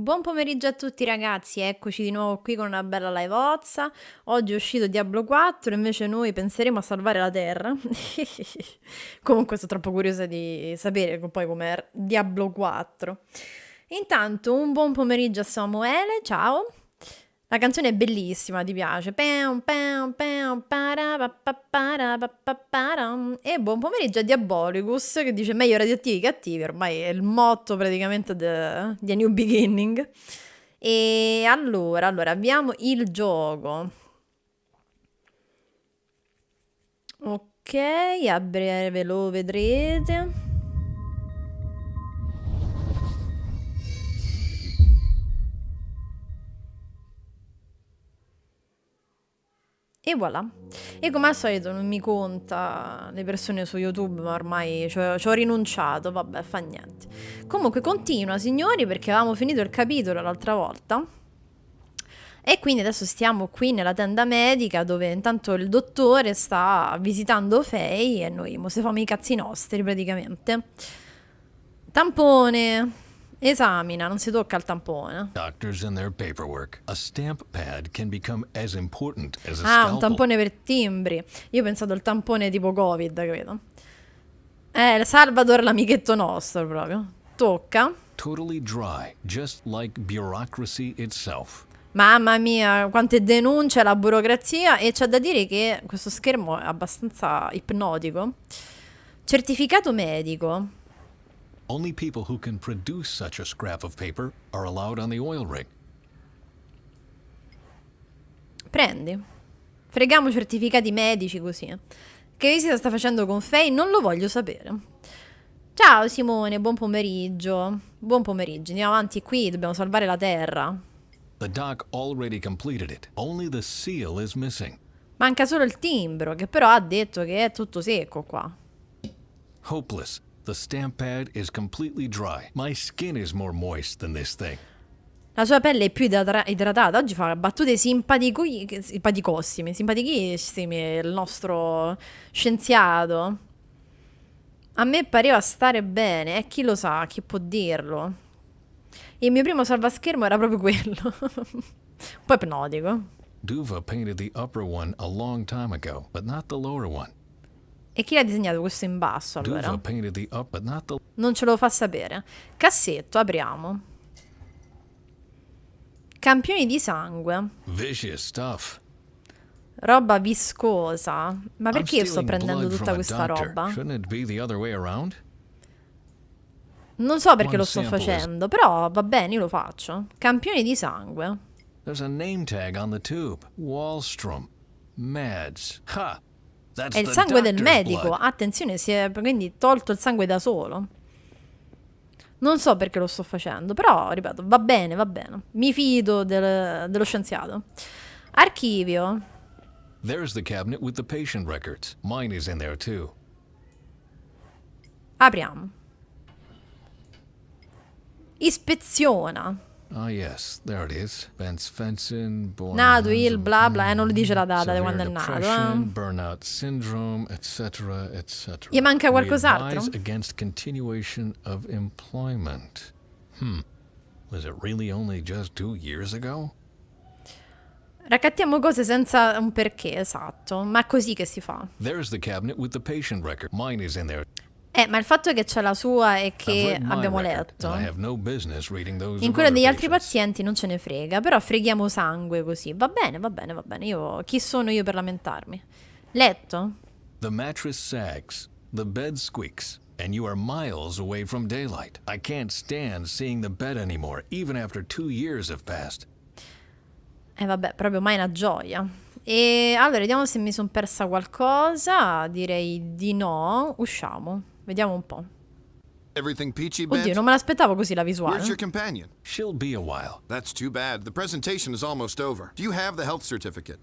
Buon pomeriggio a tutti ragazzi, eccoci di nuovo qui con una bella liveozza. Oggi è uscito Diablo 4, invece noi penseremo a salvare la Terra. Comunque sono troppo curiosa di sapere poi com'è Diablo 4. Intanto un buon pomeriggio a Samuele, ciao. La canzone è bellissima, ti piace? E buon pomeriggio a Diabolicus che dice meglio radioattivi che attivi, ormai è il motto praticamente di A New Beginning. E allora abbiamo il gioco. Ok, a breve lo vedrete. E voilà. E come al solito non mi conta le persone su YouTube, ma ormai ci ho rinunciato, vabbè, fa niente. Comunque continua, signori, perché avevamo finito il capitolo l'altra volta. E quindi adesso stiamo qui nella tenda medica dove intanto il dottore sta visitando Faye e noi mo se famo i cazzi nostri praticamente. Tampone. Esamina, non si tocca il tampone. Doctors and their paperwork. A stamp pad can become as important as a Ah, scalpel. un tampone per timbri. Io ho pensato al tampone tipo Covid, capito? Il Salvador l'amichetto nostro proprio. Tocca. Totally dry, just like bureaucracy itself. Mamma mia, quante denunce alla burocrazia. E c'è da dire che questo schermo è abbastanza ipnotico. Certificato medico. Only people who can produce such a scrap of paper are allowed on the oil rig. Prendi. Freghiamo certificati medici così. Che visita sta facendo con Faye? Non lo voglio sapere. Ciao Simone, buon pomeriggio. Buon pomeriggio, andiamo avanti qui, dobbiamo salvare la Terra. The doc already completed it. Only the seal is missing. Manca solo il timbro, che però ha detto che è tutto secco qua. Hopeless. The stamp pad is completely dry. My skin is more moist than this thing. La sua pelle è più idratata. Oggi fa battute simpatichissime il nostro scienziato. A me pareva stare bene, e chi lo sa, chi può dirlo. Il mio primo salvaschermo era proprio quello. Un po' ipnotico. Debh painted the upper one a long time ago, but not the lower one. E chi l'ha disegnato questo in basso allora? Debh painted the up, but not the... Non ce lo fa sapere. Cassetto, apriamo. Campioni di sangue. Vicious stuff. Roba viscosa. Ma perché io I'm sto stealing prendendo blood tutta from a questa doctor. roba? Shouldn't it be the other way around? Non so perché One lo sto sample is- facendo, però va bene, io lo faccio. Campioni di sangue. There's a name tag on the tube. Wallstrom. Mads. Ha! That's È il the sangue del doctor's medico. blood. Attenzione, si è quindi tolto il sangue da solo. Non so perché lo sto facendo, però, ripeto, va bene, va bene. Mi fido dello scienziato. Archivio. There's the cabinet with the patient records. Mine is in there too. Apriamo. Ispeziona. Ah yes, there it is. Vince Fenson, born Nato, il, bla bla, non lo dice la data di severe quando è nato. depression, burnout syndrome, etc., etc. Gli manca We qualcos'altro? advise against continuation of employment. Was it really only just 2 years ago? Raccattiamo cose senza un perché, esatto. Ma è così che si fa. There's the cabinet with the patient record. Mine is in there. Ma il fatto che c'è la sua e I've che read my abbiamo record, letto. and I have no business reading those In of quello other degli altri patients. pazienti non ce ne frega, però freghiamo sangue così. Va bene, va bene, va bene. Chi sono io per lamentarmi? Letto? The mattress sags, the bed squeaks, and you are miles away from daylight. I can't stand seeing the bed anymore, even after 2 years have passed. Vabbè, proprio mai una gioia. E allora, vediamo se mi sono persa qualcosa. Direi di no. Usciamo. Vediamo un po'. Everything peachy, Oddio, Ben? non me l'aspettavo così la visuale. Where's your companion? She'll be a while. That's too bad. The presentation is almost over. Do you have the health certificate?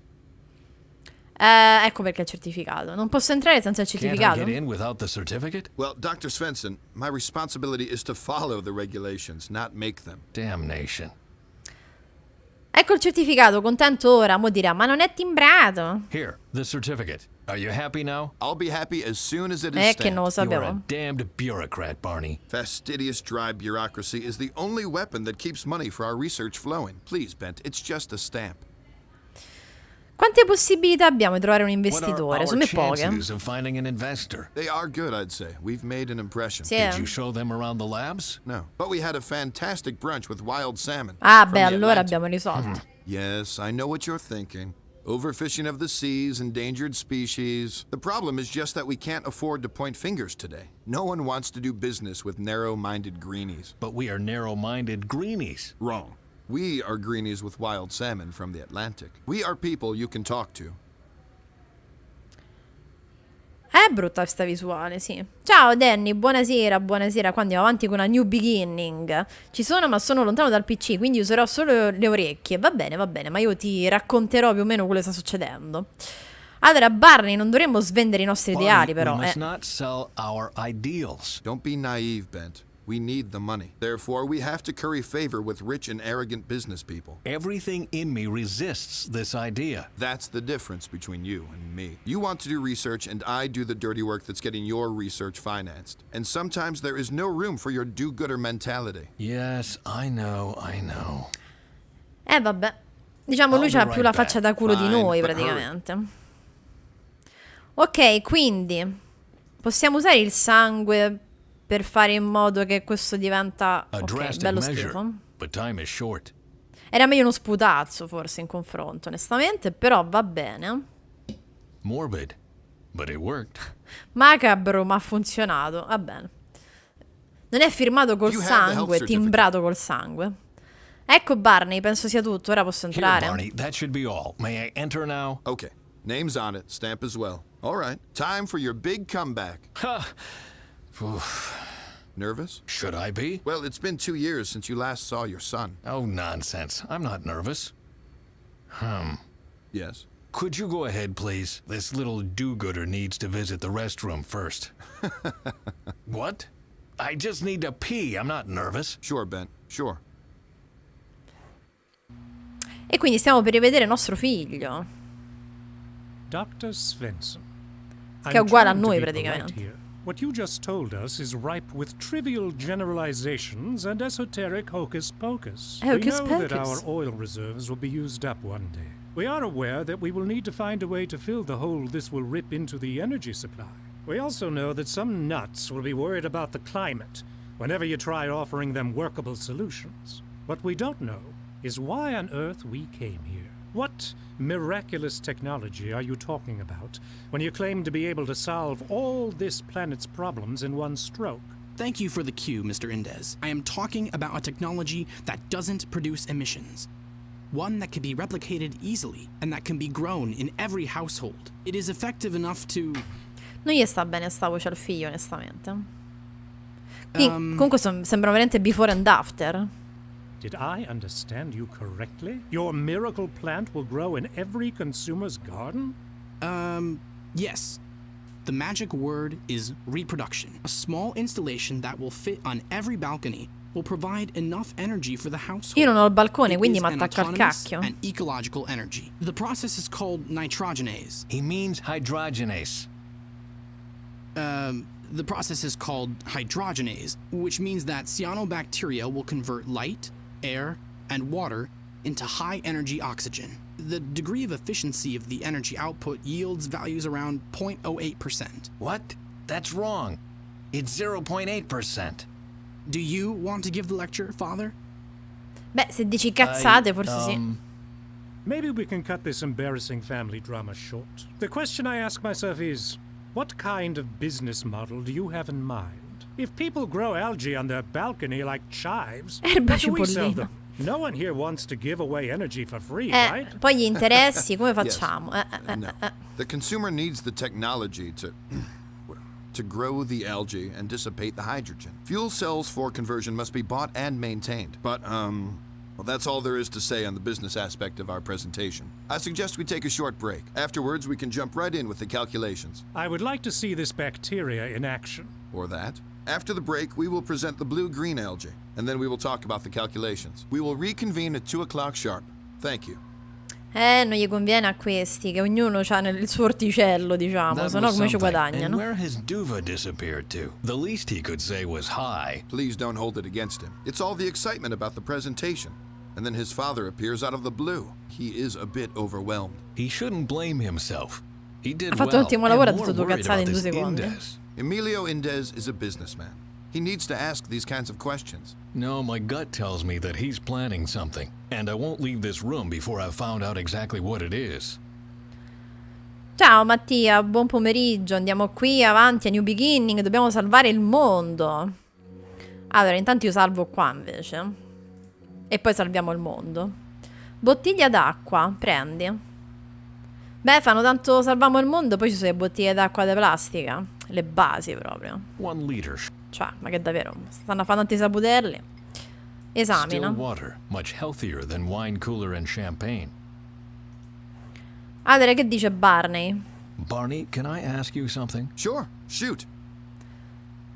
Ecco perché il certificato. Non posso entrare senza il Can't I certificato. get in without the certificate? Well, Dr. Svensson, my responsibility is to follow the regulations, not make them. Damnation. Ecco il certificato, contento ora. Mo dirà, ma non è timbrato. Here, the certificate. Are you happy now? I'll be happy as soon as it is Che non lo stamped. You're a sapevo. damned bureaucrat, Barney. Fastidious, dry bureaucracy is the only weapon that keeps money for our research flowing. Please, Bent, it's just a stamp. Quante possibilità abbiamo di trovare un What are investitore? our Sono me poche. chances of finding an investor? They are good, I'd say. We've made an impression. Sì. Did you show them around the labs? No, but we had a fantastic brunch with wild salmon. Ah, from beh, the allora Atlantic. abbiamo risolto. Yes, I know what you're thinking. Overfishing of the seas, endangered species. The problem is just that we can't afford to point fingers today. No one wants to do business with narrow-minded greenies. But we are narrow-minded greenies. Wrong. We are greenies with wild salmon from the Atlantic. We are people you can talk to. È brutta questa visuale, sì. Ciao Danny, buonasera, buonasera. Qua andiamo avanti con una new beginning. Ci sono, ma sono lontano dal PC, quindi userò solo le orecchie. Va bene, ma io ti racconterò più o meno quello che sta succedendo. Allora, Barney, non dovremmo svendere i nostri ideali, però. We must not sell our ideals. Don't be naive, Bent. We need the money. Therefore, we have to curry favor with rich and arrogant business people. Everything in me resists this idea. That's the difference between you and me. You want to do research, and I do the dirty work that's getting your research financed. And sometimes there is no room for your do-gooder mentality. Yes, I know. Vabbè. Diciamo, lui I'll be c'ha right più la back. faccia da culo di Fine, noi, but praticamente. Ok, quindi possiamo usare il sangue per fare in modo che questo diventa... A Ok, drastic bello measure, schifo. but time is short. Era meglio uno sputazzo, forse, in confronto, onestamente, però va bene. Morbid, but it worked. Macabro, ma ha funzionato. Va bene. Non è firmato col You have the health sangue, certificate. timbrato col sangue. Ecco Barney, penso sia tutto. Ora posso Here, entrare? Barney, that should be all. May I enter now? Okay, name's on it, stamp as well. All right, time for your big comeback. Ha! Oof. Nervous? Should I be? Well, it's been 2 years since you last saw your son. Oh, nonsense. I'm not nervous. Yes? Could you go ahead, please? This little do-gooder needs to visit the restroom first. What? I just need to pee. I'm not nervous. Sure, Bent, sure. E quindi stiamo per rivedere nostro figlio. Dr. Svensson. Che è uguale a I'm trying to noi, be polite praticamente. here. What you just told us is ripe with trivial generalizations and esoteric hocus pocus. Hocus we know that pocus. our oil reserves will be used up one day. We are aware that we will need to find a way to fill the hole this will rip into the energy supply. We also know that some nuts will be worried about the climate whenever you try offering them workable solutions. What we don't know is why on earth we came here. What miraculous technology are you talking about when you claim to be able to solve all this planet's problems in one stroke? Thank you for the cue, Mr. Indez. I am talking about a technology that doesn't produce emissions. One that can be replicated easily and that can be grown in every household. It is effective enough to... Non gli sta bene sta voce al figlio, onestamente. Comunque sembra veramente before and after. Did I understand you correctly? Your miracle plant will grow in every consumer's garden? Yes. The magic word is reproduction. A small installation that will fit on every balcony will provide enough energy for the household. Io non ho il balcone, It quindi is mi an attacco al autonomous cacchio. and ecological energy. The process is called nitrogenase. He means hydrogenase. The process is called hydrogenase, which means that cyanobacteria will convert light, air, and water into high-energy oxygen. The degree of efficiency of the energy output yields values around 0.08%. What? That's wrong. It's 0.8%. Do you want to give the lecture, Father? Beh, se dici cazzate, forse sì. Maybe we can cut this embarrassing family drama short. The question I ask myself is, what kind of business model do you have in mind? If people grow algae on their balcony like chives, Erba what do we sell cipollina. them? No one here wants to give away energy for free, right? Poi gli interessi, come Yes. facciamo? No. The consumer needs the technology to grow the algae and dissipate the hydrogen. Fuel cells for conversion must be bought and maintained. But, well, that's all there is to say on the business aspect of our presentation. I suggest we take a short break. Afterwards, we can jump right in with the calculations. I would like to see this bacteria in action. Or that. After the break, we will present the blue-green algae, and then we will talk about the calculations. We will reconvene at 2 o'clock sharp. Thank you. Non gli conviene a questi, che ognuno ha il suo orticello, diciamo, That se no was come ci something. And guadagnano? where has Duva disappeared to? The least he could say was hi. Please don't hold it against him. It's all the excitement about the presentation. And then his father appears out of the blue. He is a bit overwhelmed. He shouldn't blame himself. He did Ha fatto well. un ottimo and lavoro, ha more detto due worried cazzate about in 2 this secondi. Indes. Emilio Indez is a businessman. He needs to ask these kinds of questions. No, my gut tells me that he's planning something, and I won't leave this room before I've found out exactly what it is. Ciao Mattia, buon pomeriggio. Andiamo qui avanti a New Beginning. Dobbiamo salvare il mondo. Allora, intanto io salvo qua invece. E poi salviamo il mondo. Bottiglia d'acqua, prendi. Beh, fanno tanto salviamo il mondo, poi ci sono le bottiglie d'acqua di plastica. Le basi proprio. 1 liter. Cioè, ma che davvero? Stanno a fare tanti saputelli. Esamina. Still water, much healthier than wine cooler and champagne. Allora, che dice Barney? Barney, can I ask you something? Sure, shoot.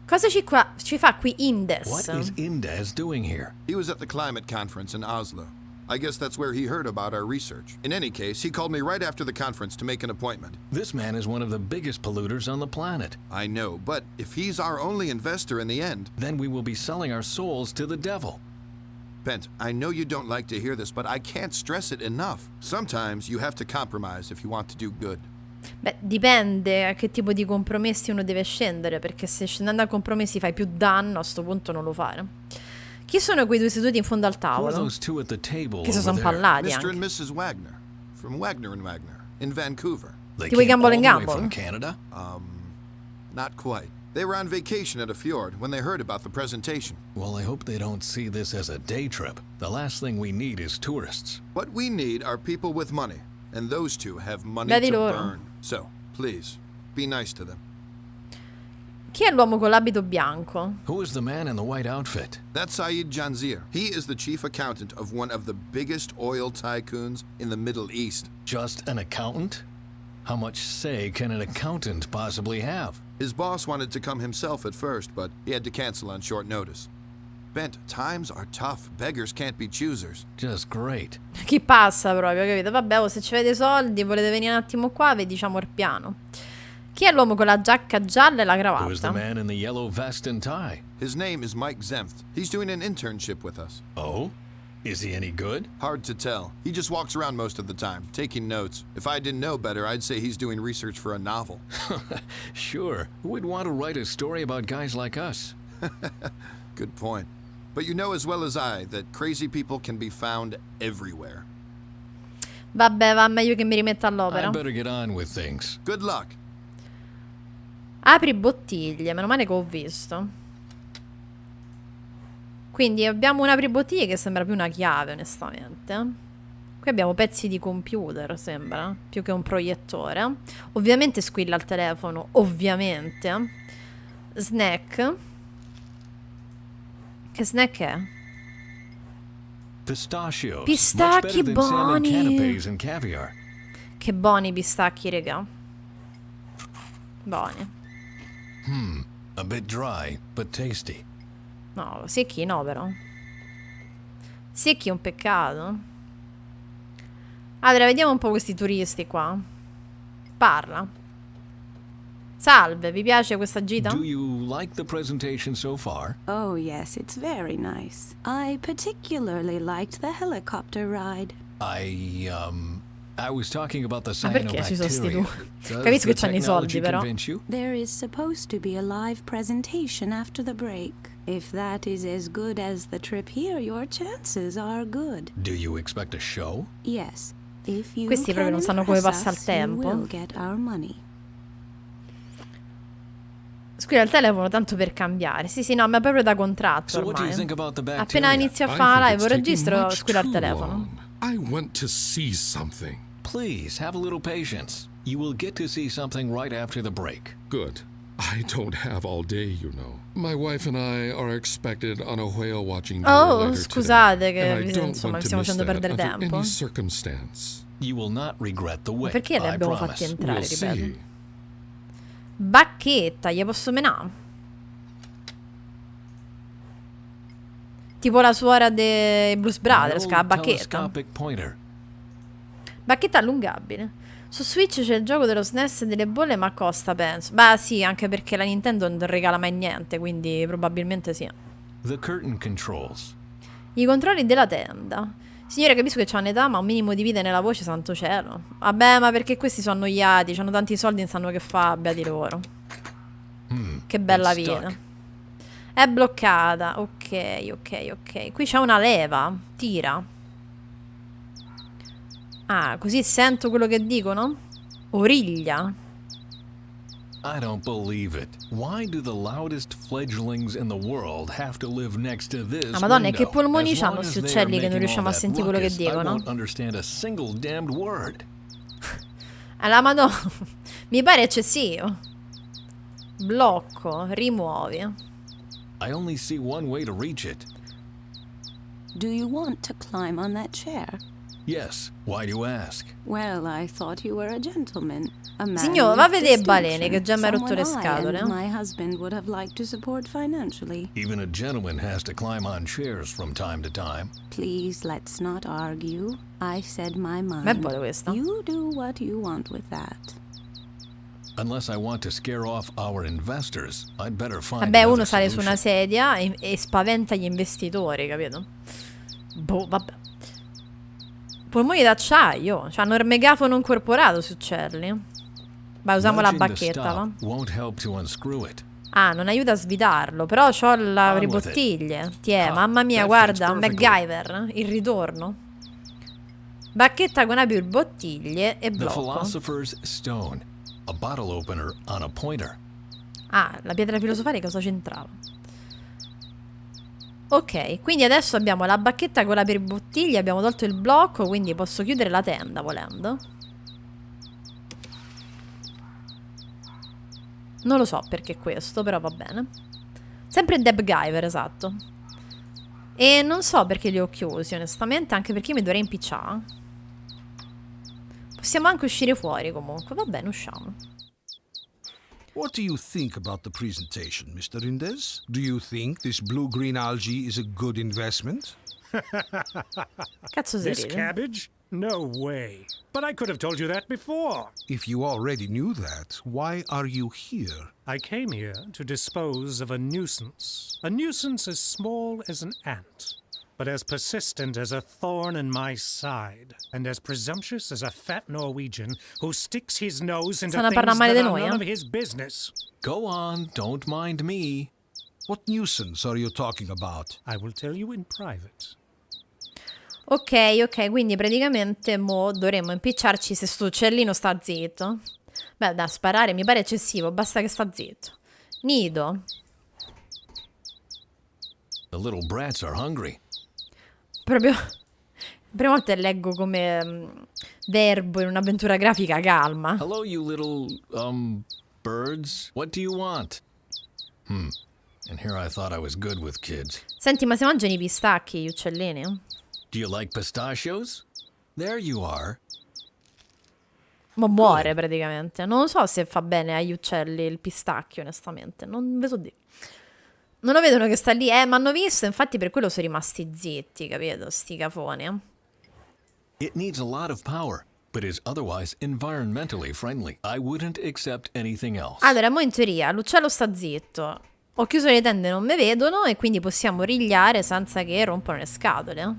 Cosa ci fa qui Indes? What is Indes doing here? He was at the climate conference in Oslo. I guess that's where he heard about our research. In any case, he called me right after the conference to make an appointment. This man is one of the biggest polluters on the planet. I know, but if he's our only investor in the end... Then we will be selling our souls to the devil. Bent, I know you don't like to hear this, but I can't stress it enough. Sometimes you have to compromise if you want to do good. Beh, dipende a che tipo di compromessi uno deve scendere, perché se scendendo a compromessi fai più danno, a sto punto non lo fare. Chi sono quei due seduti in fondo al Who are tavolo? those two at the table Che si over sono there? impallati Mr. anche. and Mrs. Wagner, from Wagner and Wagner, in Vancouver. They Tipo i came all the way Gamble and from Gamble? Canada? Not quite. They were on vacation at a fjord when they heard about the presentation. Well, I hope they don't see this as a day trip. The last thing we need is tourists. What we need are people with money, and those two have money Vedi to loro. burn. So, please, be nice to them. Chi è l'uomo con l'abito bianco? Who is the man in the white outfit? That's Saeed Janzir. He is the chief accountant of one of the biggest oil tycoons in the Middle East. Just an accountant? How much say can an accountant possibly have? His boss wanted to come himself at first, but he had to cancel on short notice. Bent, times are tough. Beggars can't be choosers. Just great. Chi passa proprio, capito? Vabbè, se ci avete soldi, volete venire un attimo qua, vi diciamo il piano. Chi è l'uomo con la giacca gialla e la Who is the cravatta? man in the yellow vest and tie? His name is Mike Zemft. He's doing an internship with us. Oh? Is he any good? Hard to tell. He just walks around most of the time, taking notes. If I didn't know better, I'd say he's doing research for a novel. Sure. Who would want to write a story about guys like us? Good point. But you know as well as I that crazy people can be found everywhere. Vabbè, va meglio che mi rimetta all'opera. I'd better get on with things. Good luck. Apri bottiglie, meno male che ho visto. Quindi abbiamo un apribottiglie che sembra più una chiave, onestamente. Qui abbiamo pezzi di computer, sembra, più che un proiettore. Ovviamente squilla il telefono, ovviamente. Snack. Che snack è? Pistachios. Pistacchi Much better than salmon buoni. canapes and caviar. Che buoni i pistacchi, regà. Buoni. A bit dry, but tasty. No, secchi no però. Secchi è un peccato. Allora, vediamo un po' questi turisti qua. Parla. Salve, vi piace questa gita? Do you like the presentation so far? Oh, yes, it's very nice. I particularly liked the helicopter ride. I was talking about the Ma perché ci sono sti cyanobacteria. due? Does Capisco the che c'hanno i soldi, technology però. convince you? There is supposed to be a live presentation after the break. If that is as good as the trip here, your chances are good. Do you expect a show? Yes. If you Questi proprio can non sanno come impress passa il us, you tempo. will get our money. Squilla il telefono tanto per cambiare. Sì, sì, no, ma è proprio da contratto So what do you think ormai. about the bacteria? Appena inizia a I fare la think live o it's taking registro, much squilla il too telefono. long. I want to see something. Please, have a little patience. You will get to see something right after the break. Good. I don't have all day, you know. My wife and I are expected on a whale watching tour Oh, later scusate today, che and I vi- don't insomma, want vi to stiamo miss facendo that perdere under tempo. any circumstance. You will not regret the wait. Perché li I abbiamo promise. fatti entrare, We'll ripeto? see. Bacchetta, gli posso menare? Tipo la suora dei Blues My Brothers, old che ha la bacchetta. telescopic pointer. Bacchetta allungabile. Su Switch c'è il gioco dello SNES e delle bolle, ma costa, penso. Beh, sì, anche perché la Nintendo non regala mai niente, quindi probabilmente sì. The curtain controls. I controlli della tenda. Signore, capisco che c'ha un'età, ma un minimo di vita nella voce, santo cielo. Vabbè, ma perché questi sono annoiati, hanno tanti soldi, non sanno che fa, beati loro. Che bella it's vita. stuck. È bloccata. Ok. Qui c'è una leva. Tira. Ah, così sento quello che dicono? Origlia. I don't believe it. Why do the loudest fledglings in the world have to live next to this Ah, Madonna, e che window? polmoni As c'hanno long sti as they uccelli are che non making riusciamo a all that sentire quello che ruckus, I dicono? won't understand a single damned word. Alla Madonna. Mi pare eccessivo. Blocco. Rimuovi. I only see one way to reach it. Do you want to climb on that chair? Yes, why do you ask? Well, I thought you were a gentleman. A man Signor, va a with vedere balene, che distinction. già mi ha rotto le Someone I scatole. and my husband would have liked to support financially. Even a gentleman has to climb on chairs from time to time. Please, let's not argue. I said my mind. Ma è buona questa. You do what you want with that. Unless I want to scare off our investors, I'd better find Vabbè, another uno sale su una solution. sedia e spaventa gli investitori, capito? Boh, vabbè. Polmoni d'acciaio. C'hanno il megafono incorporato su uccelli. Vai, usiamo la Nudging the bacchetta, va? stop won't help to unscrew it. Ah, non aiuta a svitarlo. Però c'ho la On with ribottiglie. Tiè, Ah, mamma mia, that guarda, fits perfectly. MacGyver. Il ritorno. Bacchetta con api bottiglie e The blocco. Philosopher's Stone, a bottle opener on a pointer. Ah, la pietra filosofale cosa c'entrava? Ok, quindi adesso abbiamo la bacchetta con la per bottiglie, abbiamo tolto il blocco, quindi posso chiudere la tenda volendo. Non lo so perché questo, però va bene. Sempre Debh, esatto. E non so perché li ho chiusi, onestamente, anche perché mi dovrei impicciare. Possiamo anche uscire fuori comunque, va bene, usciamo. What do you think about the presentation, Mr. Indes? Do you think this blue-green algae is a good investment? Cazzo si This ride? cabbage? No way. But I could have told you that before. If you already knew that, why are you here? I came here to dispose of a nuisance. A nuisance as small as an ant, but as persistent as a thorn in my side, and as presumptuous as a fat Norwegian who sticks his nose into Stanno a things parlare male that di are noi, none eh? of his business. Go on, don't mind me. What nuisance are you talking about? I will tell you in private. Ok, quindi praticamente mo dovremmo impicciarci se sto uccellino sta zitto. Beh, da sparare mi pare eccessivo, basta che sta zitto. Nido. The little brats are hungry. Proprio... Prima volta leggo come verbo in un'avventura grafica calma. Hello, you little, birds. What do you want? And here I thought I was good with kids. Senti, ma si mangiano i pistacchi gli uccellini? Do you like pistachios? There you are. Ma muore praticamente. Non so se fa bene agli uccelli il pistacchio, onestamente. Non ve so dire. Non lo vedono che sta lì. Ma hanno visto, infatti per quello sono rimasti zitti, capito? Sti cafoni. It needs a lot of power, but is otherwise environmentally friendly. I wouldn't accept anything else. Allora, mo in teoria l'uccello sta zitto. Ho chiuso le tende, non mi vedono e quindi possiamo rigliare senza che rompono le scatole.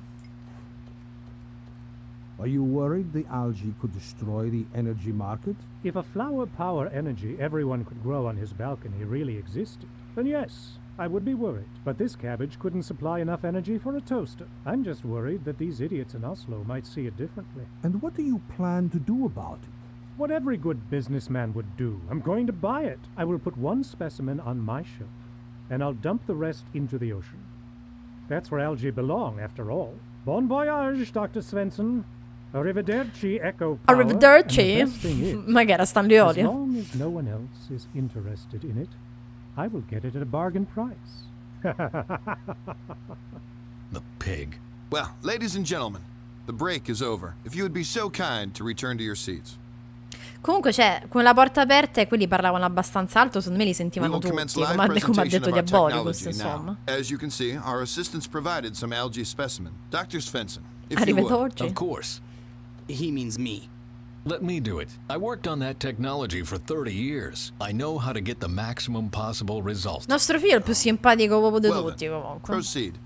Are you worried the algae could destroy the energy market? If a flower power energy everyone could grow on his balcony really existed, then yes, I would be worried. But this cabbage couldn't supply enough energy for a toaster. I'm just worried that these idiots in Oslo might see it differently. And what do you plan to do about it? What every good businessman would do. I'm going to buy it. I will put one specimen on my shelf, and I'll dump the rest into the ocean. That's where algae belong, after all. Bon voyage, Dr. Svensson. Arrivederci, Echo Power. Arrivederci? And the best thing is, Ma che era Stanlioli? as long as no one else is interested in it, I will get it at a bargain price. The pig. Well, ladies and gentlemen, the break is over. If you would be so kind to return to your seats. Comunque c'è, con la porta aperta e quelli parlavano abbastanza alto, secondo me li We sentivano will tutti, commence live come ha presentation detto of our Diabolicus, technology insomma. now. As you can see, our assistants provided some algae specimen. Dr. Svensson, if you would. Arrivederci. Of course. He means me. Let me do it. I worked on that technology for 30 years. I know how to get the maximum possible result. Nostro figlio è il più simpatico uomo di Well tutti, then, comunque. proceed.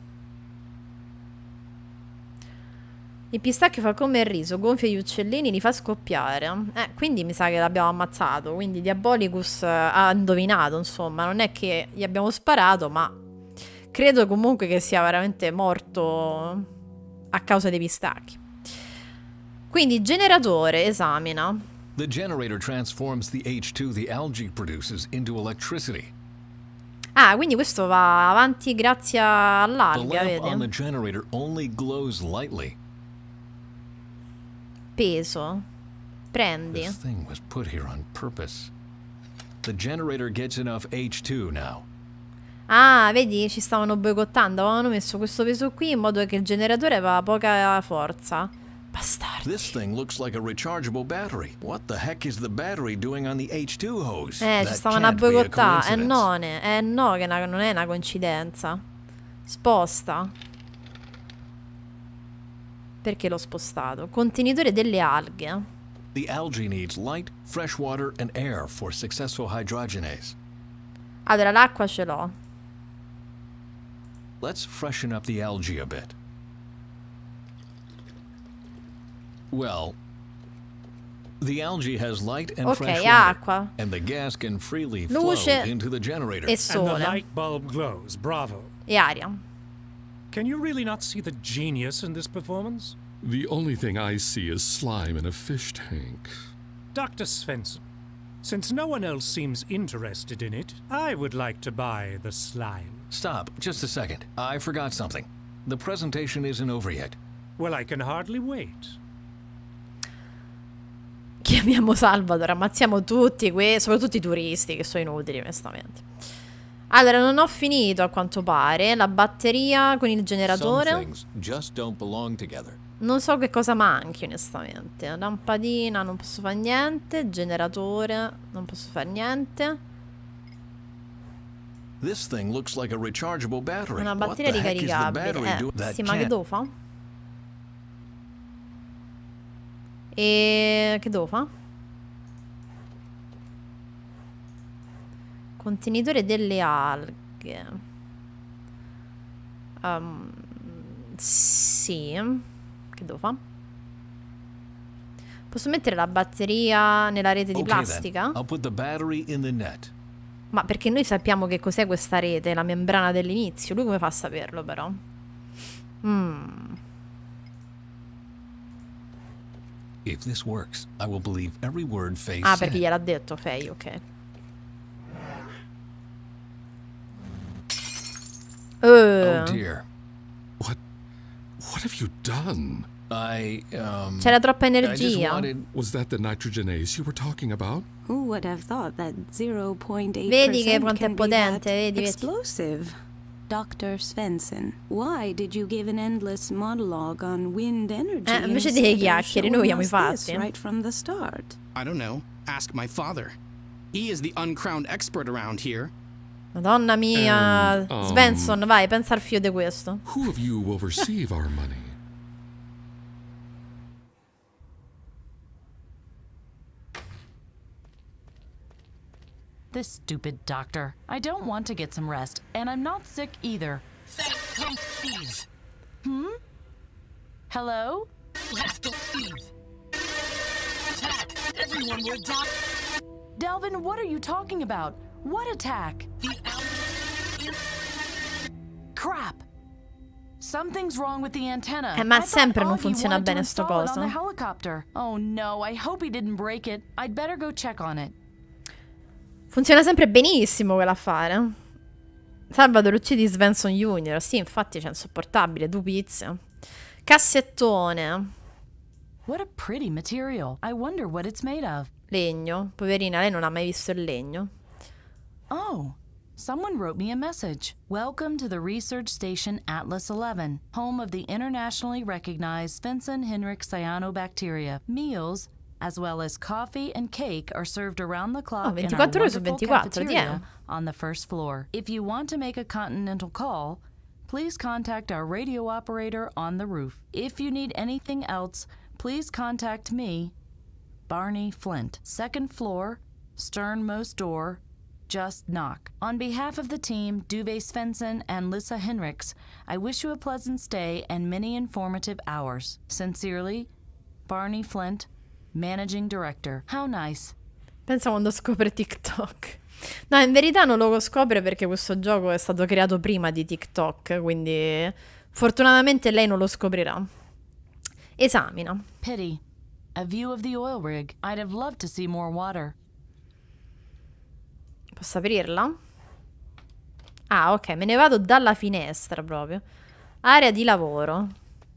Il pistacchio fa come il riso, gonfia gli uccellini, li fa scoppiare. Quindi mi sa che l'abbiamo ammazzato. Quindi Diabolicus ha indovinato, insomma. Non è che gli abbiamo sparato, ma credo comunque che sia veramente morto a causa dei pistacchi. Quindi generatore, esamina. The generator transforms the H2 the algae produces into electricity. Ah, quindi questo va avanti grazie The all'alga, lamp on the vedi? generator only glows lightly. Peso. Prendi. This thing was put here on purpose. The generator gets enough H2 now. Ah, vedi, ci stavano boicottando. Avevano messo questo peso qui in modo che il generatore aveva poca forza. Bastardi. This thing looks like a rechargeable battery. What the heck is the battery doing on the H2 hose? Ci That stavano a can't be a boicottare. coincidence. No, che non è una coincidenza. Sposta. Perché l'ho spostato? Contenitore delle alghe. The algae needs light, fresh water, and air for successful hydrogenase. Allora, l'acqua ce l'ho. Let's freshen up the algae a bit. Well, the algae has light and Ok, fresh water, acqua. and the gas can freely Luce flow into the generator. e And the sole. light bulb glows. Bravo. E aria. Can you really not see the genius in this performance? The only thing I see is slime in a fish tank. Dr. Svensson, since no one else seems interested in it, I would like to buy the slime. Stop, just a second. I forgot something. The presentation isn't over yet. Well, I can hardly wait. Chiamiamo Salvador, ammazziamo tutti, soprattutto i turisti che sono inutili, onestamente. Allora, non ho finito a quanto pare. La batteria con il Some generatore. things just don't belong together. Non so che cosa manchi, onestamente. Lampadina, non posso fare niente. Generatore, non posso fare niente. This thing looks like a rechargeable battery. Una What batteria the heck is the battery ricaricabile. doing? That Sì, ma che can't- devo fa? E che devo fa? Contenitore delle alghe. Sì. Che devo fa? Posso mettere la batteria nella rete di Okay, then. plastica? I'll put the battery in the net. Ma perché noi sappiamo che cos'è questa rete, la membrana dell'inizio. Lui come fa a saperlo, però? If this works, I will believe every word Faye Ah, said. perché gliel'ha detto Faye, ok. Oh dear. What have you done? C'era troppa I just energia. wanted... Was that the nitrogenase you were talking about? Who would have thought that 0.8% Vedi che quanto è can be potente, that vedi. explosive? Dr. Svensson, why did you give an endless monologue on wind energy invece delle instead of chiacchiere, noi showing vogliamo i us this fatti. right from the start? I don't know. Ask my father. He is the uncrowned expert around here. Madonna mia. Svensson, vai, pensa al figlio di questo. Who of you will receive our money? This stupid doctor. I don't want to get some rest, and I'm not sick either. Come, please. Hello? You have to leave. Attack! Everyone will die. Delvin, what are you talking about? What attack? The algae. Crap! Something's wrong with the antenna. Ma I thought sempre non Augie funziona wanted to bene sto install it coso. on the helicopter. Oh no, I hope he didn't break it. I'd better go check on it. Funziona sempre benissimo quell'affare. Salvador, uccidi Svensson Jr. Sì, infatti c'è insopportabile, due pizze. Cassettone. What a pretty material. I wonder what it's made of. Legno. Poverina, lei non ha mai visto il legno. Oh, someone wrote me a message. Welcome to the research station Atlas 11, home of the internationally recognized Svensson Henrik cyanobacteria. Meals, as well as coffee and cake, are served around the clock in our 24 ore su wonderful 24, cafeteria on the first floor. If you want to make a continental call, please contact our radio operator on the roof. If you need anything else, please contact me, Barney Flint, 2nd floor, sternmost door, just knock. On behalf of the team, Dubé Svensson and Lissa Henriks, I wish you a pleasant stay and many informative hours. Sincerely, Barney Flint, Managing Director. How nice. Pensa quando scopre TikTok. No, in verità non lo scopre perché questo gioco è stato creato prima di TikTok, quindi fortunatamente lei non lo scoprirà. Esamina. Pity. A view of the oil rig. I'd have loved to see more water. Posso aprirla? Ah, ok, me ne vado dalla finestra proprio. Area di lavoro.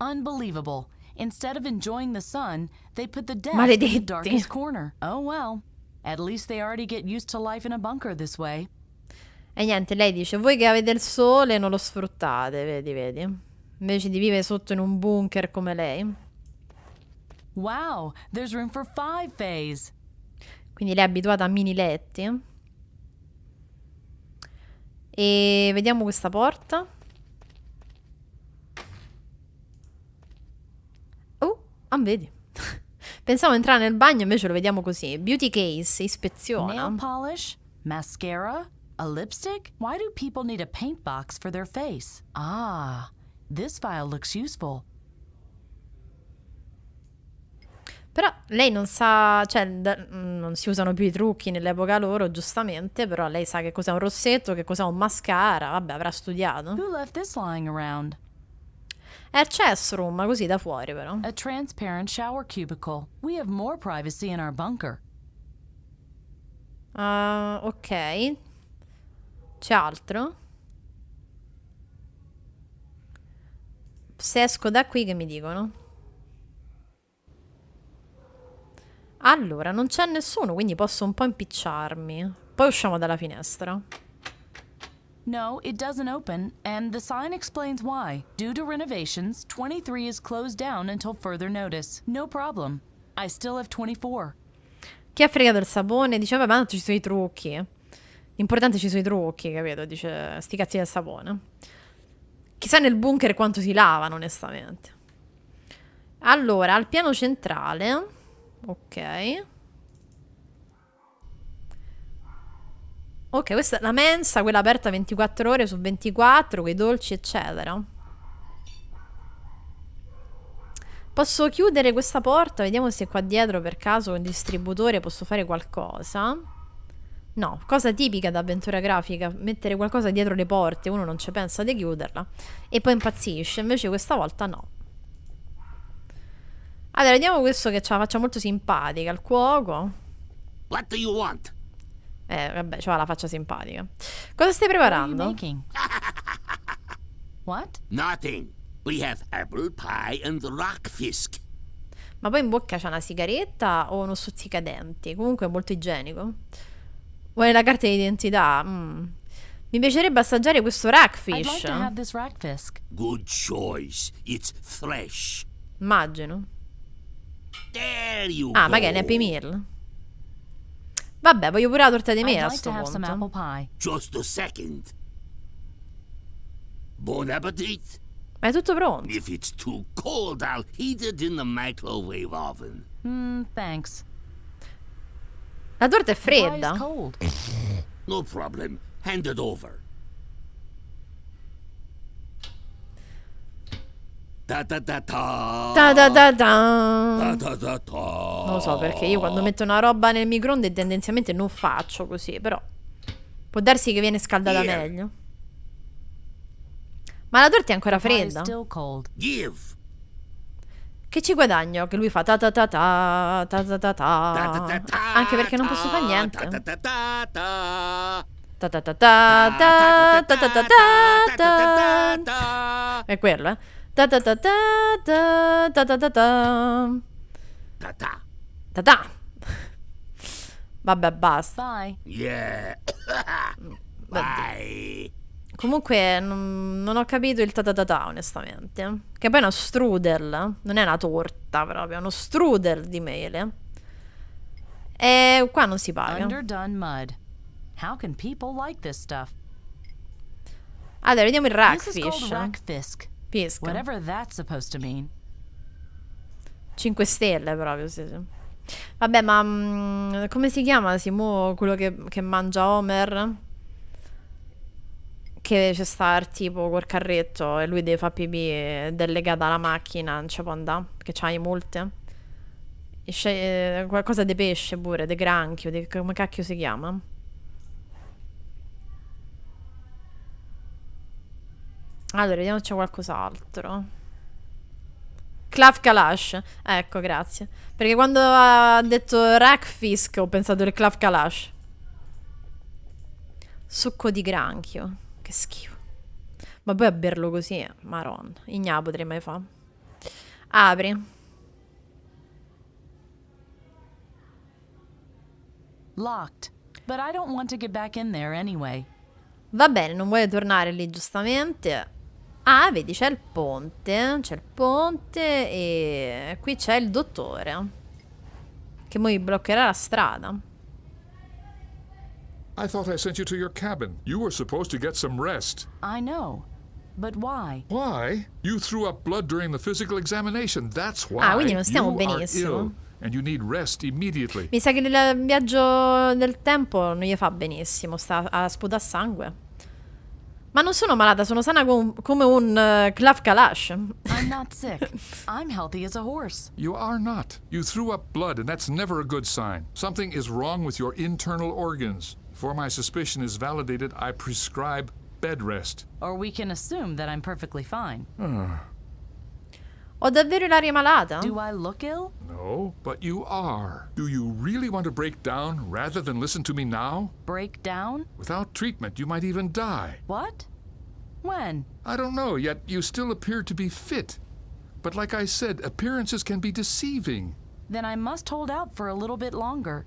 Unbelievable. Instead of enjoying the sun, they put the desk in Maledetti. the darkest corner. Oh well. At least they already get used to life in a bunker this way. E niente, lei dice, voi che avete il sole non lo sfruttate, vedi. Invece di vivere sotto in un bunker come lei. Wow, there's room for 5 phase. Quindi lei è abituata a mini letti. E vediamo questa porta. Vedi. Pensavo entrare nel bagno, invece lo vediamo così. Beauty case, ispeziona. Nail polish, mascara, a lipstick? Why do people need a paint box for their face? Ah, this file looks useful. Però lei non sa, cioè non si usano più i trucchi nell'epoca loro, giustamente, però lei sa che cos'è un rossetto, che cos'è un mascara, vabbè, avrà studiato. Who left this lying around? È il chest room, così da fuori però. A transparent shower cubicle. We have more privacy in our bunker. Ok. C'è altro? Se esco da qui che mi dicono? Allora, non c'è nessuno, quindi posso un po' impicciarmi. Poi usciamo dalla finestra. No, it doesn't open, and the sign explains why. Due to renovations, 23 is closed down until further notice. No problem. I still have 24. Chi ha fregato il sapone? Dice, vabbè, ma tanto ci sono i trucchi. L'importante ci sono i trucchi, capito? Dice, sti cazzi del sapone. Chissà nel bunker quanto si lavano, onestamente. Allora, al piano centrale... Ok. Ok, questa è la mensa, quella aperta 24 ore su 24, quei dolci, eccetera. Posso chiudere questa porta? Vediamo se qua dietro, per caso, con il distributore posso fare qualcosa. No, cosa tipica da avventura grafica. Mettere qualcosa dietro le porte, uno non ci pensa di chiuderla. E poi impazzisce, invece questa volta no. Allora, vediamo questo che ce la faccia molto simpatica, il cuoco. What do you want? Vabbè, c'ha la faccia simpatica. Cosa stai preparando? What? Nothing. We have apple pie and rockfisk. Ma poi in bocca c'ha una sigaretta o uno stuzzicadenti? Comunque è molto igienico. Vuole la carta di identità? Mi piacerebbe assaggiare questo I'd like rockfish. to have this rockfisk. Good choice. It's fresh. Immagino. There you Ah, go. magari Happy Meal. Vabbè, voglio pure la torta di I'd mela a like sto to have some apple punto. pie. Just a second. Bon appetit. Ma è tutto pronto. If it's too cold, I'll heat it in the microwave oven. Thanks. La torta è The pie is fredda. cold. No problem. Hand it over. Da da da da. Ta da da da. Da da da da. Non lo so perché io quando metto una roba nel microonde tendenzialmente non faccio così, però può darsi che viene scaldata Yeah. meglio. Ma la torta è ancora The pie is fredda? still cold. Give. Che ci guadagno? Che lui fa ta ta ta ta ta ta ta ta. Anche perché non posso fare niente. Da da da da da. Ta ta ta ta ta ta ta ta ta ta. È quello, eh? Ta ta ta ta ta ta ta ta ta. Da da. Ta ta. Vabbè, basta. Bye. Yeah. Bye. Comunque non ho capito il ta ta ta ta, onestamente. Che poi è uno strudel, non è una torta proprio, è uno strudel di mele. E qua non si paga. Underdone mud. How can people like this stuff? Allora, vediamo il This is called rockfish. rockfisk. Fisk. Whatever that's supposed to mean. 5 stelle proprio, sì, sì. Vabbè, ma come si chiama Simo, quello che mangia Homer? Che c'è sta il tipo col carretto e lui deve fare pipì ed è legata alla macchina, non ci può andare, perché c'ha le multe. Qualcosa di pesce pure, di granchio, come cacchio si chiama? Allora, vediamo se c'è qualcos'altro. Clav Kalash. Ecco, grazie. Perché quando ha detto Rackfisk ho pensato al Clav Kalash. Succo di granchio. Che schifo. Ma poi a berlo così, maronna. Ignà potrei mai fare. Apri. Locked. But I don't want to get back in there anyway. Va bene, non vuoi tornare lì giustamente. Ah, vedi, c'è il ponte. C'è il ponte e qui c'è il dottore. Che mo bloccherà la strada. I thought I sent you to your cabin. You were supposed to get some rest. I know. But why? Why? You threw up blood during the physical examination. That's why. Ah, quindi non stiamo you benissimo. are ill, and you need rest immediately. Mi sa che il viaggio del tempo non gli fa benissimo. Sta a sputare sangue. Ma non sono malata, sono sana come un Clav Kalash. I'm not sick. I'm healthy as a horse. You are not. You threw up blood, and that's never a good sign. Something is wrong with your internal organs. Before my suspicion is validated, I prescribe bed rest. Or we can assume that I'm perfectly fine. Ho davvero l'aria malata? Do I look ill? No, but you are. Do you really want to break down rather than listen to me now? Break down? Without treatment, you might even die. What? When? I don't know, yet you still appear to be fit. But like I said, appearances can be deceiving. Then I must hold out for a little bit longer.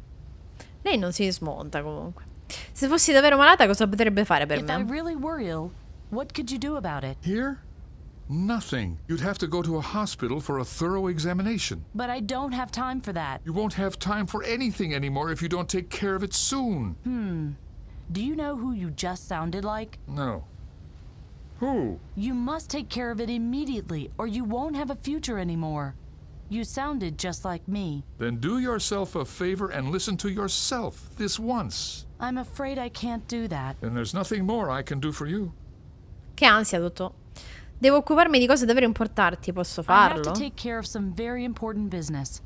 Lei non si smonta comunque. Se fossi davvero malata, cosa potrebbe fare per If I me? really were ill, what could you do about it? Here? Nothing. You'd have to go to a hospital for a thorough examination. But I don't have time for that. You won't have time for anything anymore if you don't take care of it soon. Do you know who you just sounded like? No. Who? You must take care of it immediately, or you won't have a future anymore. You sounded just like me. Then do yourself a favor and listen to yourself this once. I'm afraid I can't do that. Then there's nothing more I can do for you. Che ansia, dottor. Devo occuparmi di cose davvero importanti, posso I have farlo? to take care of some very important business.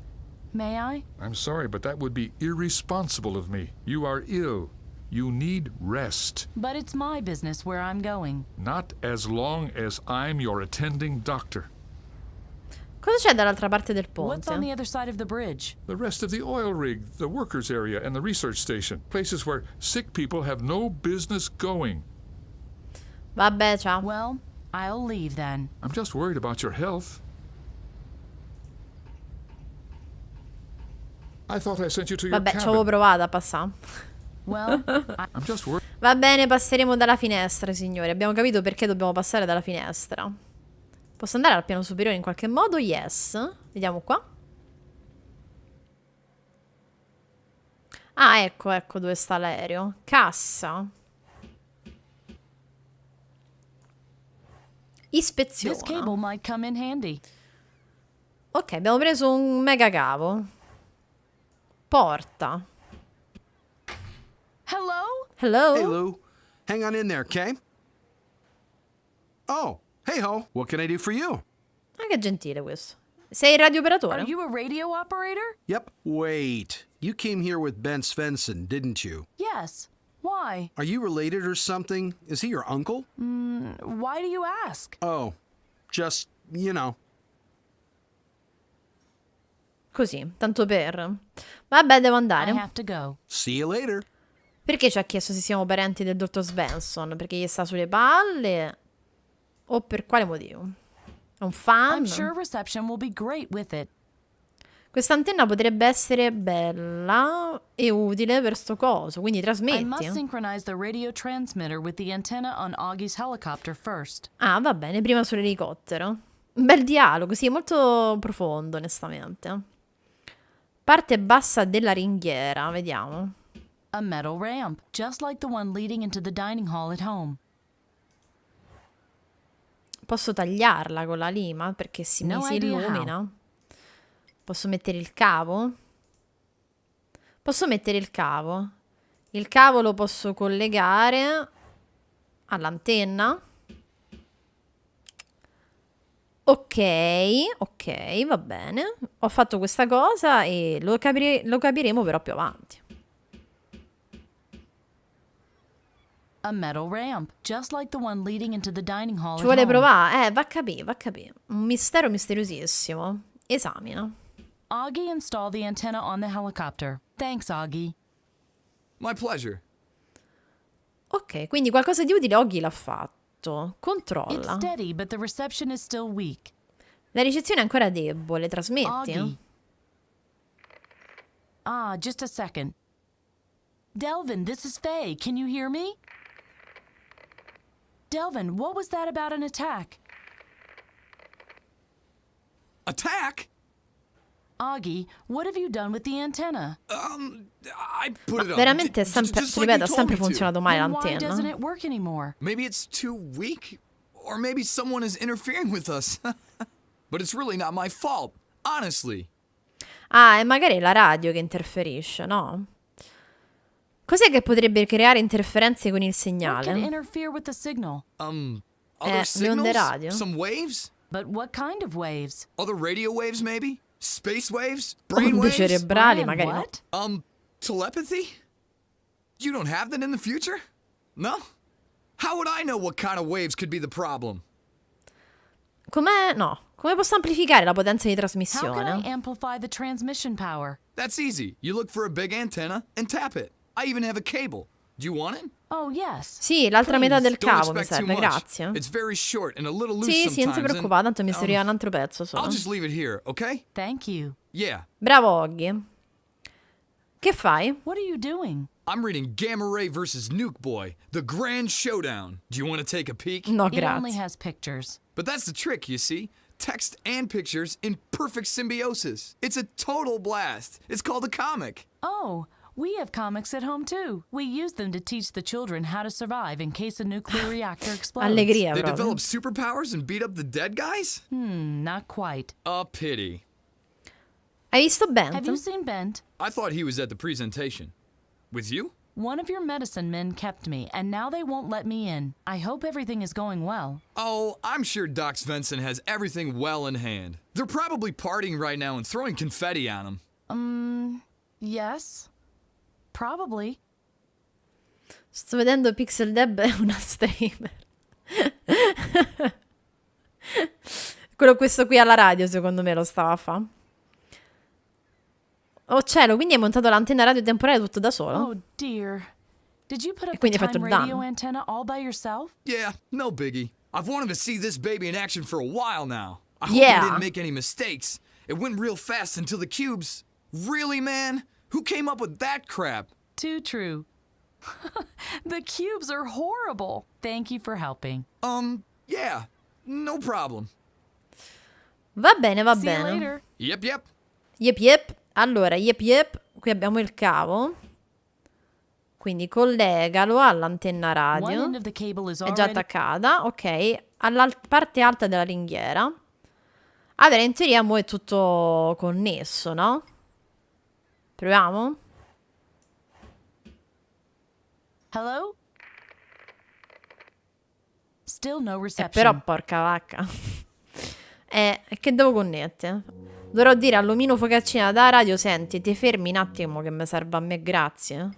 May I? I'm sorry, but that would be irresponsible of me. You are ill. You need rest. But it's my business where I'm going. Not as long as I'm your attending doctor. Cosa c'è dall'altra parte del What's on the ponte? other side of the bridge? The rest of the oil rig, the workers' area, and the research station. Places where sick people have no business going. Vabbè, ciao. Well, I'll leave then. I'm just worried about your health. I thought I sent you to your Vabbè, ci cabin. avevo provato a passare. Well, I'm just worried. Va bene, passeremo dalla finestra, signori. Abbiamo capito perché dobbiamo passare dalla finestra. Posso andare al piano superiore in qualche modo? Yes. Vediamo qua. Ah, ecco dove sta l'aereo. Cassa. this cable Ispezione. might come in handy. Ok, abbiamo preso un mega cavo. Porta. Hello? Hello? Hey, Lou. Hang on in there, okay? Oh, hey ho. What can I do for you? Ah, che gentile questo. Sei il radiooperatore? Are you a radio operator? Yep. Wait. You came here with Ben Svensson, didn't you? Yes. Why? Are you related or something? Is he your uncle? Why do you ask? Oh, just, you know. Così, tanto per. Vabbè, devo I andare. have to go. See you later. Perché ci ha chiesto se siamo parenti del dottor Svensson? Perché gli sta sulle palle? O per quale motivo? È un fan? I'm sure reception will be great with it. Questa antenna potrebbe essere bella e utile per sto coso, quindi I must trasmetti. synchronize the radio transmitter with the antenna on Augie's helicopter first. Ah, va bene, prima sull'elicottero. Un bel dialogo, sì, molto profondo, onestamente. Parte bassa della ringhiera, vediamo. A metal ramp, just like the one leading into the dining hall at home. Posso tagliarla con la lima perché si No mi si idea illumina. Posso mettere il cavo? Posso mettere il cavo. Il cavo lo posso collegare all'antenna. Ok, va bene. Ho fatto questa cosa e lo capiremo però più avanti. A metal ramp, just like the one leading into the dining hall. Ci at vuole home. provare? Va a capire, va a capire. Un mistero misteriosissimo. Esamina. Augie, install the antenna on the helicopter. Thanks, Augie. My pleasure. Ok, quindi qualcosa di utile Oggi l'ha fatto. It's Controlla. steady, but the reception is still weak. La ricezione è ancora debole, trasmetti? Augie. Ah, just a second. Delvin, this is Faye. Can you hear me? Delvin, what was that about an attack? Attack? Augie, what have you done with the antenna? I put it up. Veramente è sempre, just ti like ripeto, you ha told sempre me to. funzionato male Then why doesn't l'antenna. it work anymore? Maybe it's too weak, or maybe someone is interfering with us. But it's really not my fault, honestly. Ah, e magari è la radio che interferisce, no? Cos'è che potrebbe creare interferenze con il What could segnale? interfere with the signal? Other le onde signals? radio. Some waves? But what kind of waves? Other radio waves, maybe? Space waves? Onde Brain waves? cerebrali, Brian, magari no. what? Telepathy? You don't have that in the future? No? How would I know what kind of waves could be the problem? Come no? Come posso amplificare la potenza di How can I trasmissione? amplify the transmission power? That's easy. You look for a big antenna and tap it. I even have a cable. Do you want it? Oh, yes. Sì, l'altra metà del Don't cavo mi expect too serve, much. grazie. It's very short and a little loose Sì, sì, non si sometimes, preoccupate, tanto mi and, serviva un altro pezzo solo. I'll just leave it here, okay? Thank you. Yeah. Bravo Oggi. Che fai? What are you doing? I'm reading Gamma Ray vs. Nuke Boy, The Grand Showdown. Do you want to take a peek? No, It only grazie. has pictures. But that's the trick, you see. Text and pictures in perfect symbiosis. It's a total blast. It's called a comic. Oh, we have comics at home too. We use them to teach the children how to survive in case a nuclear reactor explodes. Allegria They proprio. develop superpowers and beat up the dead guys? Not quite. A pity. Hai visto Have you Bent? seen Bent? I thought he was at the presentation. With you? One of your medicine men kept me, and now they won't let me in. I hope everything is going well. Oh, I'm sure Doc Svensson has everything well in hand. They're probably partying right now and throwing confetti on him. Yes. Probably. Sto vedendo Pixel Debh è una streamer. Questo qui alla radio secondo me lo stava a fa. Oh cielo, quindi hai montato l'antenna radio temporale tutto da solo? Oh dear. Did you put up the quindi hai fatto time il radio danno. antenna all by yourself? Yeah, no biggie. I've wanted to see this baby in action for a while now. I hope Yeah. I didn't make any mistakes. It went real fast until the cubes. Really, man? Who came up with that crap? Too true. The cubes are horrible. Thank you for helping. Yeah, no problem. Va bene, va See you bene. later. Yep. Yep. Allora, yep. Qui abbiamo il cavo. Quindi collegalo all'antenna One radio. end of the cable is È già already... attaccata. Ok. Alla parte alta della ringhiera. Allora, in teoria mo è tutto connesso, no? Proviamo? Hello? Still no reception. Però, porca vacca. Che devo connettere? Dovrò dire all'omino focaccina da radio, senti, ti fermi un attimo che mi serve a me, grazie.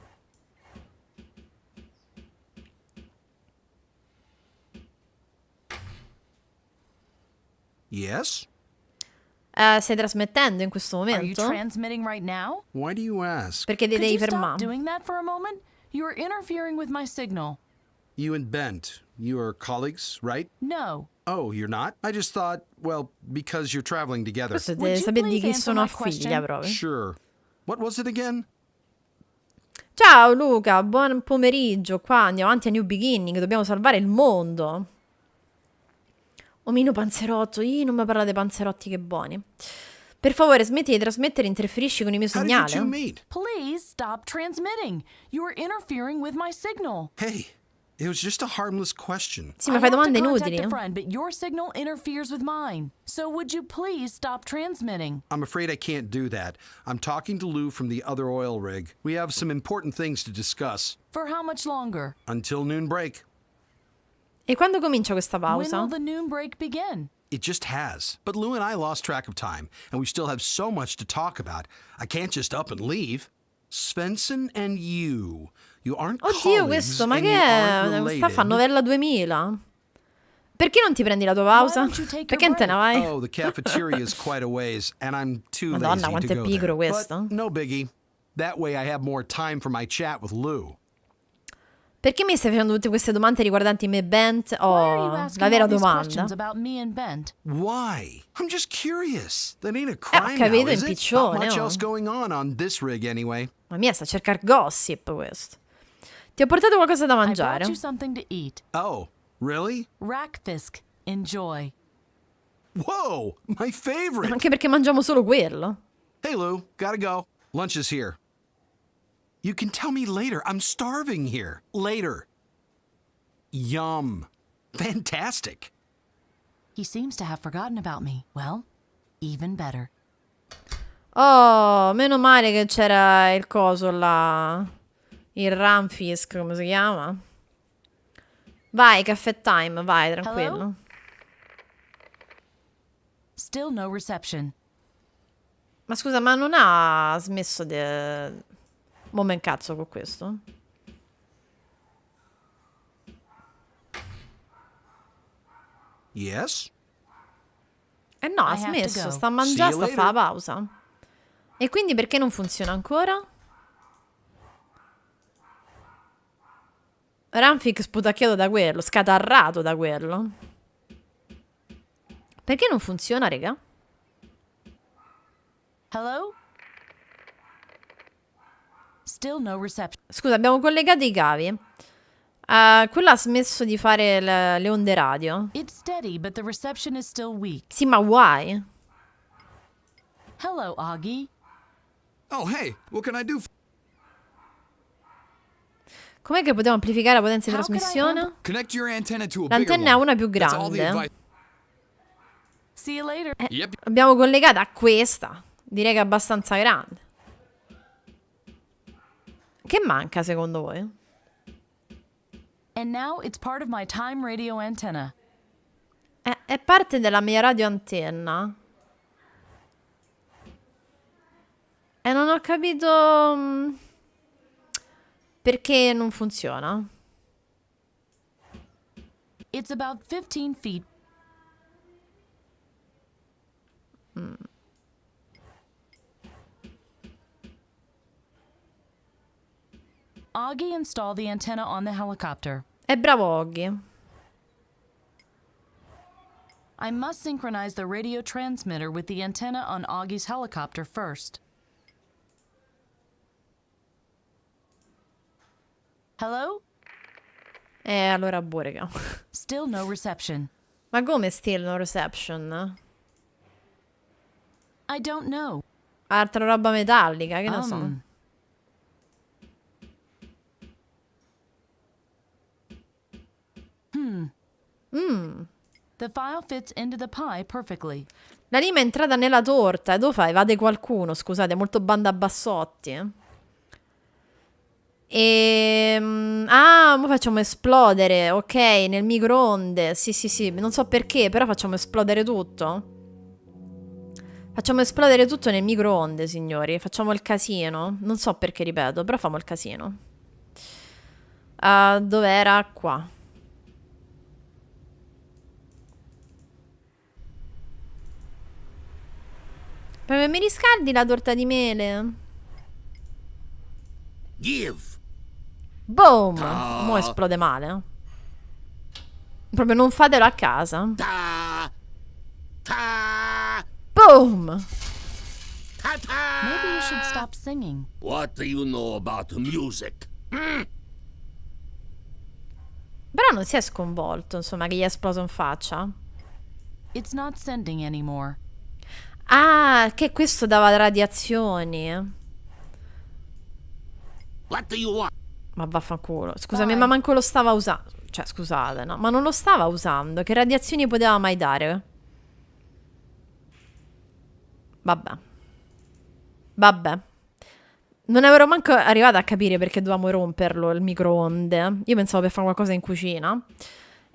Yes? Stai trasmettendo in questo Are you momento? transmitting right now? Why do you ask? Perché ti Could devi you stop fermare. doing that for a moment? You are interfering with my signal. You and Bent, you are colleagues, right? No. Oh, you're not? I just thought, well, because you're traveling together. Questo Would deve you sapere di please chi answer sono my figlia question? proprio. Sure. What was it again? Ciao Luca, buon pomeriggio. Qua andiamo avanti a New Beginning, dobbiamo salvare il mondo. Omino panzerotto, non mi parlate panzerotti che buoni. Per favore, smetti di trasmettere, interferisci con il mio How did you two segnale. meet? Please stop transmitting. You are interfering with my signal. Hey, It was just a harmless question. Sì, ma fai domande I have to inutili. contact a friend, but your signal interferes with mine. So would you please stop transmitting? I'm afraid I can't do that. I'm talking to Lou from the other oil rig. We have some important things to discuss. For how much longer? Until noon break. E quando comincia questa When pausa? will the noon break begin? It just has. But Lou and I lost track of time, and we still have so much to talk about. I can't just up and leave. Svensson and you. You aren't Oddio, colleagues questo, ma and che you aren't è? related. Sta fa novella 2000? Perché non ti prendi la tua pausa? Why don't you take Perché your non te ne vai? Oh, the cafeteria is quite a ways, and I'm too Madonna, lazy quanto to è go pigro there. questo. But no biggie. That way I have more time for my chat with Lou. Perché mi stai facendo tutte queste domande riguardanti me e Bent? Why are you Oh, asking la vera all these domanda. questions about me and Bent? Why? I'm just curious. That ain't a crime now, capito, is it? Not impiccione, much oh. else going on this rig anyway. Ma mia, sta a cercare gossip questo. Ti ho portato qualcosa da I mangiare. brought you something to eat. Oh, really? Rackfisk. Enjoy. Whoa, my favorite. Anche perché mangiamo solo quello. Hey, Lou, gotta go. Lunch is here. You can tell me later. I'm starving here. Later. Yum. Fantastic. He seems to have forgotten about me. Well, even better. Oh, meno male che c'era il coso là. Il Ramfisk, come si chiama? Vai, caffè time, vai, tranquillo. Hello? Still no reception. Ma scusa, ma non ha smesso di... Mo' me incazzo con questo. Yes? Eh no, ha I have to smesso, go. sta a See mangiare, you sta a later. fare la pausa. E quindi perché non funziona ancora? Ramfik sputacchiato da quello, scatarrato da quello. Perché non funziona, raga? Hello? Still no reception. Scusa, abbiamo collegato i cavi. Quello ha smesso di fare le onde radio. It's steady, but the reception is still weak. Sì, ma why? Hello, Augie. Oh, hey, what can I do? Com'è che possiamo amplificare la potenza di How could I trasmissione? Connect your antenna to a bigger L'antenna è one. una più That's all the grande. advice. See you later. Yep. Abbiamo collegata a questa. Direi che è abbastanza grande. Che manca secondo voi? And now it's part of my time radio antenna. È parte della mia radio antenna. E non ho capito perché non funziona. It's about 15 feet. Augie installed the antenna on the helicopter. È bravo Oggi. I must synchronize the radio transmitter with the antenna on Augie's helicopter first. Hello? Allora boh, raga. Still no reception. Ma come still no reception? I don't know. Altra roba metallica, che ne so. The file fits into the pie perfectly. La lima è entrata nella torta. E dove fai? Vade qualcuno, scusate, è molto banda bassotti. Mo facciamo esplodere, ok, nel microonde. Sì, non so perché, però facciamo esplodere tutto. Facciamo esplodere tutto nel microonde, signori. Facciamo il casino. Non so perché, ripeto, però facciamo il casino. Dov'era? Qua. Proprio mi riscaldi la torta di mele? Give. Boom! Mo' esplode male. Proprio non fatelo a casa. Ta. Ta. Boom! Ta ta. Maybe you should stop singing. What do you know about music? Però non si è sconvolto, insomma, che gli è esploso in faccia. It's not sending anymore. Ah, che questo dava radiazioni. What do you want? Ma vaffanculo. Scusami, ma manco lo stava usando. Cioè, scusate, no? Ma non lo stava usando. Che radiazioni poteva mai dare? Vabbè. Vabbè. Non ero manco arrivata a capire perché dovevamo romperlo il microonde. Io pensavo per fare qualcosa in cucina.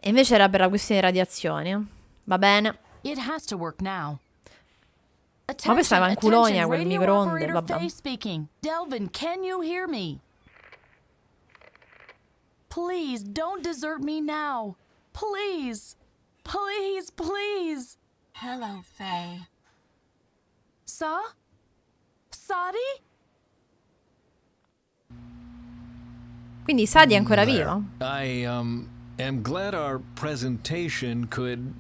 E invece era per la questione di radiazioni. Va bene. It has to work now. Ma poi stava in Culonia quel radio microonde, operator vabbè. Faye speaking. Delvin, can you hear me? Please, don't desert me now. Please. Please, please. Hello, Faye. Sadi? Quindi Sadie è ancora viva? I am glad our presentation could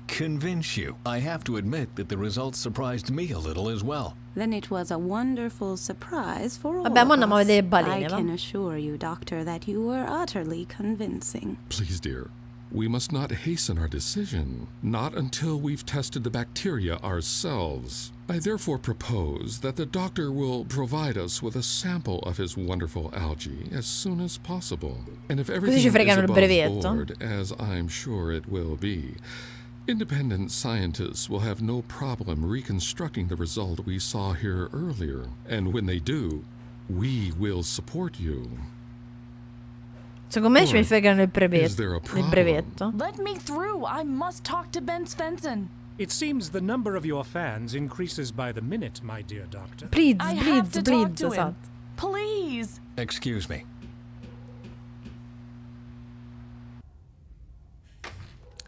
convince you. I have to admit that the results surprised me a little as well. Then it was a wonderful surprise for all Vabbè, mo of andiamo a us. vedere le balene, I va? can assure you, Doctor, that you were utterly convincing. Please, dear, we must not hasten our decision, not until we've tested the bacteria ourselves. I therefore propose that the doctor will provide us with a sample of his wonderful algae as soon as possible. And if everything ci is fregano il above brevetto. board, as I'm sure it will be, independent scientists will have no problem reconstructing the result we saw here earlier. And when they do, we will support you. Secondo me ci mi fregano il Is there a brevetto. Let me through. I must talk to Ben Svensson. It seems the number of your fans increases by the minute, my dear doctor. Please, I please, have to talk please, to him. esatto. Please. Excuse me.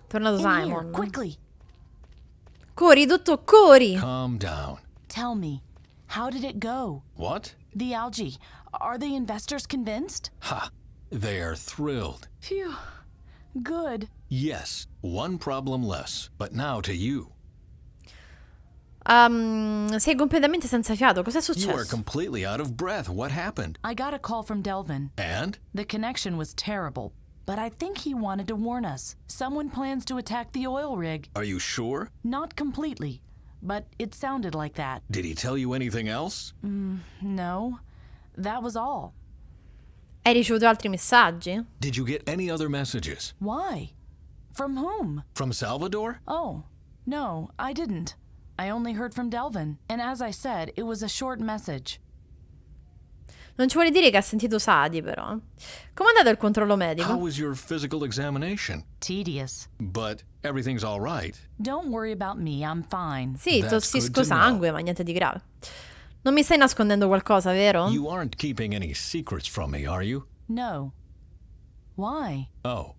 Tornato In here, Simon. quickly. Corri, dottor, corri. Calm down. Tell me, how did it go? What? The algae. Are the investors convinced? Ha! They are thrilled. Phew. Good. Yes, one problem less. But now to you. Sei completamente senza fiato. Cos'è You are successo? completely out of breath. What happened? I got a call from Delvin. And? The connection was terrible, but I think he wanted to warn us. Someone plans to attack the oil rig. Are you sure? Not completely, but it sounded like that. Did he tell you anything else? No, that was all. Hai ricevuto altri messaggi? Did you get any other messages? Why? From whom? From Salvador? Oh, no, I didn't. I only heard from Delvin, and as I said, it was a short message. Non ci vuole dire che ha sentito Sadie, però. Com'è andato il controllo How medico? was your physical examination? Tedious. But everything's all right. Don't worry about me, I'm fine. Sì, That's tossisco good to know. sangue, ma niente di grave. Non mi stai nascondendo qualcosa, vero? You aren't keeping any secrets from me, are you? No. Why? Oh.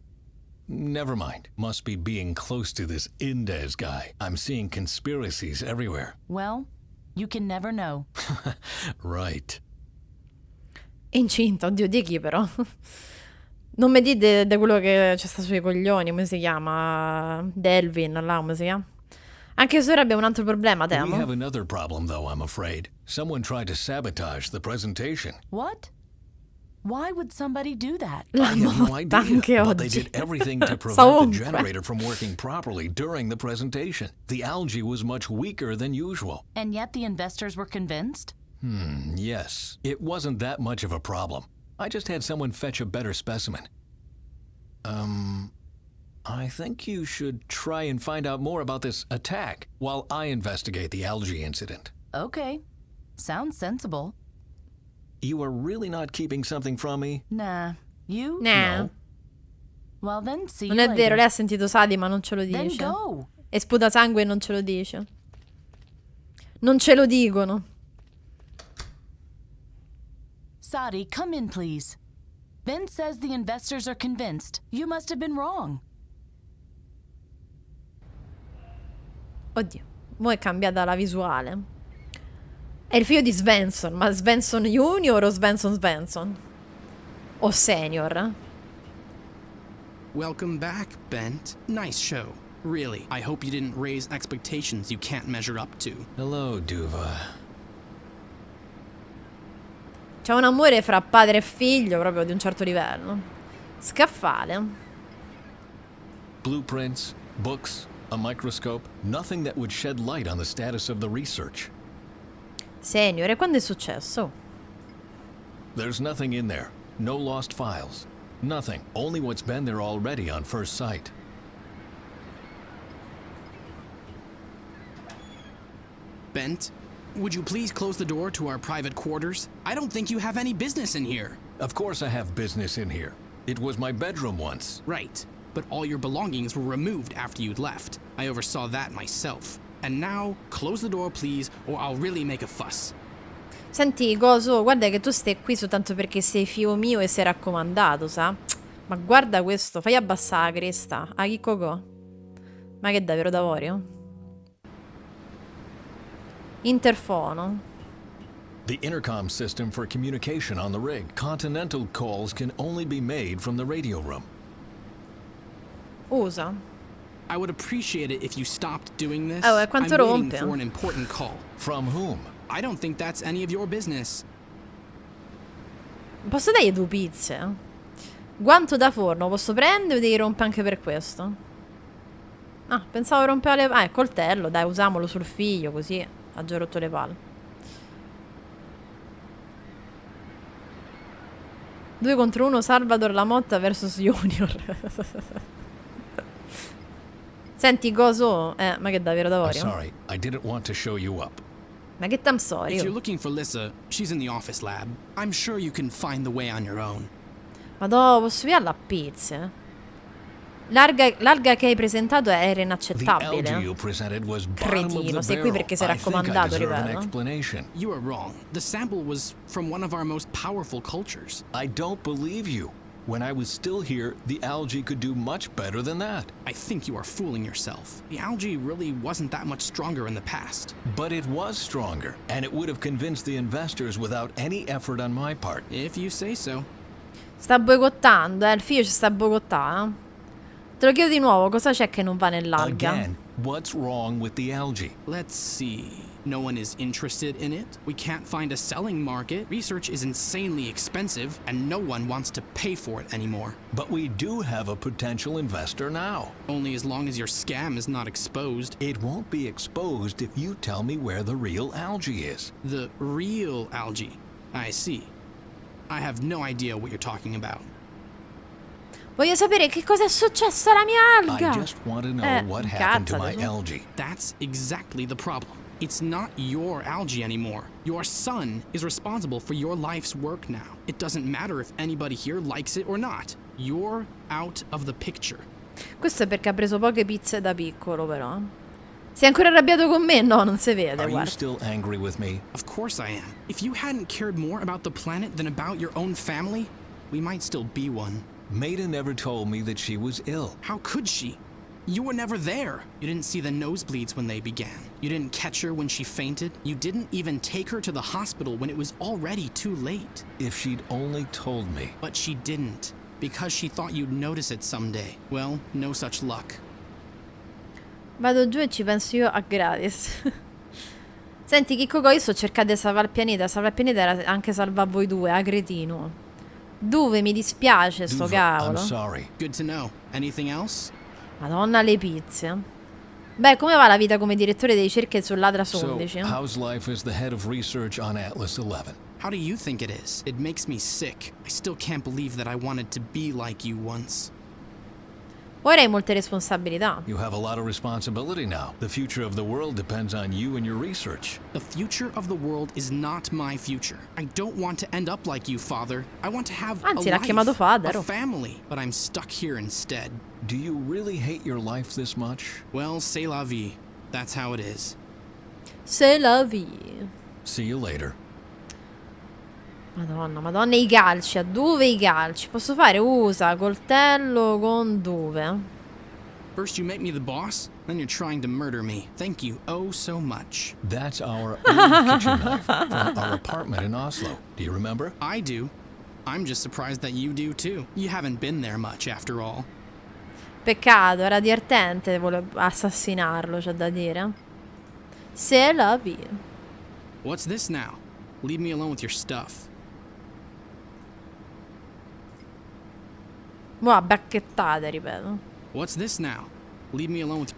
Never mind. Must be being close to this Indes guy. I'm seeing conspiracies everywhere. Well, you can never know. Right. È incinta, oddio, di chi però? Non mi dite di quello che c'è sta sui coglioni, come si chiama? Delvin, là, come si chiama? Anche se ora abbiamo un altro problema, We have temo. another problem, though, I'm afraid. Someone tried to sabotage the presentation. What? Why would somebody do that? La I have no motta idea, anche but they oggi. did everything to Sta prevent the ovunque. generator from working properly during the presentation. The algae was much weaker than usual. And yet the investors were convinced? Yes, it wasn't that much of a problem. I just had someone fetch a better specimen. I think you should try and find out more about this attack while I investigate the algae incident. Okay. Sounds sensible. You are really not keeping something from me? Nah. You? Nah. No. Well, then see Non you è later. vero, lei ha sentito Sadie ma non ce lo Then dice. go. E sputa sangue e non ce lo dice. Non ce lo dicono. Sadi, come in, please. Ben says the investors are convinced. You must have been wrong. Oddio, mo è cambiata la visuale. È il figlio di Svensson, ma Svensson Junior o Svensson? O Senior? Welcome back, Bent. Nice show. Really, I hope you didn't raise expectations you can't measure up to. Hello, Duva. C'è un amore fra padre e figlio proprio di un certo livello. Scaffale. Blueprints, books, a microscope, nothing that would shed light on the status of the research. Senior, e quando è successo? There's nothing in there. No lost files. Nothing. Only what's been there already on first sight. Bent, would you please close the door to our private quarters? I don't think you have any business in here. Of course I have business in here. It was my bedroom once. Right, but all your belongings were removed after you'd left. I oversaw that myself. And now, close the door please, or I'll really make a fuss. Senti, Gozo, guarda che tu stai qui soltanto perché sei figlio mio e sei raccomandato, sa? Ma guarda questo, fai abbassare la cresta. Ah, chi cocò? Ma che è davvero d'avorio? Interfono. The intercom system for communication on the rig. Continental calls can only be made from the radio room. Usa. I would appreciate it if you stopped doing this. Oh, e quanto I'm waiting rompe? for an important call. From whom? I don't think that's any of your business. Posso dargli due pizze? Guanto da forno, posso prendere o devi rompere anche per questo? Ah, pensavo rompere le... Ah, il coltello, dai, usiamolo sul figlio, così ha già rotto le palle. 2 contro 1, Salvador Lamotta versus Junior. Senti, Gozo, ma che davvero I'm d'avorio? sorry, I didn't want to show you up. Ma che tam sorry? If you're looking for Lissa, she's in the office lab. I'm sure you can find the way on your own. Madò, posso via la pizza? L'alga che hai presentato era The inaccettabile. algae you presented was bottom of Cretino, the sei qui barrel. perché sei I think I raccomandato, deserve an ripeto. explanation. You are wrong. The sample was from one of our most powerful cultures. I don't believe you. When I was still here, the algae could do much better than that. I think you are fooling yourself. The algae really wasn't that much stronger in the past. But it was stronger, and it would have convinced the investors without any effort on my part. If you say so. Sta boicottando, il figlio ci sta boicottando. Te lo chiedo di nuovo, cosa c'è che non va nell'alga? Again, what's wrong with the algae? Let's see. No one is interested in it. We can't find a selling market. Research is insanely expensive, and no one wants to pay for it anymore. But we do have a potential investor now. Only as long as your scam is not exposed. It won't be exposed if you tell me where the real algae is. The real algae. I see. I have no idea what you're talking about. Voglio sapere che cosa è successo alla mia alga. I just want to know what happened to my incazzate su. algae. That's exactly the problem. It's not your algae anymore. Your son is responsible for your life's work now. It doesn't matter if anybody here likes it or not. You're out of the picture. Questo è perché ha preso poche pizze da piccolo, però. Sei ancora arrabbiato con me? No, non si vede, Are you guarda. still angry with me? Of course I am. If you hadn't cared more about the planet than about your own family, we might still be one. Maida never told me that she was ill. How could she? You were never there. You didn't see the nosebleeds when they began. You didn't catch her when she fainted. You didn't even take her to the hospital when it was already too late. If she'd only told me. But she didn't, because she thought you'd notice it someday. Well, no such luck. Vado giù e ci penso io a gratis. Senti, Chicco, io sto cercando di salvare il pianeta. Salvare il pianeta era anche salvare voi due, cretino. Dove mi dispiace sto I'm cavolo. sorry. Good to know. Anything else? Madonna, le pizze. Beh, come va la vita come direttore di ricerche sull'Adra So, 11? how's life as the head of research on Atlas 11? How do you think it is? It makes me sick. I still can't believe that I wanted to be like you once. Ora hai molte responsabilità. You have a lot of responsibility now. The future of the world depends on you and your research. The future of the world is not my future. I don't want to end up like you, Father. I want to have Anzi, a l'ha life, chiamato Father. a family, but I'm stuck here instead. Do you really hate your life this much? Well, c'est la vie. That's how it is. C'est la vie. See you later. Madonna, madonna, i calci. A dove i calci? Posso fare? Usa coltello con dove? First you make me the boss, then you're trying to murder me. Thank you oh so much. That's our old kitchen knife from our apartment in Oslo. Do you remember? I do. I'm just surprised that you do too. You haven't been there much after all. Peccato, era divertente, volevo assassinarlo, c'è da dire. C'est la vie. What's this now? Leave me alone with your stuff. Boh, bacchettate, ripeto. What's this now? Leave me alone with...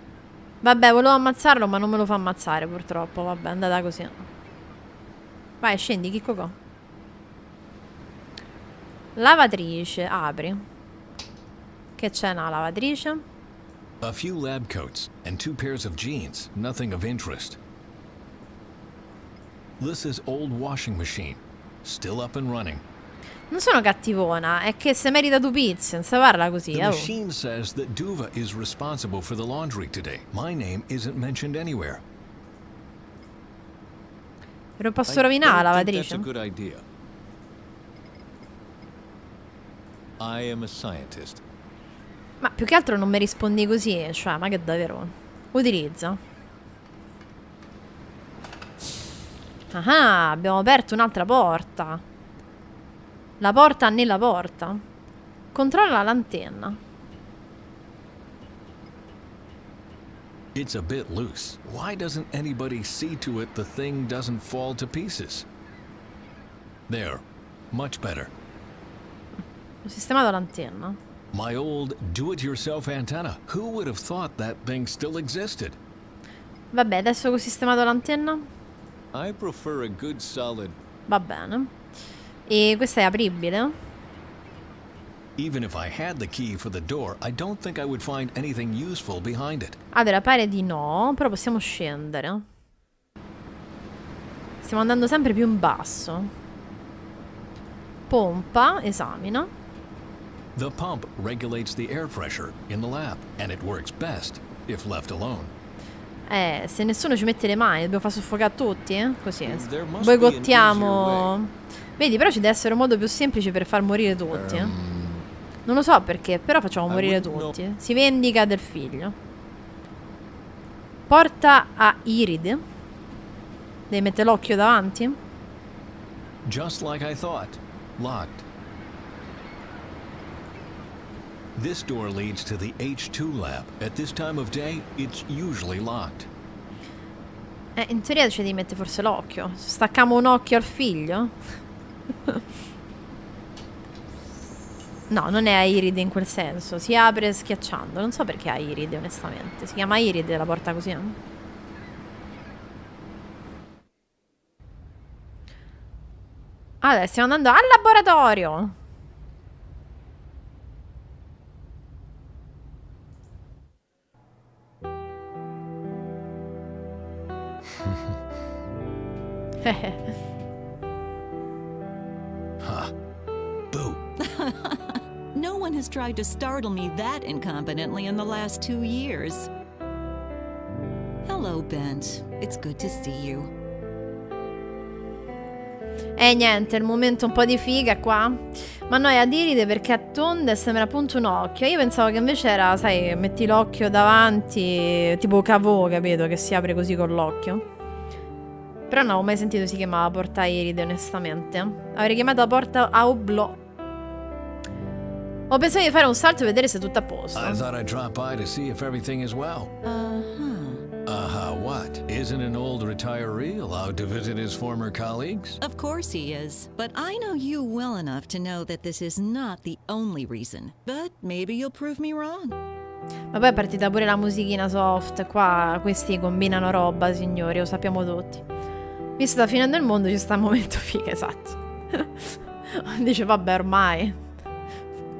Vabbè, volevo ammazzarlo, ma non me lo fa ammazzare, purtroppo. Vabbè, è andata così. Vai, scendi, Chicco. Lavatrice, apri. Che c'è nella lavatrice? A few lab coats and 2 pairs of jeans, nothing of interest. This is old washing machine, still up and running. Non sono cattivona, è che se merita 2 pizze, non si parla così, The machine says that Debh is responsible for the laundry today. My name isn't mentioned anywhere. Non posso rovinare la That's lavatrice? a good idea. I am a scientist. Ma più che altro non mi rispondi così, cioè, ma che davvero? Utilizza. Ah, abbiamo aperto un'altra porta. La porta nella porta. Controlla l'antenna. It's a bit loose. Why doesn't anybody see to it the thing doesn't fall to pieces? There. Much better. Ho sistemato l'antenna. My old do-it-yourself antenna. Who would have thought that thing still existed? Vabbè, adesso che ho sistemato l'antenna. I prefer a good solid. Va bene. E questa è apribile? Even if I had the key for the door, I don't think I would find anything useful behind it. Allora, pare di no, però possiamo scendere. Stiamo andando sempre più in basso. Pompa, esamina. The pump regulates the air pressure in the lab, and it works best if left alone. Se nessuno ci mette le mani, dobbiamo far soffocare tutti, Così. There must Boicottiamo. Vedi, però ci deve essere un modo più semplice per far morire tutti, Non lo so perché, però facciamo morire tutti. Si vendica del figlio. Porta a Iride. Devi mettere l'occhio davanti? Just like I thought. Locked. This door leads to the H2 lab. At this time of day, it's usually locked. In teoria ci devi mettere forse l'occhio. Stacchiamo un occhio al figlio? No, non è a iride in quel senso. Si apre schiacciando. Non so perché ha iride, onestamente. Si chiama iride la porta così, Allora, stiamo andando al laboratorio. Huh. Boo. No one has tried to startle me that incompetently in the last 2 years. Hello, Bent. It's good to see you. E niente, il momento un po' di figa qua. Ma no, è ad iride perché è tonda e sembra appunto un occhio. Io pensavo che invece era, sai, metti l'occhio davanti, tipo cavò, capito? Che si apre così con l'occhio. Però non avevo mai sentito si chiamava porta iride, onestamente. Avrei chiamato la porta a oblò. Ho pensato di fare un salto e vedere se è tutto a posto. I thought I'd drop by to see if everything is well. What? Isn't an old retiree allowed to visit his former colleagues? Of course he is. But I know you well enough to know that this is not the only reason. But maybe you'll prove me wrong. Ma poi è partita pure la musichina soft. Qua questi combinano roba, signori, lo sappiamo tutti. Visto sta finendo il mondo, ci sta un momento figa, esatto. Dice, vabbè, ormai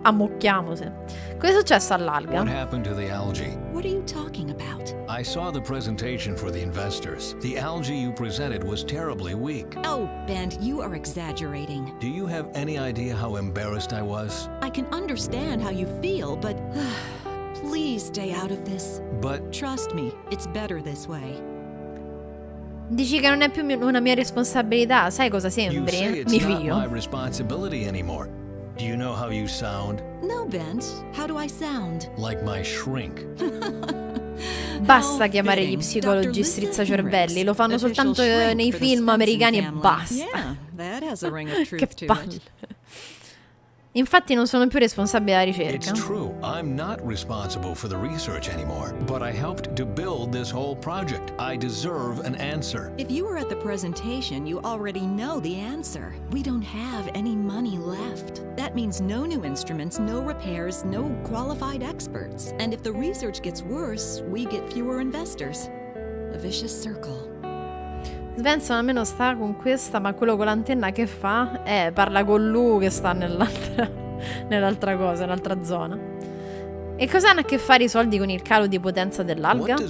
ammocchiamoci. Cosa è successo all'alga? What happened to the algae? What are you talking about? I saw the presentation for the investors. The algae you presented was terribly weak. Oh, Bent, you are exaggerating. Do you have any idea how embarrassed I was? I can understand how you feel, but please stay out of this. But Trust me, it's better this way. Dici che non è più una mia responsabilità, sai cosa you say sembri? it's Mi not fido. my responsibility anymore. Do you know how you sound? No, Bent. How do I sound? Like my shrink. Basta chiamare gli psicologi strizzacervelli, lo fanno soltanto nei film americani e basta. Yeah, that has a ring of Che truth to palle. it. Infatti non sono più responsabile della It's ricerca. true. I'm not responsible for the research anymore, but I helped to build this whole project. I deserve an answer. If you were at the presentation, you already know the answer. We don't have any money left. That means no new instruments, no repairs, no qualified experts. And if the research gets worse, we get fewer investors. A vicious circle. Svensson almeno sta con questa, ma quello con l'antenna che fa? Parla con lui che sta nell'altra cosa, nell'altra zona. E cosa hanno a che fare i soldi con il calo di potenza dell'alga? I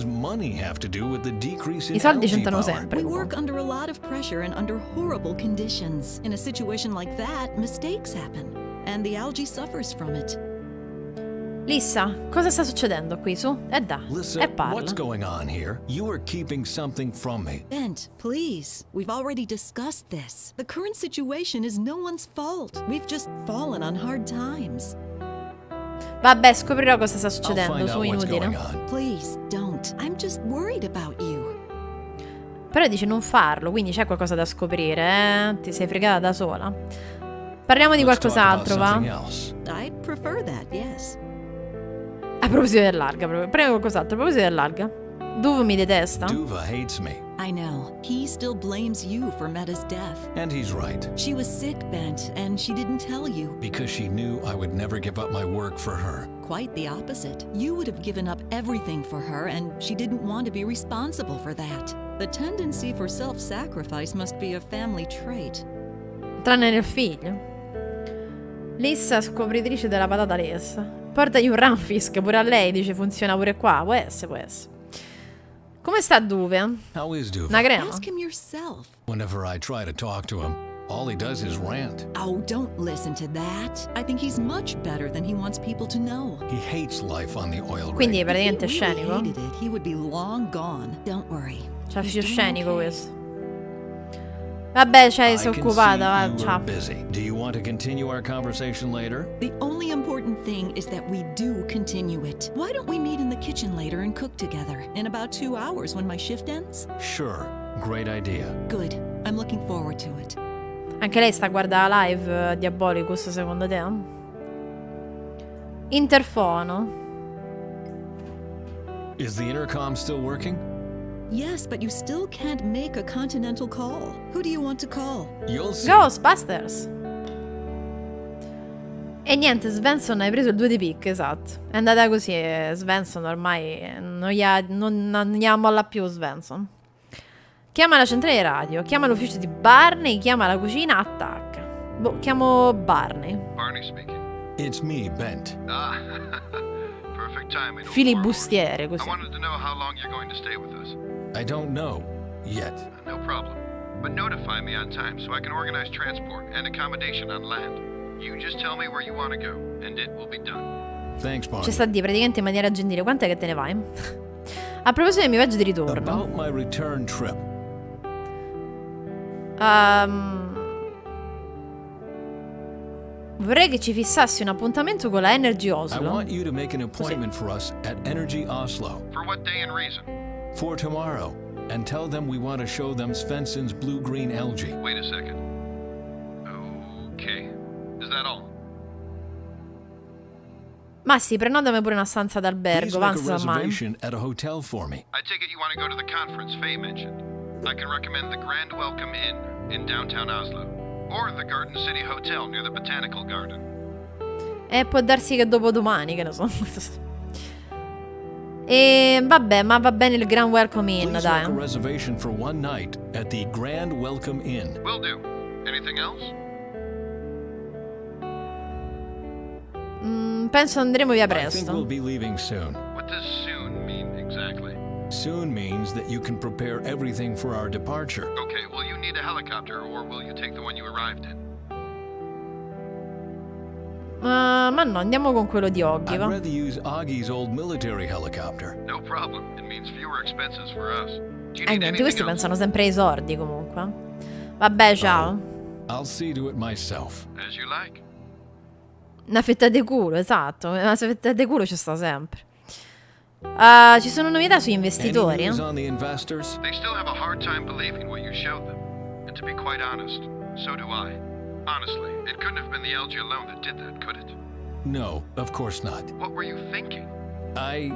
soldi c'entrano sempre. We work under a lot of pressure and under horrible conditions. In a situation like that, mistakes happen, and the algae suffers from it. Lissa, cosa sta succedendo qui, su? Lissa, parla. what's going on here? You are keeping something from me. Bent, please. We've already discussed this. The current situation is no one's fault. We've just fallen on hard times. Vabbè, scoprirò cosa sta succedendo, su, inutile. Please, don't. I'm just worried about you. Però dice non farlo, quindi c'è qualcosa da scoprire, eh? Ti sei fregata da sola. Parliamo di qualcos'altro, va? I prefer that, yes. A proposito dell'alga, prego qualcos'altro. A proposito dell'alga, Debh mi detesta. Debh hates me. I know. He still blames you for Meta's death. And he's right. She was sick, Bent, and she didn't tell you. Because she knew I would never give up my work for her. Quite the opposite. You would have given up everything for her, and she didn't want to be responsible for that. The tendency for self-sacrifice must be a family trait. Tranne nel figlio. Lissa, scopritrice della patata lessa. Portagli un Ramfisk pure a lei, dice funziona pure qua. Può essere, può essere. Come sta Debh? How is Debh? Una crema? Ask him yourself. Whenever I try to talk to him, all he does is rant. Oh, don't listen to that. I think he's much better than he wants people to know. He hates life on the oil rig. Quindi è praticamente If he really scenico. hated it, he would be long gone. Don't worry. C'ha He's figlio doing scenico okay. questo. Vabbè, cioè, I sei can occupata, see va, you ciao. were busy. Do you want to continue our conversation later? The only important thing is that we do continue it. Why don't we meet in the kitchen later and cook together? In about 2 hours when my shift ends? Sure. Great idea. Good. I'm looking forward to it. Anche lei sta a guardare la live Diabolicus, secondo te? Interfono. Is the intercom still working? Yes, but you still can't make a continental call. Who do you want to call? You'll see. Ghostbusters. E niente, Svensson hai preso il 2 di picche, esatto. È andata così, Svensson ormai non gli molla più Svensson. Chiama la centrale radio, chiama l'ufficio di Barney, chiama la cucina, attacca. Boh, chiamo Barney. Barney speaking. It's me, Bent. Ah, perfect timing. Filibustiere, così. I wanted to know how long you're going to stay with us. I don't know yet. No problem. But notify me on time so I can organize transport and accommodation on land. You just tell me where you want to go, and it will be done. Thanks, Barney. Ci sta di praticamente in maniera gentile. Quant'è che te ne vai? A proposito del mio viaggio di ritorno. About my return trip. Vorrei che ci fissassi un appuntamento con la Energy I Oslo. want you to make an appointment for us at Energy Oslo. For what day and reason? For tomorrow. And tell them we want to show them Svensson's blue-green algae. Wait a second. Okay. Is that all? Ma sì, prenotami pure una stanza d'albergo, Please make a avanza ormai. reservation at a hotel for me. I take it you want to go to the conference Faye mentioned. I can recommend the Grand Welcome Inn in downtown Oslo, or the Garden City Hotel near the Botanical Garden. E può darsi che dopodomani, che ne so. E vabbè, ma va bene il Grand Welcome Inn, Please dai. make a reservation for one night at the Grand Welcome Inn. Will do. Anything else? Penso andremo via I think presto. we'll be leaving soon. What does soon mean exactly? Soon means that you can prepare everything for our departure. Okay, will you need a helicopter or will you take the one you arrived in? Ma no, andiamo con quello di Oggi, I'd va. rather use Augie's old military helicopter. No problem. It means fewer expenses for us. Do you Niente, need anything questi else? pensano sempre ai sordi comunque. Vabbè, ciao. I'll see to it myself. As you like. Una fetta di culo, esatto. Una fetta di culo ci sta sempre. Ci sono novità sugli Any investitori? news on the investors? They still have a hard time believing what you showed them. And to be quite honest, so do I. Honestly, it couldn't have been the algae alone that did that, could it? No, of course not. What were you thinking? I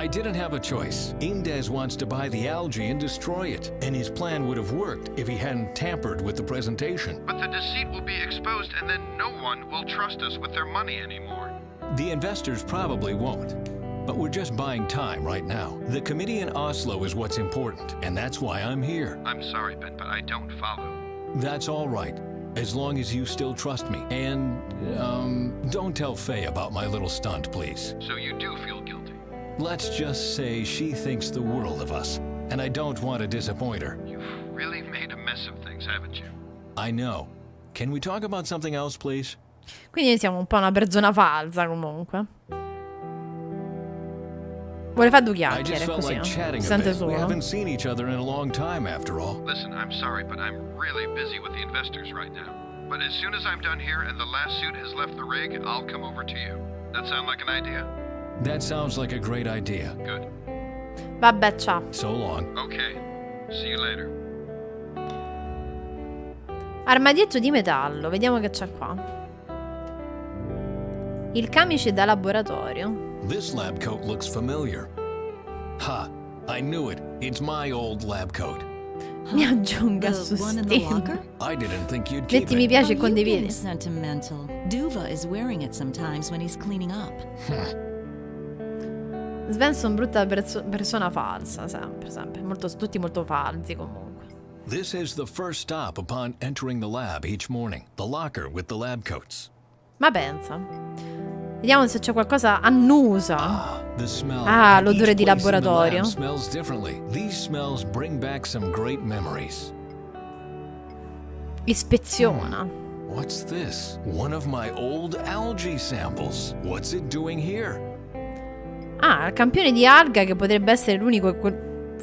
didn't have a choice. Indes wants to buy the algae and destroy it, and his plan would have worked if he hadn't tampered with the presentation. But the deceit will be exposed and then no one will trust us with their money anymore. The investors probably won't. but we're just buying time right now. The committee in Oslo is what's important, and that's why I'm here. I'm sorry, Ben, but I don't follow. That's all right, as long as you still trust me. And, don't tell Faye about my little stunt, please. So you do feel guilty? Let's just say she thinks the world of us, and I don't want to disappoint her. You've really made a mess of things, haven't you? I know. Can we talk about something else, please? Quindi siamo un po' una persona falsa comunque. Vuole fare due I chiacchiere, just felt così, like no? chatting Si a sente bit. We solo. haven't seen each other in a long time, after all. Listen, I'm sorry, but I'm really busy with the investors right now. But as soon as I'm done here and the last suit has left the rig, I'll come over to you. That sound like an idea? That sounds like a great idea. Good. Vabbè, ciao. So long. Okay. See you later. Armadietto di metallo, vediamo che c'è qua. Il camice da laboratorio. This lab coat looks familiar. Ha! I knew it. It's my old lab coat. Mi aggiunga The one in the sostegno. locker? I didn't think you'd keep Metti mi it. piace e Oh, you getting condividi. sentimental. Duva is wearing it sometimes when he's cleaning up. Svensson brutta persona falsa, sempre, sempre. Tutti molto falsi comunque. This is the first stop upon entering the lab each morning. The locker with the lab coats. Ma pensa. Vediamo se c'è qualcosa annusa. The smell. Ah, at l'odore each di place in the laboratorio. lab smells differently. These smells bring back some great memories. Ispeziona. What's this? One of my old algae samples. What's it doing here? Ah, il campione di alga che potrebbe essere l'unico,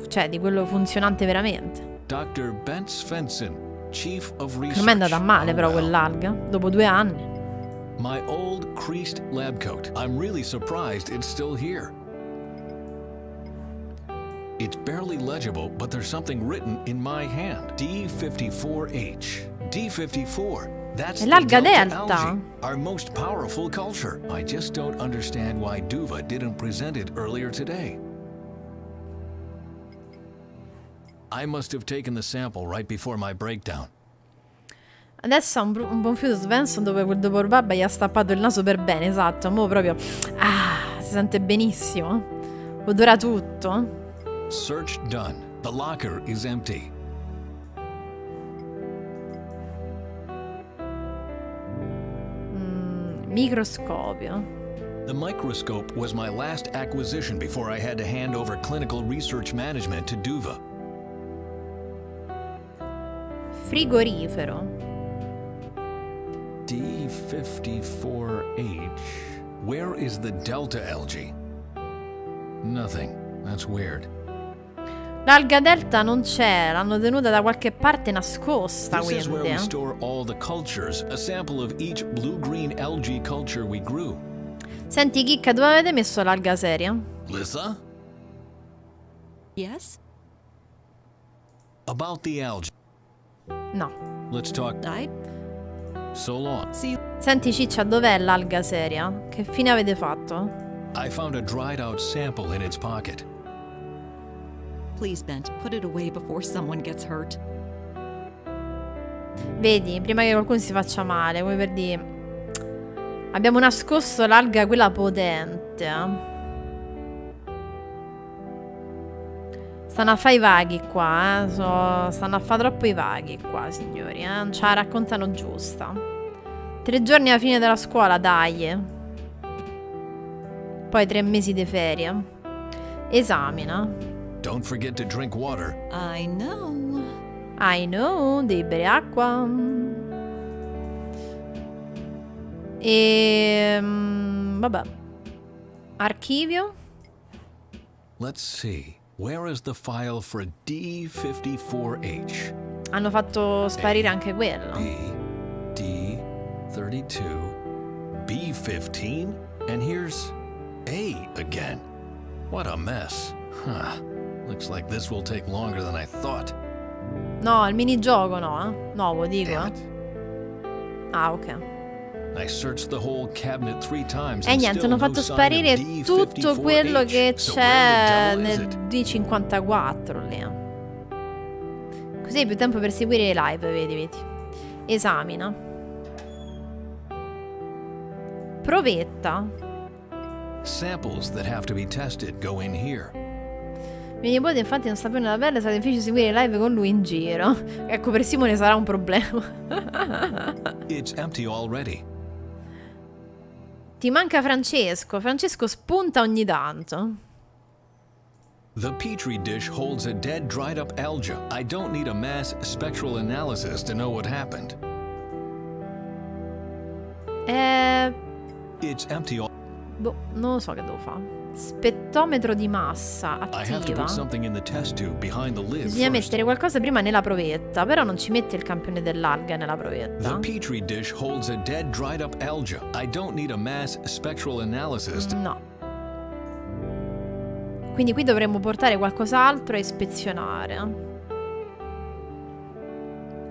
cioè di quello funzionante veramente. Dr. Bent Svensson, Chief of Research. Non è andata male Oh, però well. quell'alga, dopo 2 anni. My old creased lab coat. I'm really surprised it's still here. It's barely legible, but there's something written in my hand. D54H. D54. That's È the l'alga Delta Delta. algae, our most powerful culture. I just don't understand why Duva didn't present it earlier today. I must have taken the sample right before my breakdown. Adesso ha un buon fiuto Svensson dove quel dopo barba gli ha stappato il naso per bene, esatto. Mo proprio si sente benissimo. Odora tutto. Search done. The locker is empty. Microscopio. The microscope was my last acquisition before I had to hand over clinical research management to Duva. Frigorifero. D54H. Where is the delta algae? Nothing. That's weird. L'alga delta non c'è, l'hanno tenuta da qualche parte nascosta, This is where we quindi. store all the cultures, a sample of each blue-green algae culture we grew. Senti, Chicca, dove avete messo l'alga seria? Lissa? Yes? About the algae. No. Let's talk. So long. Senti, Ciccia, dov'è l'alga seria? Che fine avete fatto? I found a dried out sample in its pocket. Please, Bent, put it away before someone gets hurt. Vedi, prima che qualcuno si faccia male, come per dire. Abbiamo nascosto l'alga quella potente. Stanno a fare i vaghi qua, stanno a fare troppo i vaghi qua, signori, Non ce la raccontano giusta. 3 giorni alla fine della scuola, dai. Poi 3 mesi di ferie. Esamina. Don't forget to drink water. I know. Devi bere acqua. Vabbè. Archivio. Let's see. Where is the file for D54H? Hanno fatto sparire anche quello. D32, B15, and here's A again. What a mess. Huh. Looks like this will take longer than I thought. No, il minigioco no, Nuovo, dico. Ah, ok. I searched the whole cabinet 3 times. E niente, hanno fatto sparire tutto quello che c'è nel D54 lì. Così hai più tempo per seguire i live, vedi. Esamina. Provetta. Samples that have to be tested go in here. Mio nipote infatti non sta più nella pelle, sarà difficile seguire i live con lui in giro. Ecco, per Simone sarà un problema. It's empty already. Ti manca Francesco. Francesco spunta ogni tanto. The petri dish holds a dead, dried up algae. I don't need a mass spectral analysis to know what happened. It's empty. Boh, non lo so che devo fare. Spettometro di massa I have to attiva. put something in the test tube behind the lid Bisogna first. mettere qualcosa prima nella provetta, però non ci mette il campione dell'alga nella The provetta. petri dish holds a dead, dried up algae. I don't need a mass spectral analysis. No. Quindi qui dovremmo portare qualcos'altro e ispezionare.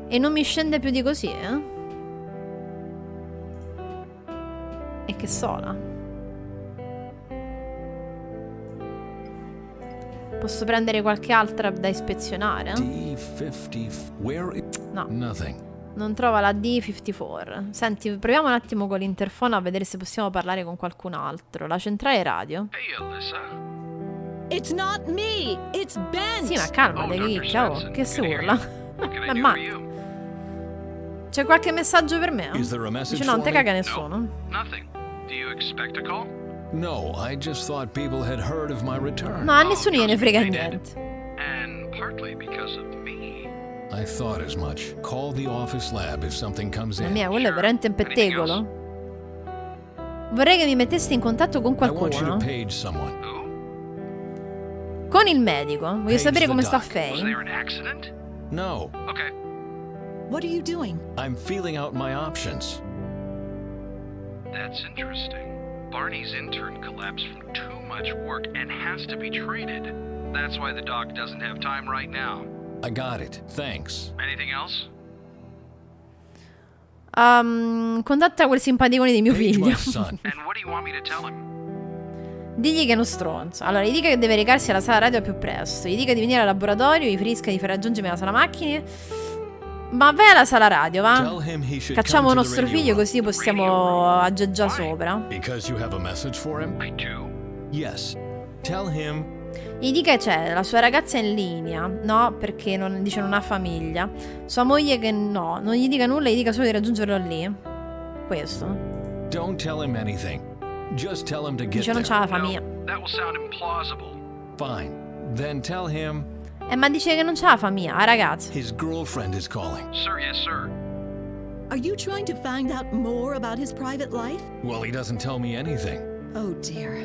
E non mi scende più di così, eh? E che sola. Posso prendere qualche altra da ispezionare? D50. Where? No. Nothing. Non trova la D54. Senti, proviamo un attimo con l'interfono a vedere se possiamo parlare con qualcun altro. La centrale radio. Hey, Alyssa. It's not me. It's Ben. Sì, ma calmate, Dr. chicchia, oh, Svensson, che si good to hear urla. What can I Ma do ma for you? c'è qualche messaggio per me? Is there a message Dice no, non for te me? caga nessuno. Nothing. Do you expect a call? No, I just thought people had heard of my return. No, a nessuno gliene frega they did. niente. And partly because of me. I thought as much. Call the office lab if something comes La in. mia, quello è veramente un pettegolo. Vorrei che mi mettessi in contatto con I want you to qualcuno. page someone. Con il medico. Voglio Page sapere the come sta doc. Was there Faye. an accident? No, Okay. What are you doing? I'm feeling out my options. That's interesting. Barney's intern collapsed from too much work and has to be treated. That's why the doc doesn't have time right now. I got it. Thanks. Anything else? Contatta quel simpaticone di mio Page figlio. my son. And what do you want me to tell him? Digli che è uno stronzo. Allora, gli dica che deve recarsi alla sala radio al più presto. Gli dica di venire al laboratorio, gli ferisca di far raggiungermi alla sala macchine. Ma vai alla sala radio, va? Tell him he should Cacciamo come to the nostro radio figlio room. così possiamo aggeggiare sopra. Because you have a message for him? I do. Yes. Tell him. Gli dica che c'è, la sua ragazza è in linea. No, perché dice non ha famiglia. Sua moglie che no. Non gli dica nulla, gli dica solo di raggiungerlo lì. Questo. Don't tell him anything. Just tell him to get Dice non there. c'ha la famiglia. That will sound implausible. Fine. Then tell him Ma dice che non c'ha la famiglia, la ragazza. his girlfriend is calling. Sir, yes, sir. Are you trying to find out more about his private life? Well, he doesn't tell me anything. Oh dear.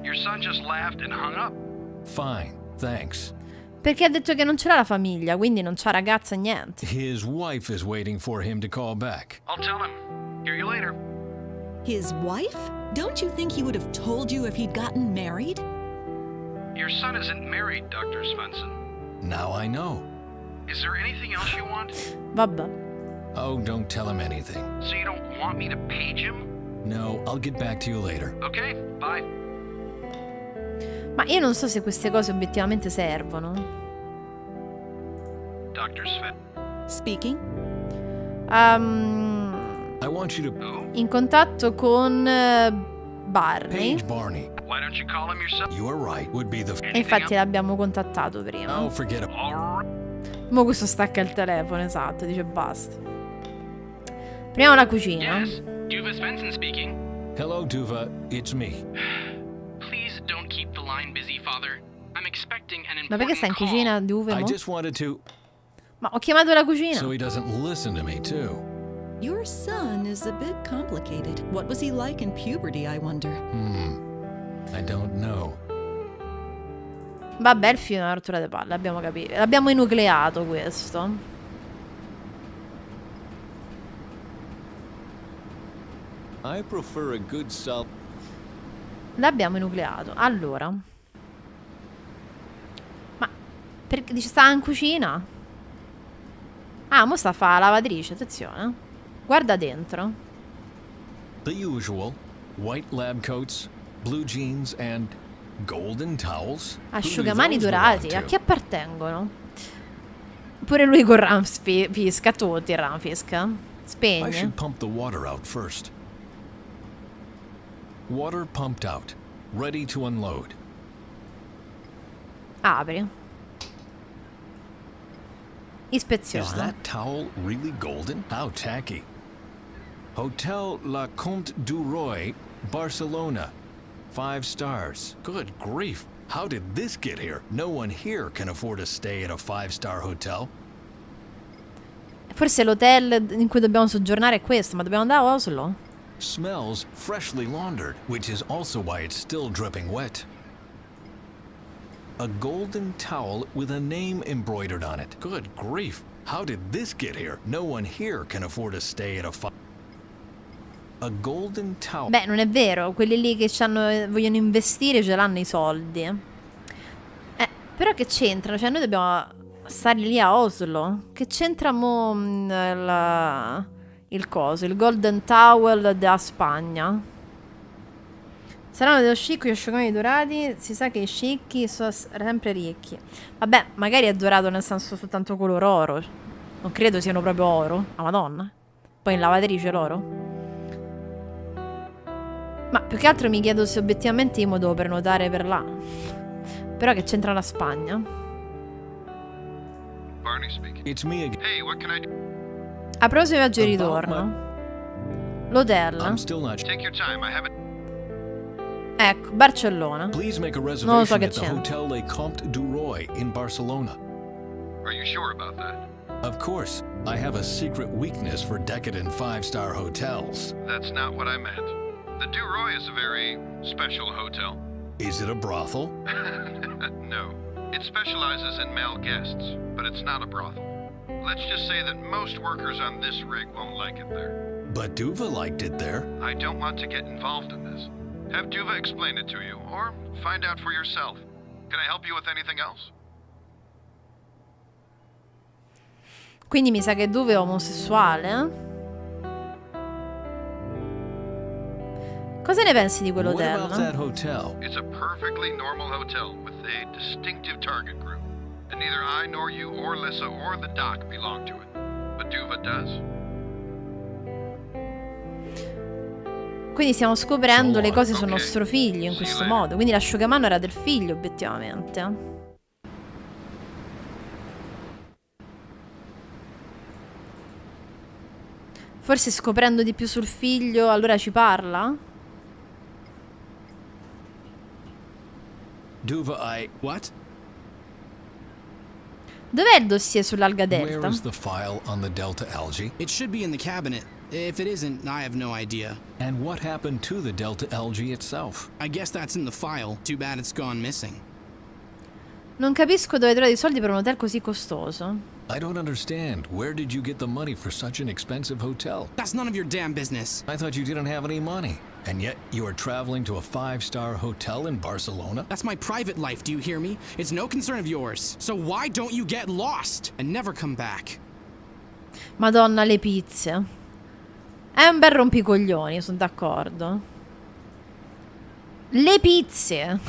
Your son just laughed and hung up. Fine. Thanks. Perché ha detto che non ce l'ha la famiglia, quindi non c'ha ragazza e niente. His wife is waiting for him to call back. I'll tell him. Hear you later. His wife? Don't you think he would have told you if he'd gotten married? Your son isn't married, Dr. Svensson. Now I know. Is there anything else you want? Vabbè. Oh, don't tell him anything. So you don't want me to page him? No, I'll get back to you later. Okay, bye. Ma io non so se queste cose obiettivamente servono. Dr. Sven. Speaking. I want you to In contatto con Barney. page Barney. Why don't you call him yourself? You are right. Would be the. E infatti l'abbiamo contattato prima. Oh, forget it. Mo questo stacca il telefono, esatto, dice basta. Proviamo la cucina. Yes, Duva Svensson speaking. Hello, Duva. It's me. Please don't keep the line busy, Father. I'm expecting an Ma perché sta in cucina di Uwe I mo? just wanted to. Ma ho chiamato la cucina. So he doesn't listen to me, too. Your son is a bit complicated. What was he like in puberty, I wonder? I don't know. Vabbè, il figlio è una rottura di palle, abbiamo capito. L'abbiamo enucleato questo. I prefer a good self. L'abbiamo enucleato. Allora. Ma perché dice sta in cucina? Ah, mo sta a fare la lavatrice, attenzione. Guarda dentro. The usual. White lab coats, blue jeans, and golden towels. Who do Asciugamani those dorati. belong A to? chi appartengono? Pure lui con Ramfisca, tutti Ramfisca. I Spegne. should pump the water out first. Water pumped out. Ready to unload. Apri. Is Ispeziona. that towel really golden? How tacky. Hotel La Comte du Roy, Barcelona. 5 stars. Good grief. How did this get here? No one here can afford to stay at a 5-star hotel. Forse l'hotel in cui dobbiamo soggiornare è questo, ma dobbiamo andare a Oslo? Smells freshly laundered, which is also why it's still dripping wet. A golden towel with a name embroidered on it. Good grief. How did this get here? No one here can afford to stay at a golden towel. Beh, non è vero. Quelli lì che vogliono investire ce l'hanno i soldi. Però che c'entrano? Cioè, noi dobbiamo stare lì a Oslo. Che c'entra mo il coso? Il golden towel della Spagna. Saranno dello scicco gli asciugamani dorati. Si sa che i scicchi sono sempre ricchi. Vabbè, magari è dorato nel senso soltanto color oro. Non credo siano proprio oro. La Madonna. Poi in lavatrice l'oro. Ma più che altro mi chiedo se obiettivamente io devo prenotare per là. Però che c'entra la Spagna? Barney speaking. It's me again. Hey, what can I do? A proposito di viaggio di ritorno. L'hotel. I'm still not. Take your time. I haven't. Ecco, Barcellona. Please make a Non lo so reservation che at the c'è. Hotel Le Comte du Roy in Barcelona. Are you sure about that? Of course, I have a secret weakness for decadent 5-star hotels. That's not what I meant. The Du Roy is a very special hotel. Is it a brothel? No. It specializes in male guests, but it's not a brothel. Let's just say that most workers on this rig won't like it there. But Duva liked it there. I don't want to get involved in this. Have Duva explain it to you, or find out for yourself. Can I help you with anything else? Quindi mi sa che Duve è omosessuale, eh? Cosa ne pensi di What about quell'hotel? that hotel? It's a perfectly normal hotel with a distinctive target group. And neither I nor you or Lissa or the doc belong to it. But Duva does. Quindi stiamo scoprendo le cose sul Ok. nostro figlio in See questo you modo. Quindi l'asciugamano era del figlio, obiettivamente. Forse scoprendo di più sul figlio, allora ci parla? Duva, What? Dov'è il dossier sull'alga where delta? is the file on the Delta algae? It should be in the cabinet. If it isn't, I have no idea. And what happened to the Delta algae itself? I guess that's in the file. Too bad it's gone missing. Non capisco dove trovate i soldi per un hotel così costoso. I don't understand. Where did you get the money for such an expensive hotel? That's none of your damn business. I thought you didn't have any money. And yet you are traveling to a 5-star hotel in Barcelona? That's my private life, do you hear me? It's no concern of yours. So why don't you get lost and never come back? Madonna, le pizze. È un bel rompicoglioni, sono d'accordo. Le pizze.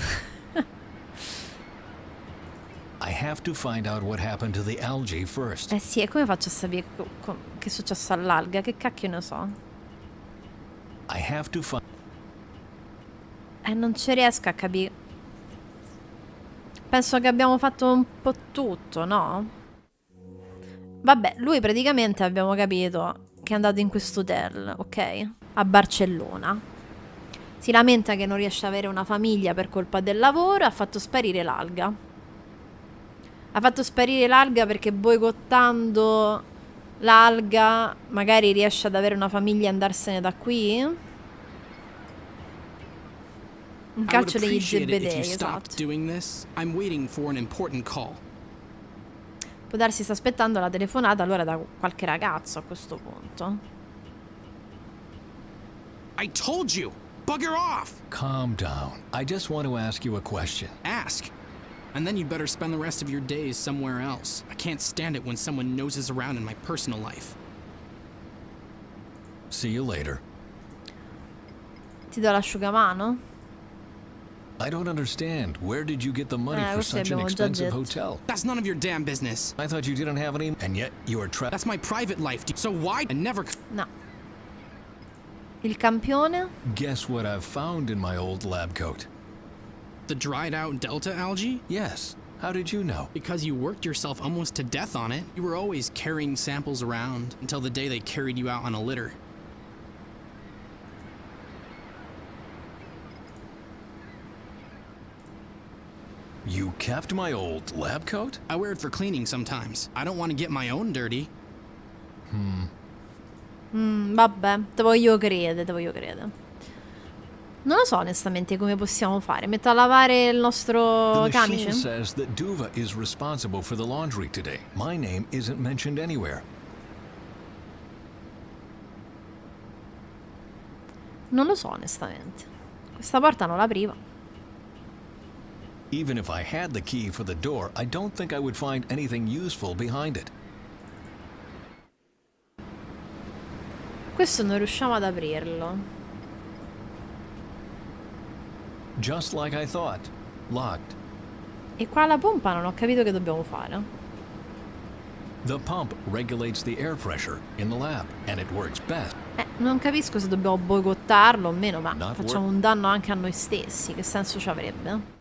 I have to find out what happened to the algae first. Eh sì, e come faccio a sapere che è successo all'alga? Che cacchio ne so? I have to find. Non ci riesco a capire. Penso che abbiamo fatto un po' tutto, no? Vabbè, lui praticamente abbiamo capito che è andato in questo hotel, ok? A Barcellona. Si lamenta che non riesce ad avere una famiglia per colpa del lavoro e ha fatto sparire l'alga. Ha fatto sparire l'alga perché boicottando l'alga magari riesce ad avere una famiglia e andarsene da qui? Un I would calcio degli appreciate it if you zebedei, stopped esatto. doing this. I'm waiting for an important call. Può darsi sta aspettando la telefonata allora da qualche ragazzo a questo punto. I told you! Bugger off! Calm down. I just want to ask you a question. Ask. And then you'd better spend the rest of your days somewhere else. I can't stand it when someone noses around in my personal life. See you later. Ti do l'asciugamano? I don't understand. Where did you get the money for questo such an abbiamo già expensive detto. hotel? That's none of your damn business. I thought you didn't have any, and yet you are trapped. That's my private life. So why? I never. No. Il campione? Guess what I've found in my old lab coat? The dried out delta algae? Yes. How did you know? Because you worked yourself almost to death on it. You were always carrying samples around until the day they carried you out on a litter. You kept my old lab coat? I wear it for cleaning sometimes. I don't want to get my own dirty. Vabbè, te voglio credere. Non lo so onestamente come possiamo fare. Metto a lavare il nostro The machine camice? says that Debh is responsible for the laundry today. My name isn't mentioned anywhere. Non lo so onestamente. Questa porta non l'apriva. Even if I had the key for the door, I don't think I would find anything useful behind it. Questo non riusciamo ad aprirlo. Just like I thought. Locked. E qua la pompa non ho capito che dobbiamo fare. The pump regulates the air pressure in the lab, and it works best. Non capisco se dobbiamo boicottarlo o meno, ma Not facciamo un danno anche a noi stessi. Che senso ci avrebbe?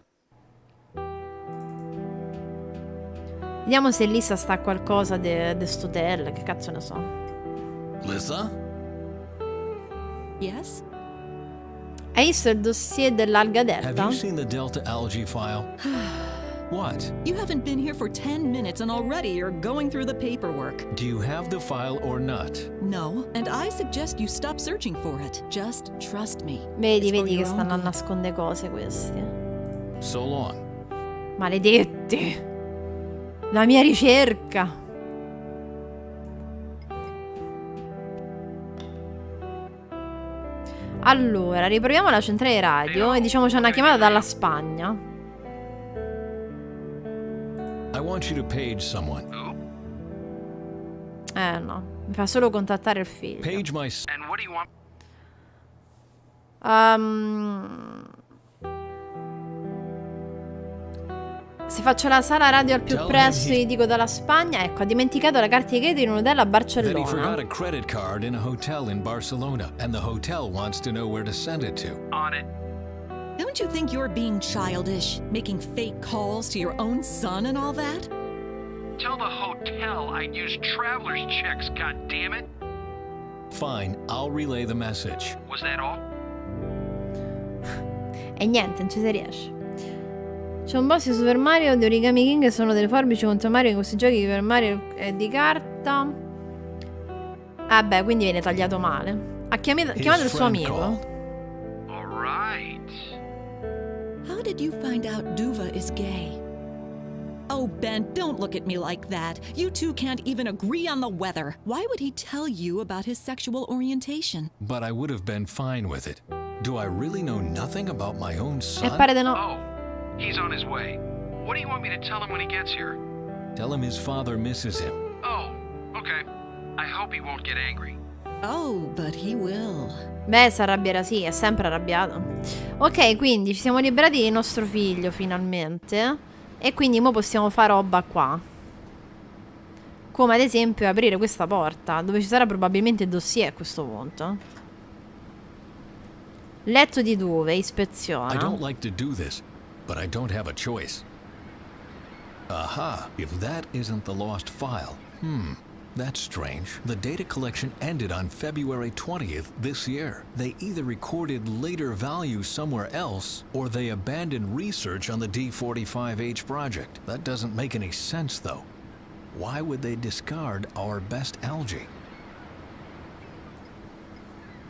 Vediamo se Lisa sta a qualcosa de st'hotel, che cazzo ne so. Lisa? Yes? Hai visto il dossier dell'alga Have delta? you seen the Delta algae file? What? You haven't been here for 10 minutes and already you're going through the paperwork. Do you have the file or not? No, and I suggest you stop searching for it. Just trust me. Vedi, It's for vedi che your stanno a own good. nascondere cose questi. So long. Maledetti! La mia ricerca! Allora, riproviamo la centrale radio e diciamo c'è una chiamata dalla Spagna. I want you to page someone. No, mi fa solo contattare il figlio. Page my... And what do you want? Se faccio la sala radio al più Tell him presto, he- gli dico dalla Spagna. Ecco, ha dimenticato la carta di credito in un hotel a That he forgot Barcellona. a credit card in a hotel in Barcelona, and the hotel wants to know where to send it to. On it. Don't you think you're being childish, making fake calls to your own son and all that? Tell the hotel I'd use traveler's checks, goddammit. Fine, I'll relay the message. Was that all? E niente, non ci si riesce. C'è un boss di Super Mario di Origami King che sono delle forbici contro Mario in questi giochi di Super Mario e di carta. Vabbè, quindi viene tagliato male. Ha chiamato il suo amico. All right. How did you find out Duva is gay? Oh, Ben, don't look at me like that. You two can't even agree on the weather. Why would he tell you about his sexual orientation? But I would have been fine with it. Do I really know nothing about my own E son? pare di no. Oh, he's on his way. What do you want me to tell him when he gets here? Tell him his father misses him. Oh, okay. I hope he won't get angry. Oh, but he will. Beh, si arrabbierà, sì, è sempre arrabbiato. Ok, quindi ci siamo liberati di nostro figlio finalmente. E quindi mo possiamo fare roba qua. Come ad esempio aprire questa porta, dove ci sarà probabilmente il dossier a questo punto. Letto di dove? Ispeziona. I don't like to do this, but I don't have a choice. Aha, if that isn't the lost file. That's strange. The data collection ended on February 20th this year. They either recorded later values somewhere else, or they abandoned research on the D45H project. That doesn't make any sense, though. Why would they discard our best algae?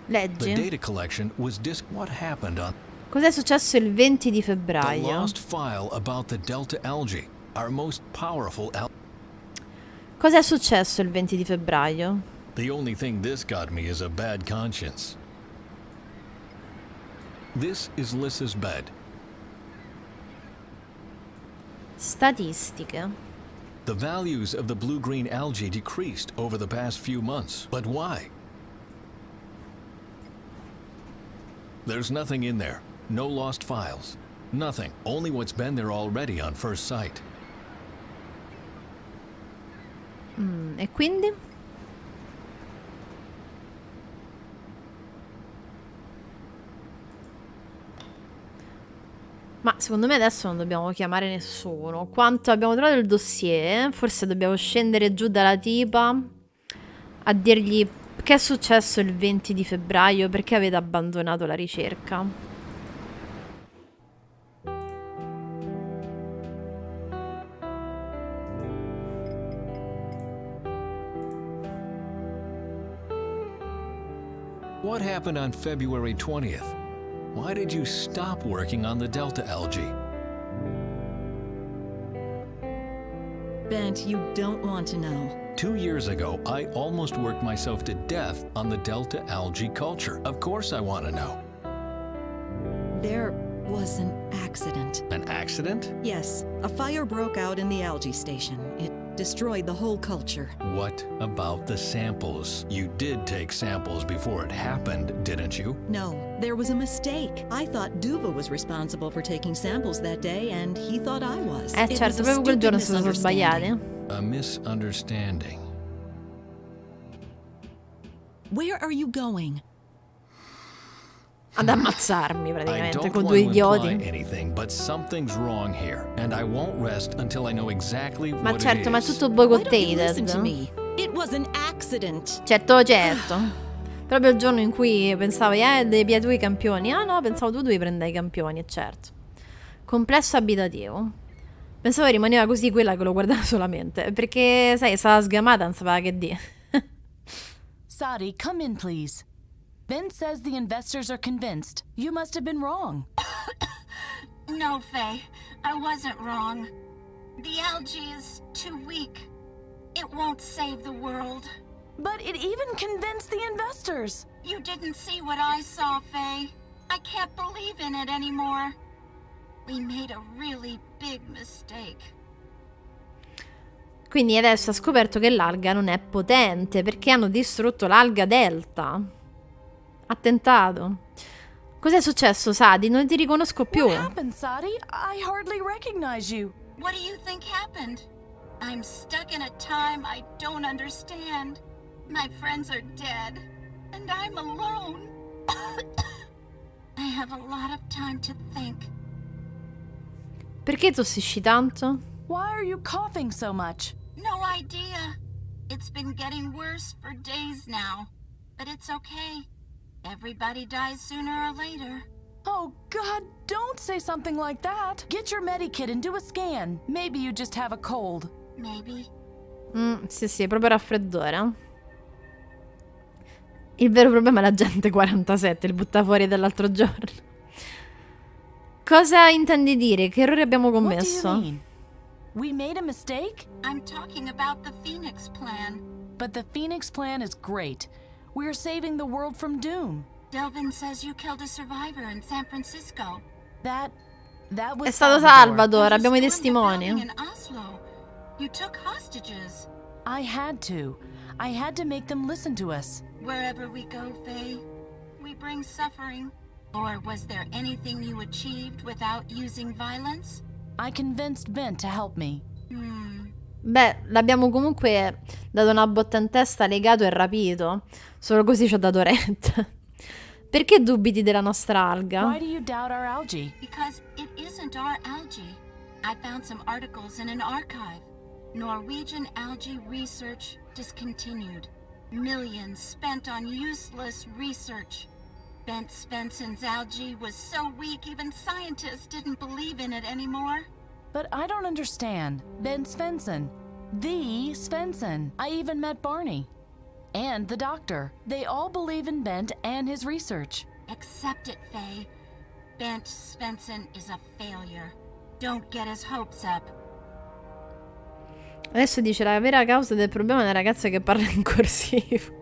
The Leggi. data collection was what happened on Cos'è successo il 20 di the febbraio? lost file about the delta algae, our most powerful algae. Cos'è successo il 20 di febbraio? The only thing this got me is a bad conscience. This is Lissa's bed. Statistiche. The values of the blue-green algae decreased over the past few months. But why? There's nothing in there. No lost files. Nothing. Only what's been there already on first sight. E quindi? Ma secondo me adesso non dobbiamo chiamare nessuno. Quanto abbiamo trovato il dossier, forse dobbiamo scendere giù dalla tipa a dirgli che è successo il 20 di febbraio, perché avete abbandonato la ricerca. What happened on February 20th? Why did you stop working on the Delta algae? Bent, you don't want to know. 2 years ago, I almost worked myself to death on the Delta algae culture. Of course I want to know. There was an accident. An accident? Yes, a fire broke out in the algae station. It destroyed the whole culture. What about the samples? You did take samples before it happened, didn't you? No, there was a mistake. I thought Debh was responsible for taking samples that day, and he thought I was. It was Certo, a proprio quel stupid giorno si sono misunderstanding. sbagliati. A misunderstanding. Where are you going? Ad ammazzarmi I praticamente don't con want due to idioti. imply anything, but something's wrong here, and I won't rest until I know exactly Ma what certo, it ma è is. tutto Why don't you listen to boicottated. me? It was an accident. Certo, certo. Proprio il giorno in cui pensavi, devi pigliare tu i campioni. Ah no, pensavo tu devi prendere i campioni, certo. Complesso abitativo. Pensavo rimaneva così quella che lo guardava solamente. Perché, sai, stava sgamata, non sapeva che dire. Sadi, come in, please. Ben says the investors are convinced. You must have been wrong. No, Faye. I wasn't wrong. The algae is too weak. It won't save the world. But it even convinced the investors. You didn't see what I saw, Faye. I can't believe in it anymore. We made a really big mistake. Quindi adesso ha scoperto che l'alga non è potente perché hanno distrutto l'alga delta. Attentato. Cos'è successo, Sadi? Non ti riconosco più. What happened, Sadi? I hardly recognize you. What do you think happened? I'm stuck in a time I don't understand. My friends are dead, and I'm alone. I have a lot of time to think. Perché tossisci tanto? Why are you coughing so much? No idea. It's been getting worse for days now. But it's okay. Everybody dies sooner or later. Oh, God, don't say something like that. Get your medikit and do a scan. Maybe you just have a cold. Maybe. Sì, proprio raffreddore. Il vero problema è l'agente 47, il butta fuori dell'altro giorno. Cosa intendi dire? Che errore abbiamo What do commesso? you mean? We made a mistake? I'm talking about the Phoenix plan. But the Phoenix plan is great. We're saving the world from doom. Delvin says you killed a survivor in San Francisco. That was È stato Salvador, abbiamo i You stormed the building testimoni. in Oslo. You took hostages. I had to. I had to make them listen to us. Wherever we go, Faye, we bring suffering. Or was there anything you achieved without using violence? I convinced Ben to help me. Beh, l'abbiamo comunque dato una botta in testa, legato e rapito. Solo così ci ha dato retta. Perché dubiti della nostra alga? Why do you doubt our algae? Because it isn't our algae. I found some articles in an archive. Norwegian algae research discontinued. Millions spent on useless research. Bent Svensson's algae was so weak even scientists didn't believe in it anymore. But I don't understand. Ben Svensson. The Svensson. I even met Barney. And the doctor. They all believe in Bent and his research. Accept it, Faye. Bent Svensson is a failure. Don't get his hopes up. Adesso dice la vera causa del problema è una ragazza che parla in corsivo.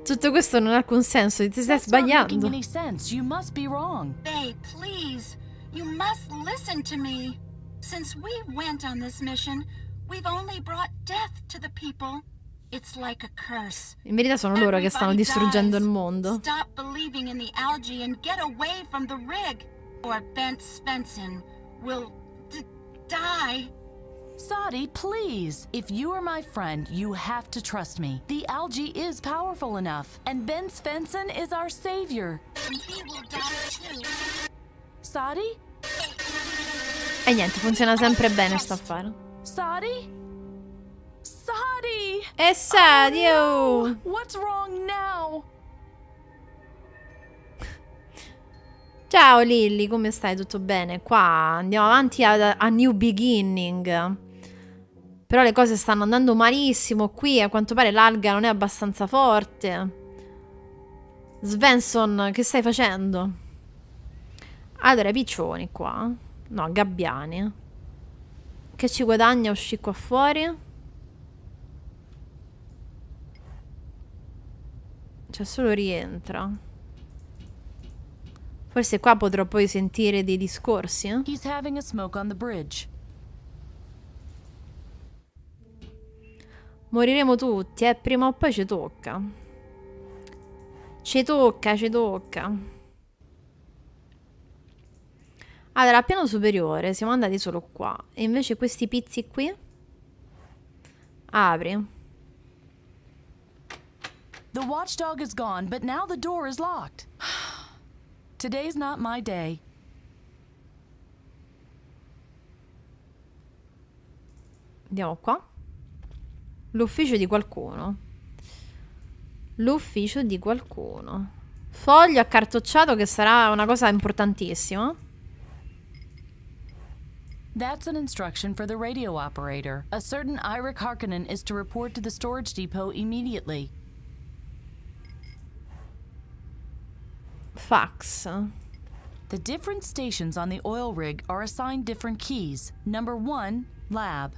Tutto questo non ha alcun senso, ti stai That's not making sbagliando. any sense. You must be wrong. Faye, please. You must listen to me. Since we went on this mission, we've only brought death to the people. It's like a curse. In verità sono loro che stanno Everybody distruggendo il dies. mondo. Stop believing in the algae and get away from the rig, or Bent Svensson will die. Sadi, please. If you are my friend, you have to trust me. The algae is powerful enough, and Ben Svensson is our savior. And he will die too. Sadi? Hey, E niente, funziona sempre bene sta affare. Sadi? Sadi! E Sadi, oh! No! What's wrong now? Ciao Lilly, come stai? Tutto bene? Qua andiamo avanti a New Beginning. Però le cose stanno andando malissimo qui. A quanto pare l'alga non è abbastanza forte. Svensson, che stai facendo? Allora, piccioni qua. No, gabbiani. Che ci guadagna uscire qua fuori? Cioè, solo rientra. Forse qua potrò poi sentire dei discorsi, eh? He's having a smoke on the bridge. Moriremo tutti, prima o poi ci tocca. Ci tocca, ci tocca. Allora, al piano superiore siamo andati solo qua. E invece questi pizzi qui? Apri. The watchdog is gone, but now the door is locked. Today's not my day. Andiamo qua. L'ufficio di qualcuno. L'ufficio di qualcuno. Foglio accartocciato, che sarà una cosa importantissima. That's an instruction for the radio operator. A certain Eirik Harkonnen is to report to the storage depot immediately. Fax. The different stations on the oil rig are assigned different keys. Number 1, lab.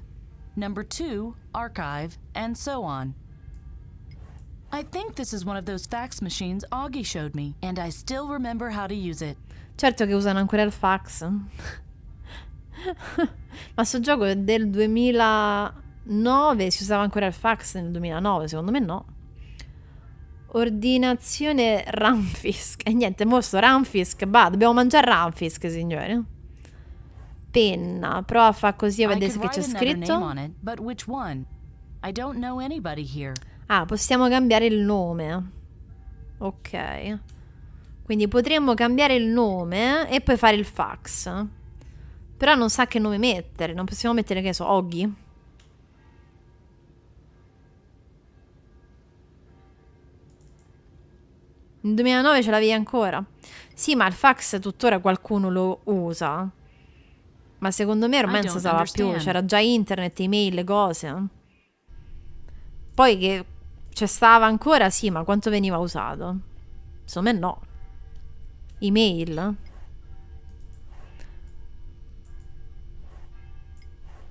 Number 2, archive, and so on. I think this is one of those fax machines Augie showed me, and I still remember how to use it. Certo che usano ancora il fax. Ma sto gioco è del 2009, si usava ancora il fax nel 2009, secondo me no. Ordinazione Ramfisk. E niente, mo sto Ramfisk, bah, dobbiamo mangiare Ramfisk, signore. Penna, prova a fare così a vedere che c'è scritto. Ah, possiamo cambiare il nome. Ok. Quindi potremmo cambiare il nome e poi fare il fax. Però non sa che nome mettere. Non possiamo mettere, che so, Oggi. Nel 2009 ce l'avevi ancora? Sì, ma il fax tuttora qualcuno lo usa. Ma secondo me ormai non si usava più. C'era già internet, email, cose. Poi che c'è stava ancora, sì, ma quanto veniva usato? Secondo me no. Email.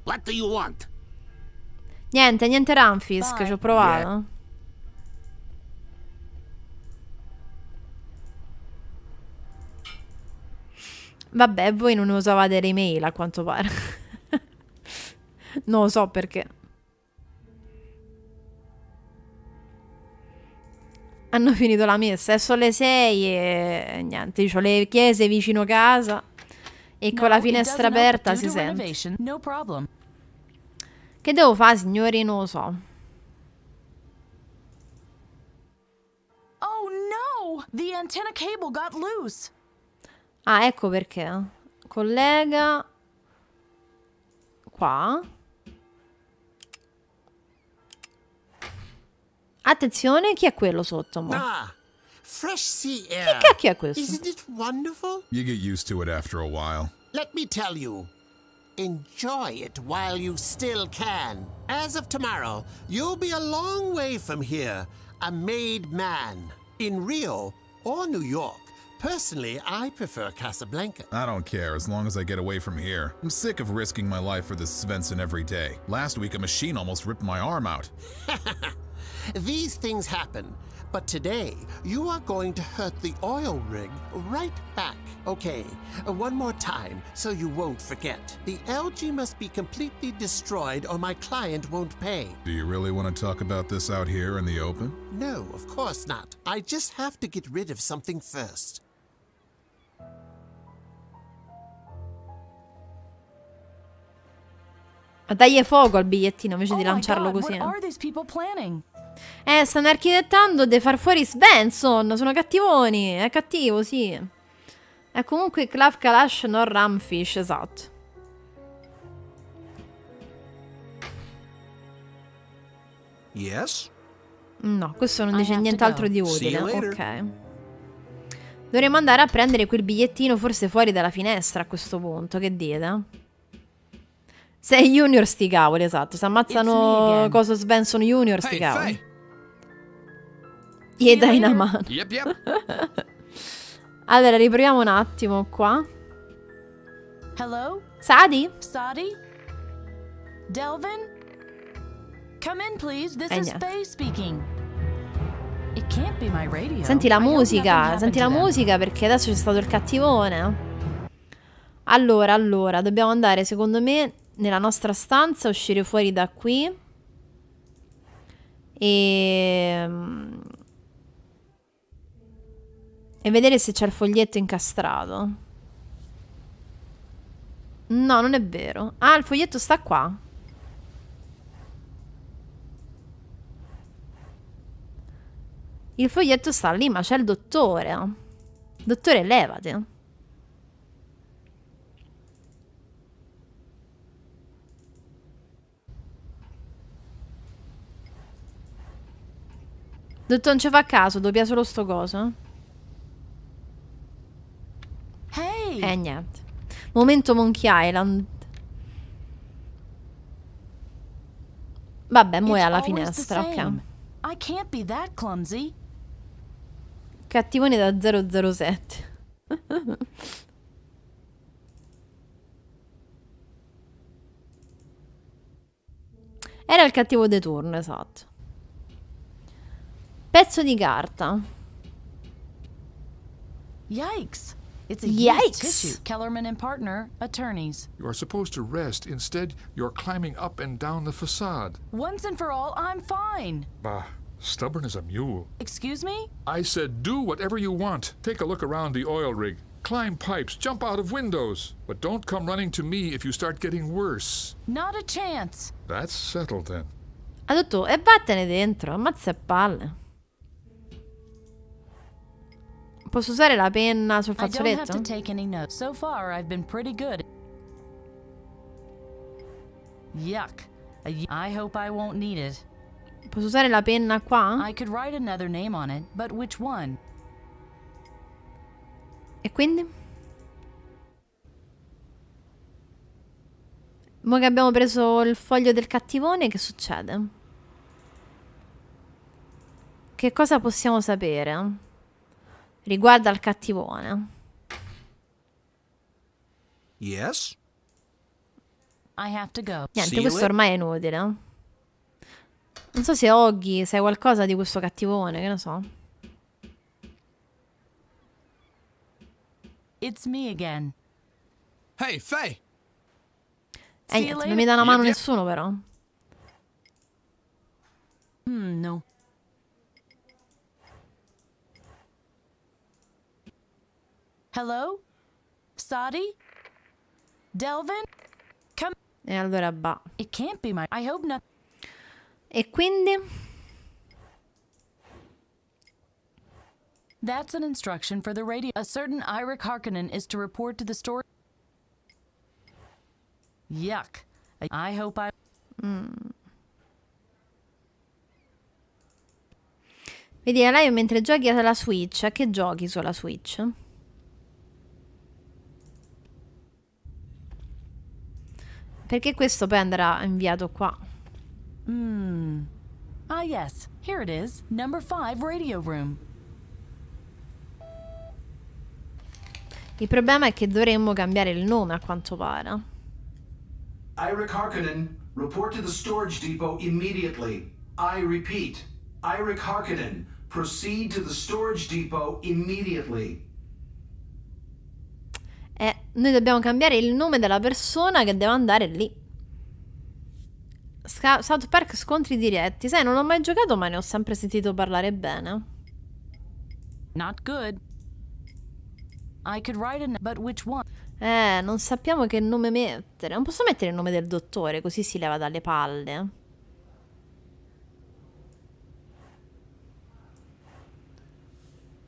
What do you want? Niente Ramfisk, ci ho provato. Yeah. Vabbè, voi non usavate le email a quanto pare. Non lo so perché. Hanno finito la messa, sono le 6 e niente, io ho le chiese vicino casa e con la finestra aperta si sente. No problem. Che devo fare, signori? Non lo so. Oh no! The antenna cable got loose. Ah, ecco perché. Collega. Qua. Attenzione, chi è quello sotto? Mo? Ah, fresh sea air. Che cacchio è questo? Isn't it wonderful? You get used to it after a while. Let me tell you. Enjoy it while you still can. As of tomorrow, you'll be a long way from here, a made man. In Rio or New York. Personally, I prefer Casablanca. I don't care as long as I get away from here. I'm sick of risking my life for this Svensson every day. Last week, a machine almost ripped my arm out. These things happen. But today, you are going to hurt the oil rig right back. Okay, one more time, so you won't forget. The algae must be completely destroyed or my client won't pay. Do you really want to talk about this out here in the open? No, of course not. I just have to get rid of something first. Dagli fuoco al bigliettino invece di lanciarlo così. Stanno architettando di far fuori Svensson. Sono cattivoni. È cattivo, sì. È comunque Klav Kalash, non Ramfish, esatto. Yes? No, questo non dice nient'altro di See you utile. later. Ok. Dovremmo andare a prendere quel bigliettino forse fuori dalla finestra a questo punto. Che dite? Sei Junior sti cavoli, esatto. Se It's me ammazzano again. coso Svensson Junior sti Hey, cavoli. Faye. Gli dai una mano. Yep, yep. Allora, riproviamo un attimo qua. Hello? Sadi? Sadi? Delvin? Come in, please. This is niente. Faye speaking. It can't be my radio. Senti la I hope nothing musica, happened senti to la them. musica perché adesso c'è stato il cattivone. Allora, dobbiamo andare secondo me nella nostra stanza, uscire fuori da qui. E vedere se c'è il foglietto incastrato. No, non è vero. Ah, il foglietto sta qua. Il foglietto sta lì, ma c'è il dottore. Dottore, levati. Dottore, non ci fa caso, doppia solo sto coso. Hey! Niente. Momento Monkey Island. Vabbè, mo è It's alla always the finestra, ok. same. I can't be that clumsy. Cattivone da 007. Era il cattivo di turno, esatto. Pezzo di carta. Yikes! It's a Yikes. used tissue. Kellerman and partner, attorneys. You are supposed to rest. Instead, you're climbing up and down the facade. Once and for all, I'm fine. Bah, stubborn as a mule. Excuse me? I said do whatever you want. Take a look around the oil rig. Climb pipes, jump out of windows. But don't come running to me if you start getting worse. Not a chance. That's settled then. Ha detto, e vattene dentro, ammazza e palle. Posso usare la penna sul I don't have fazzoletto? to take any notes. So far, I've been pretty good. Yuck. I hope I won't need it. Posso usare la penna qua? I could write another name on it, but which one? E quindi? Mo che abbiamo preso il foglio del cattivone, che succede? Che cosa possiamo sapere riguardo al cattivone? Yes? I have to go. Niente, questo ormai è inutile. Non so se Oggy sai qualcosa di questo cattivone, che ne so. It's me again. Hey, Faye. Niente, non mi dà una mano Yep, yep. nessuno però. No. Hello? Sadi? Delvin? Come. E allora bah. It can't be my. I hope not. E quindi? That's an instruction for the radio. A certain Ira Harkonnen is to report to the store. Yuck. I hope I. Vedi, a live mentre giochi alla Switch. A che giochi sulla Switch? Perché questo poi andrà inviato qua. Ah, yes. Here it is. Number 5 radio room. Il problema è che dovremmo cambiare il nome a quanto pare. Ira Harkonnen, report to the storage depot immediately. I repeat, Ira Harkonnen, proceed to the storage depot immediately. Noi dobbiamo cambiare il nome della persona che deve andare lì. South Park scontri diretti. Sai, non ho mai giocato, ma ne ho sempre sentito parlare bene. Not good. I could write a. But which one? Non sappiamo che nome mettere. Non posso mettere il nome del dottore, così si leva dalle palle.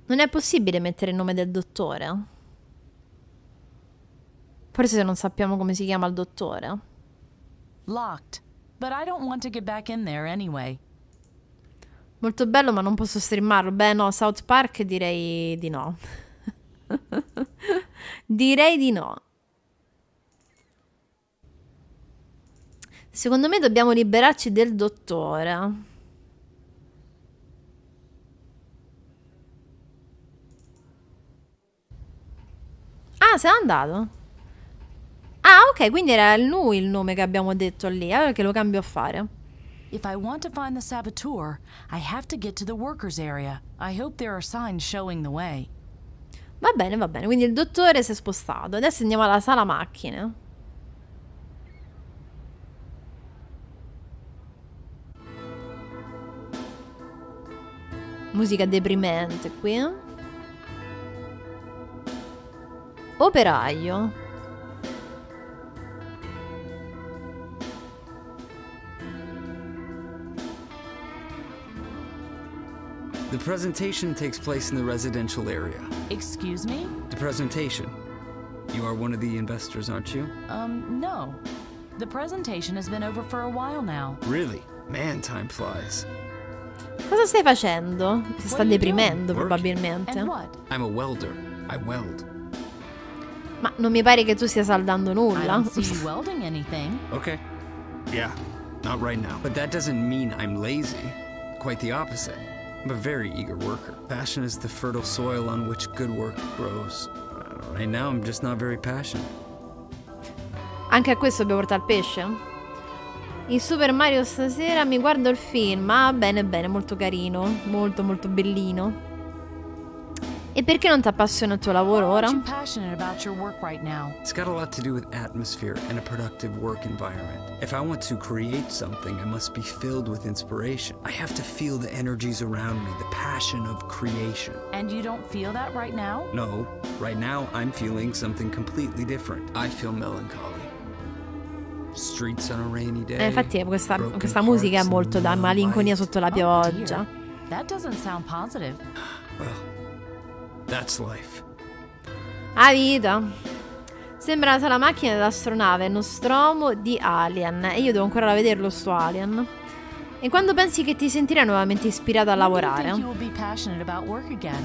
Non è possibile mettere il nome del dottore? Forse se non sappiamo come si chiama il dottore. Locked. But I don't want to get back in there anyway. Molto bello, ma non posso streamarlo. Beh, no, South Park direi di no. Direi di no. Secondo me dobbiamo liberarci del dottore. Ah, se n'è andato? Ah, ok, quindi era lui il nome che abbiamo detto lì. Allora che lo cambio a fare. If I want to find the saboteur, I have to get to the workers area. I hope there are signs showing the way. Va bene, va bene. Quindi il dottore si è spostato. Adesso andiamo alla sala macchine. Musica deprimente qui. Operaio. The presentation takes place in the residential area. Excuse me? The presentation. You are one of the investors, aren't you? No. The presentation has been over for a while now. Really? Man, time flies. Cosa stai facendo? Si sta deprimendo Working. probabilmente. And what? I'm a welder. I weld. Ma non mi pare che tu stia saldando I nulla. don't see you welding anything. Okay. Yeah, not right now. But that doesn't mean I'm lazy. Quite the opposite. I'm a very eager worker. Passion is the fertile soil on which good work grows. Right now, I'm just not very passionate. Anche a questo dobbiamo portare il pesce? Il Super Mario stasera mi guardo il film. Ah, bene, bene, molto carino. Molto, molto bellino. E perché non ti appassiona il tuo lavoro ora? Aren't you passionate about your work right now? It's got a lot to do with atmosphere and a productive work environment. If I want to create something, I must be filled with inspiration. I have to feel the energies around me, the passion of creation. And you don't feel that right now? No, right now I'm feeling something completely different. I feel melancholy. Streets on a rainy day. Infatti questa musica è molto da malinconia sotto la pioggia. That doesn't sound positive. Well, that's life. A vita. Sembra la sala macchina dell'astronave Nostromo di Alien. E io devo ancora vederlo sto Alien. E quando pensi che ti sentirai nuovamente ispirato a lavorare?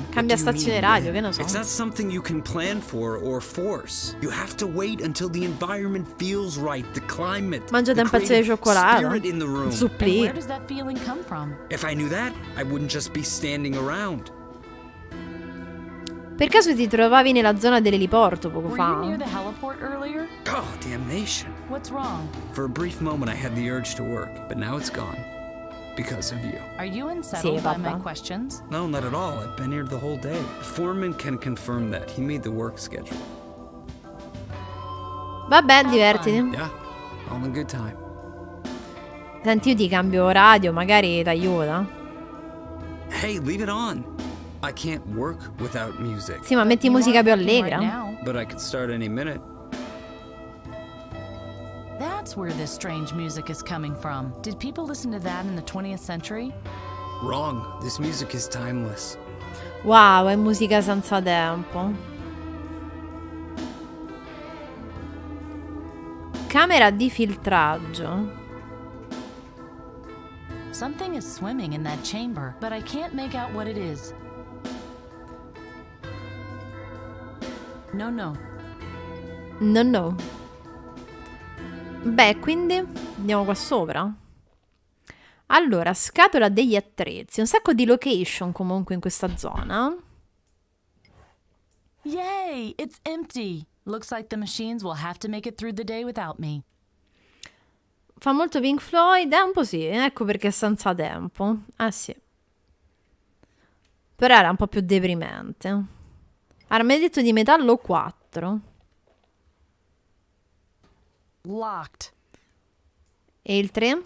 Cambia stazione radio, che ne so. It's not something you can plan for or force. You have to wait until the environment feels right, the climate. Mangiate un pezzo di cioccolato. Un supplì. Where does that feeling come from? If I knew that, I wouldn't just be standing around. Per caso ti trovavi nella zona dell'eliporto poco Were fa? you near the heliport earlier? Oh, damnation. What's wrong? For a brief moment I had the urge to work, but now it's gone. Because of you. Are you unsettled by my questions? No, not at all. I've been here the whole day. The foreman can confirm that. He made the work schedule. Vabbè, divertiti. Yeah, all in good time. Senti, io ti cambio radio, magari ti aiuta. Hey, leave it on. I can't work without music. Sì, ma metti musica più allegra. But I could start any minute. That's where this strange music is coming from. Did people listen to that in the 20th century? Wrong. This music is timeless. Wow, è musica senza tempo. Camera di filtraggio. Something is swimming in that chamber, but I can't make out what it is. No. No. Beh, quindi andiamo qua sopra. Allora, scatola degli attrezzi. Un sacco di location comunque in questa zona. Yay! It's empty. Looks like the machines will have to make it through the day without me. Fa molto Pink Floyd, un po' sì, ecco perché è senza tempo. Ah sì. Però era un po' più deprimente. Armadetto di metallo 4. Locked. E il 3?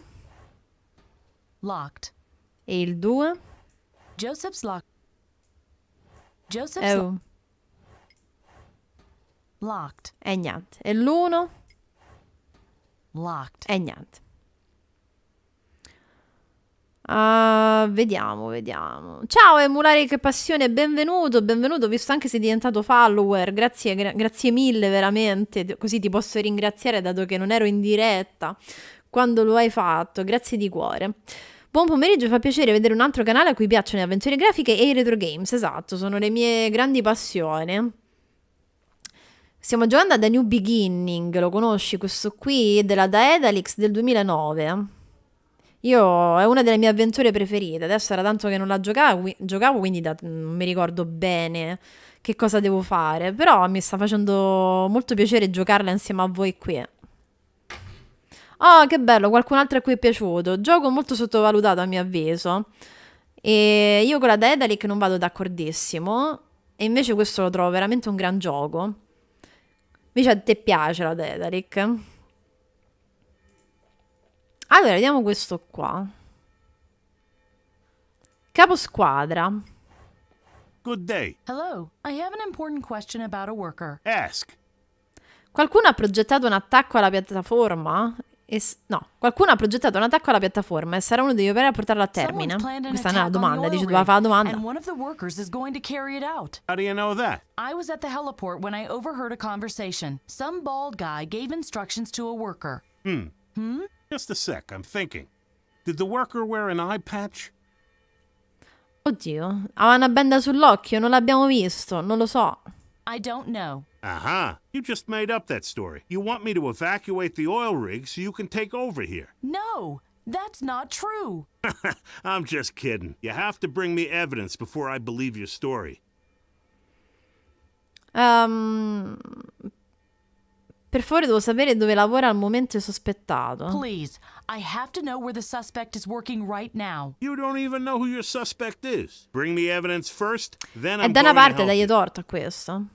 Locked. E il 2? Joseph's locked. Joseph's locked. E niente. E l'1? Locked. E niente. Vediamo. Ciao Emulare, che passione, benvenuto. Visto anche sei diventato follower. Grazie mille veramente. Così ti posso ringraziare dato che non ero in diretta quando lo hai fatto. Grazie di cuore. Buon pomeriggio, fa piacere vedere un altro canale a cui piacciono le avventure grafiche e i retro games. Esatto, sono le mie grandi passioni. Stiamo giocando a The New Beginning, lo conosci questo qui? Della Daedalix del 2009. È una delle mie avventure preferite. Adesso era tanto che non la giocavo, quindi non mi ricordo bene che cosa devo fare. Però mi sta facendo molto piacere giocarla insieme a voi qui. Oh, che bello, qualcun altro a cui è piaciuto. Gioco molto sottovalutato a mio avviso. E io con la Daedalic non vado d'accordissimo. E invece questo lo trovo veramente un gran gioco. Invece a te piace la Daedalic? Allora, vediamo questo qua. Capo squadra. Good day. Hello, I have an important question about a worker. Ask. Qualcuno ha progettato un attacco alla piattaforma? Qualcuno ha progettato un attacco alla piattaforma e sarà uno degli operai a portarlo a termine. Questa non è la domanda, dice doveva fare la domanda. And one of the workers is going to carry it out. How do you know that? I was at the heliport when I overheard a conversation. Some bald guy gave instructions to a worker. Just a sec, I'm thinking. Did the worker wear an eye patch? Oddio, ha una benda sull'occhio, non l'abbiamo visto, non lo so. I don't know. Aha, you just made up that story. You want me to evacuate the oil rig so you can take over here. No, that's not true. I'm just kidding. You have to bring me evidence before I believe your story. Per favore, devo sapere dove lavora al momento il sospettato. Please, I have to know where the suspect is working right now. You don't even know who your suspect is. Bring me evidence first, then È I'm da una going to parte help dagli you. torto a questo.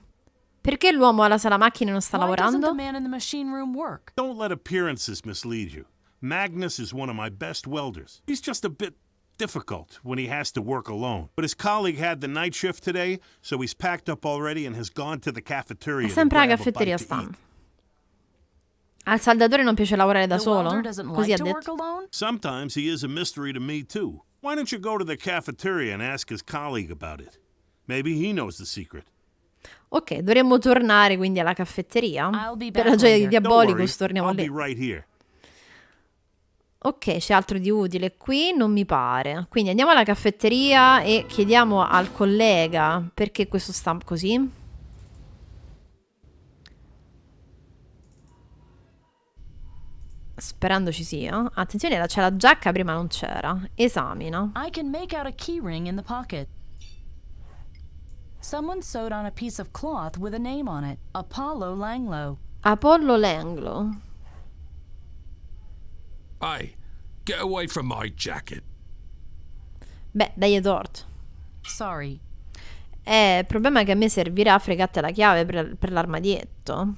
Perché l'uomo alla sala macchine non sta Why doesn't lavorando? the man in the machine room work? Don't let appearances mislead you. Magnus is one of my best welders. He's just a bit difficult when he has to work alone. But his colleague had the night shift today, so he's packed up already and has gone to the cafeteria to Sempre alla grab a caffetteria bite to stanno. eat. Al saldatore non piace lavorare da The solo? welder doesn't Così like ha to work detto. alone? Sometimes he is a mystery to me, too. Why don't you go to the cafeteria and ask his colleague about it? Maybe he knows the secret. Ok, dovremmo tornare quindi alla caffetteria. I'll be Per back la gioia di later. Don't Diabolicus worry, torniamo I'll lì. be right here. Ok, c'è altro di utile qui? Non mi pare. Quindi andiamo alla caffetteria e chiediamo al collega perché questo sta così. Sperando ci sia. Attenzione, c'è la giacca, prima non c'era. Esamina. I can make out a key ring in the pocket. Someone sewed on a piece of cloth with a name on it. Apollo Langlo. Apollo Langlo. Hey, get away from my jacket. Beh, dai torto. Sorry. Il problema è che a me servirà a fregatte la chiave per l'armadietto.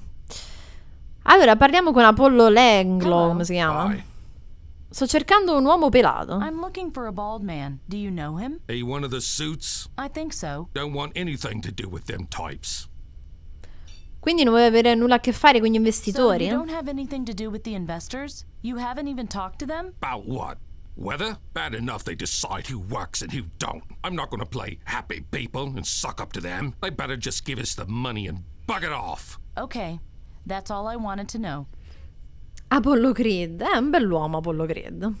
Allora, parliamo con Apollo Langlo, come si chiama? Sto cercando un uomo pelato. I'm looking for a bald man. Do you know him? He one of the suits? I think so. Don't want anything to do with them types. Quindi non vuoi avere nulla a che fare con gli So investitori? you don't have anything to do with the investors? You haven't even talked to them? About what? Weather? Bad enough they decide who works and who don't. I'm not gonna play happy people and suck up to them. They better just give us the money and bug it off. Okay. That's all I wanted to know. Apollo Creed, è un bell'uomo Apollo Creed.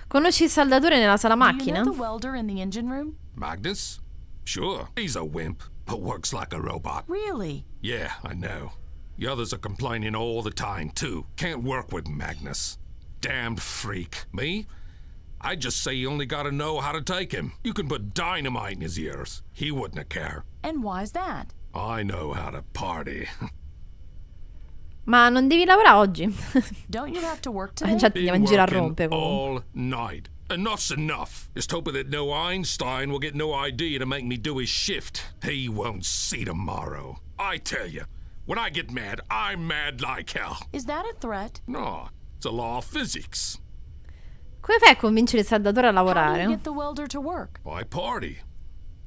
Conosci il saldatore nella sala Do you macchine? know the welder in the engine room? Magnus? Sure, he's a wimp, but works like a robot. Really? Yeah, I know. The others are complaining all the time, too. Can't work with Magnus. Damned freak. Me? I'd just say you only gotta know how to take him. You can put dynamite in his ears. He wouldn't care. And why's that? I know how to party. Ma non devi lavorare oggi? Don't you have to work today? Già andiamo in giro a Been rompere working comunque. all night. Enough's enough. Just hoping that no Einstein will get no idea to make me do his shift. He won't see tomorrow. I tell you, when I get mad, I'm mad like hell. Is that a threat? No, it's a law of physics. Come fai a convincere il saldatore a How do you lavorare? get the welder to work? I party.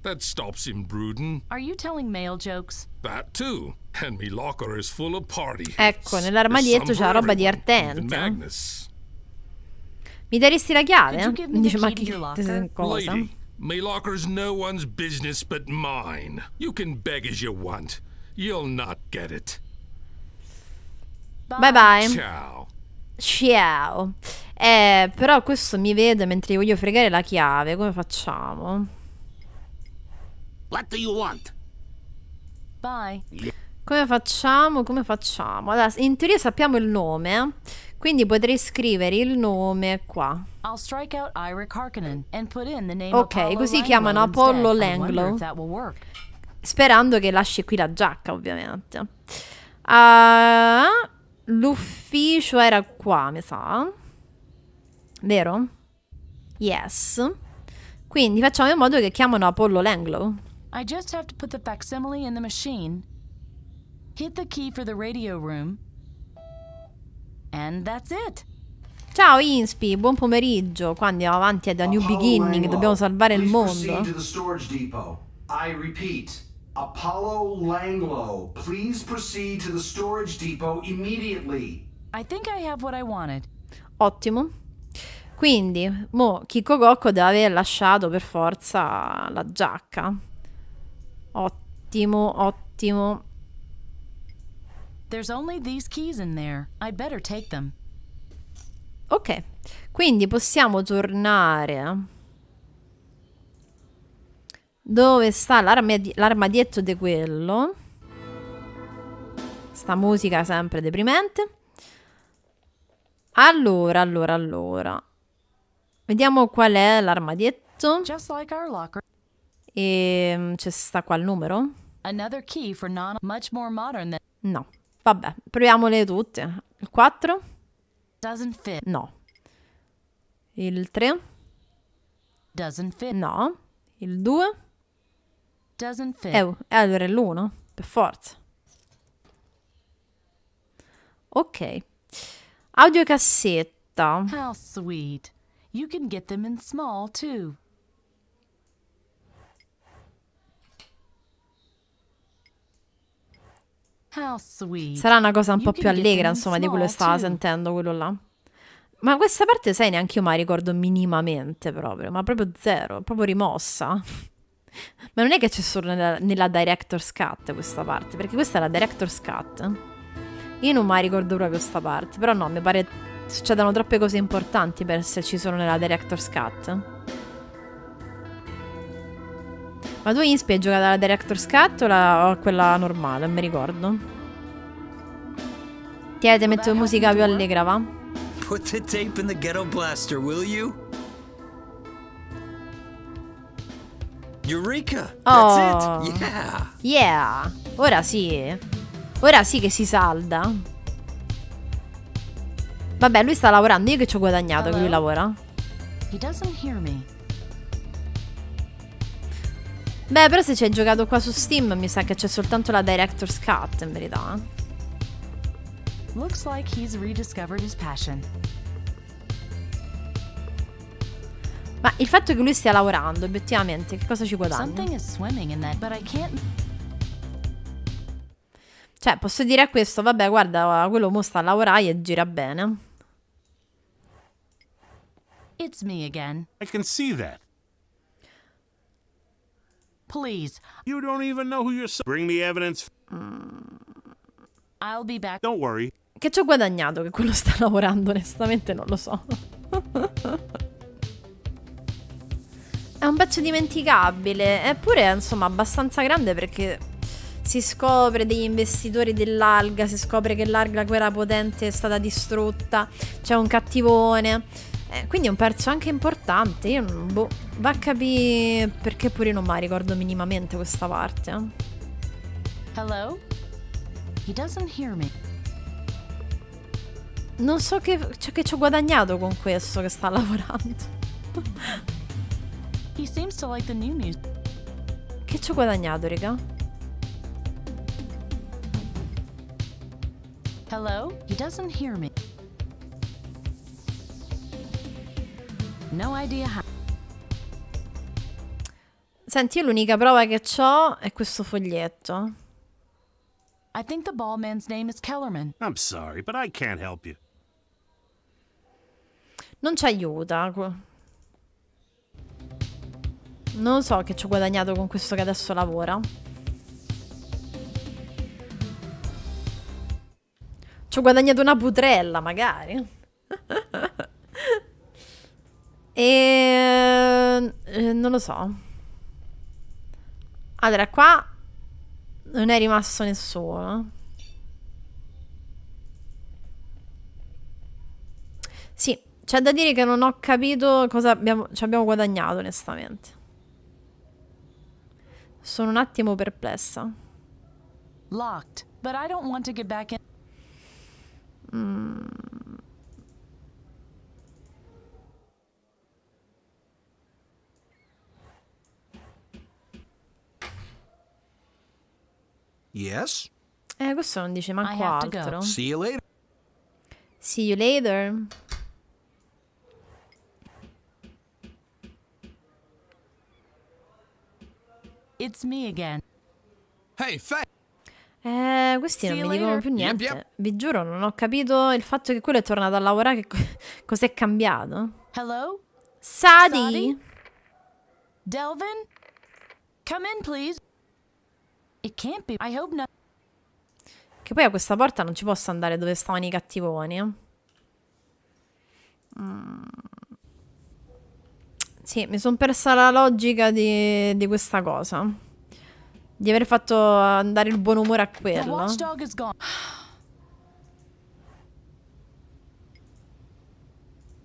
That stops him brooding. Are you telling male jokes? That too. And me locker is full of party. Ecco, nell'armadietto c'è la roba divertente. Magnus. Mi daresti la chiave? Could you give me Dice, the ma key to your che locker? cosa? Lady, me locker's no one's business but mine. You can beg as you want. You'll not get it. Bye bye. Ciao. Ciao. Però questo mi vede mentre gli voglio fregare la chiave. Come facciamo? What do you want? Bye. Come facciamo? Come facciamo? Allora, in teoria sappiamo il nome, quindi potrei scrivere il nome qua. I'll strike out Ira Harkonnen and put in the name Ok, Apollo così Langlo chiamano instead. Apollo I wonder Langlo. if that will work. Sperando che lasci qui la giacca, ovviamente. L'ufficio era qua, mi sa. Vero? Yes. Quindi facciamo in modo che chiamano Apollo Langlo. I just have to put the facsimile in the machine, hit the key for the radio room, and that's it. Ciao Inspi, buon pomeriggio. Qua andiamo avanti da New Beginning, dobbiamo salvare il mondo. Proceed to the storage depot. I repeat, Apollo Langlo, please proceed to the storage depot immediately. I think I have what I wanted. Ottimo. Quindi, mo Chicco Cocco deve aver lasciato per forza la giacca. Ottimo, ottimo. There's only these keys in there. I'd better take them. Ok, quindi possiamo tornare dove sta l'armadietto di quello. Sta musica sempre deprimente. Allora. Vediamo qual è l'armadietto. Just like our locker. E c'è sta qua il numero? Another key for much more modern than. No. Vabbè, proviamole tutte. Il 4? Doesn't fit. No. Il 3? Doesn't fit. No. Il 2? Doesn't fit. Allora è l'1, per forza. Ok. Audiocassetta. How sweet. You can get them in small too. How sweet. Sarà una cosa un po' You più can get them allegra, in insomma, di quello che small, stava too. sentendo quello là. Ma questa parte, sai, neanche io me la ricordo minimamente proprio, ma proprio zero, proprio rimossa. Ma non è che c'è solo nella Director's Cut questa parte, perché questa è la Director's Cut. Io non me la ricordo proprio questa parte, però no, mi pare succedano troppe cose importanti per esserci solo nella Director's Cut. Ma tu Inspi hai giocato alla Director's Cut o quella normale? Non mi ricordo. Ti metto musica più allegra, va? Put the tape in the ghetto blaster, will you? Eureka! That's Oh. it! Yeah! Yeah! Ora sì. Ora sì che si salda. Vabbè, lui sta lavorando. Io che ci ho guadagnato che lui lavora. He doesn't hear me. Beh, però se ci hai giocato qua su Steam mi sa che c'è soltanto la Director's Cut, in verità. Looks like he's rediscovered his passion. Ma il fatto che lui stia lavorando, obiettivamente, che cosa ci guadagna? Something is swimming in that, but I can't. Cioè, posso dire a questo, vabbè, guarda, quello mo sta a lavorare e gira bene. It's me again. I can see that. Please. You don't even know who you're. Bring me evidence. I'll be back. Don't worry. Che ci ho guadagnato che quello sta lavorando, onestamente non lo so. È un pezzo dimenticabile, eppure insomma abbastanza grande perché si scopre degli investitori dell'alga, si scopre che l'alga, quella potente, è stata distrutta, c'è un cattivone, quindi è un pezzo anche importante. Io va a capire perché pure io non me la ricordo minimamente questa parte. Hello? He doesn't hear me. Non so che ci ho guadagnato con questo che sta lavorando. He seems to like the new music. Che ci ho guadagnato, raga? Hello? He doesn't hear me. No idea how. Senti, io l'unica prova che ho è questo foglietto. I think the ball man's name is Kellerman. I'm sorry, but I can't help you. Non ci aiuta. Non so che ci ho guadagnato con questo che adesso lavora. Ci ho guadagnato una putrella, magari. E non lo so. Allora, qua non è rimasto nessuno. Sì, c'è da dire che non ho capito cosa ci abbiamo guadagnato, onestamente. Sono un attimo perplessa. Locked, but I don't want to get back in. Yes? Questo non dice manco I have to go. altro. See you later. See you later. It's me again. Hey, Questi See non you mi dicono later. più niente. Yep. Vi giuro, non ho capito il fatto che quello è tornato a lavorare. Cos'è cambiato? Hello? Sadi? Delvin? Come in, please. It can't be. I hope not. Che poi a questa porta non ci posso andare dove stavano i cattivoni. Sì, mi sono persa la logica di questa cosa. Di aver fatto andare il buon umore a The quello. watchdog is gone.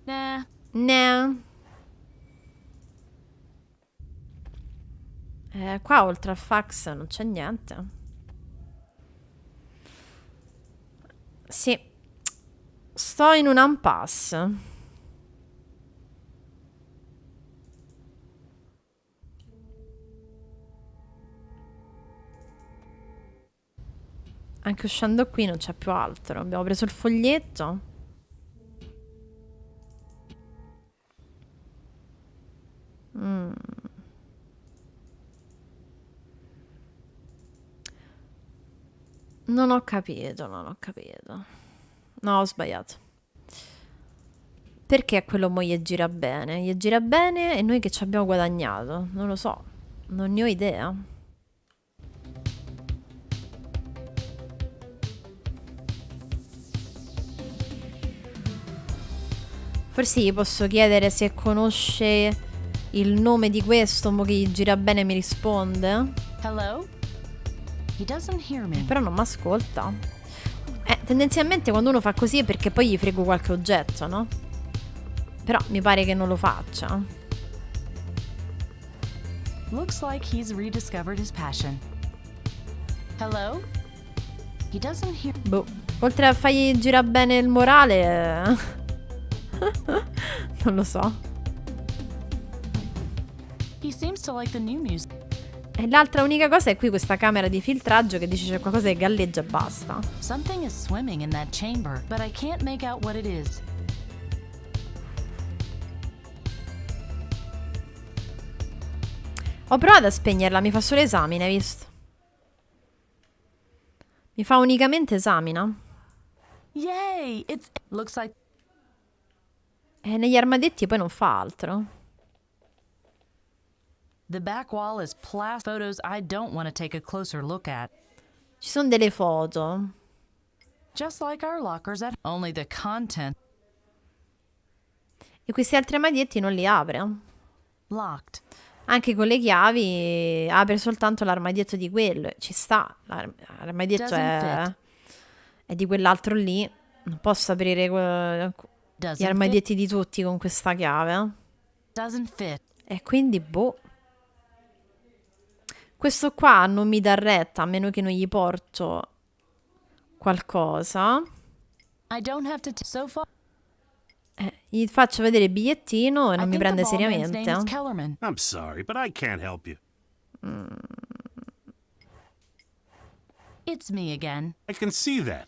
Nah. Nah. Qua oltre al fax non c'è niente. Sì. Sto in un impasse. Anche uscendo qui non c'è più altro. Abbiamo preso il foglietto. Non ho capito, non ho capito. No, ho sbagliato. Perché a quello mo gli gira bene? Gli gira bene e noi che ci abbiamo guadagnato? Non lo so. Non ne ho idea. Forse gli posso chiedere se conosce il nome di questo, mo che gli gira bene e mi risponde. Hello? He doesn't hear me. Però non mi ascolta. Tendenzialmente quando uno fa così è perché poi gli frego qualche oggetto, no? Però mi pare che non lo faccia. Looks like he's rediscovered his passion. Hello? He doesn't hear. Boh. Oltre a fargli girare bene il morale... non lo so. He seems to like the new music. E l'altra unica cosa è qui questa camera di filtraggio che dice c'è qualcosa che galleggia e basta. Something is swimming in that chamber, but I can't make out what it is. Ho provato a spegnerla, mi fa solo esamina, hai visto? Mi fa unicamente esamina. Yay! It's looks like. E negli armadietti poi non fa altro. The back wall is photos I don't want to take a closer look at. Ci sono delle foto. Just like our lockers at only the content. E questi altri armadietti non li apre. Locked. Anche con le chiavi apre soltanto l'armadietto di quello. Ci sta. L'armadietto è di quell'altro lì. Non posso aprire gli armadietti di tutti con questa chiave. Doesn't fit. E quindi boh. Questo qua non mi dà retta a meno che non gli porto qualcosa. I don't have to so far. Gli faccio vedere il bigliettino e non mi prende seriamente. I'm sorry, but I can't help you. It's me again. I can see that.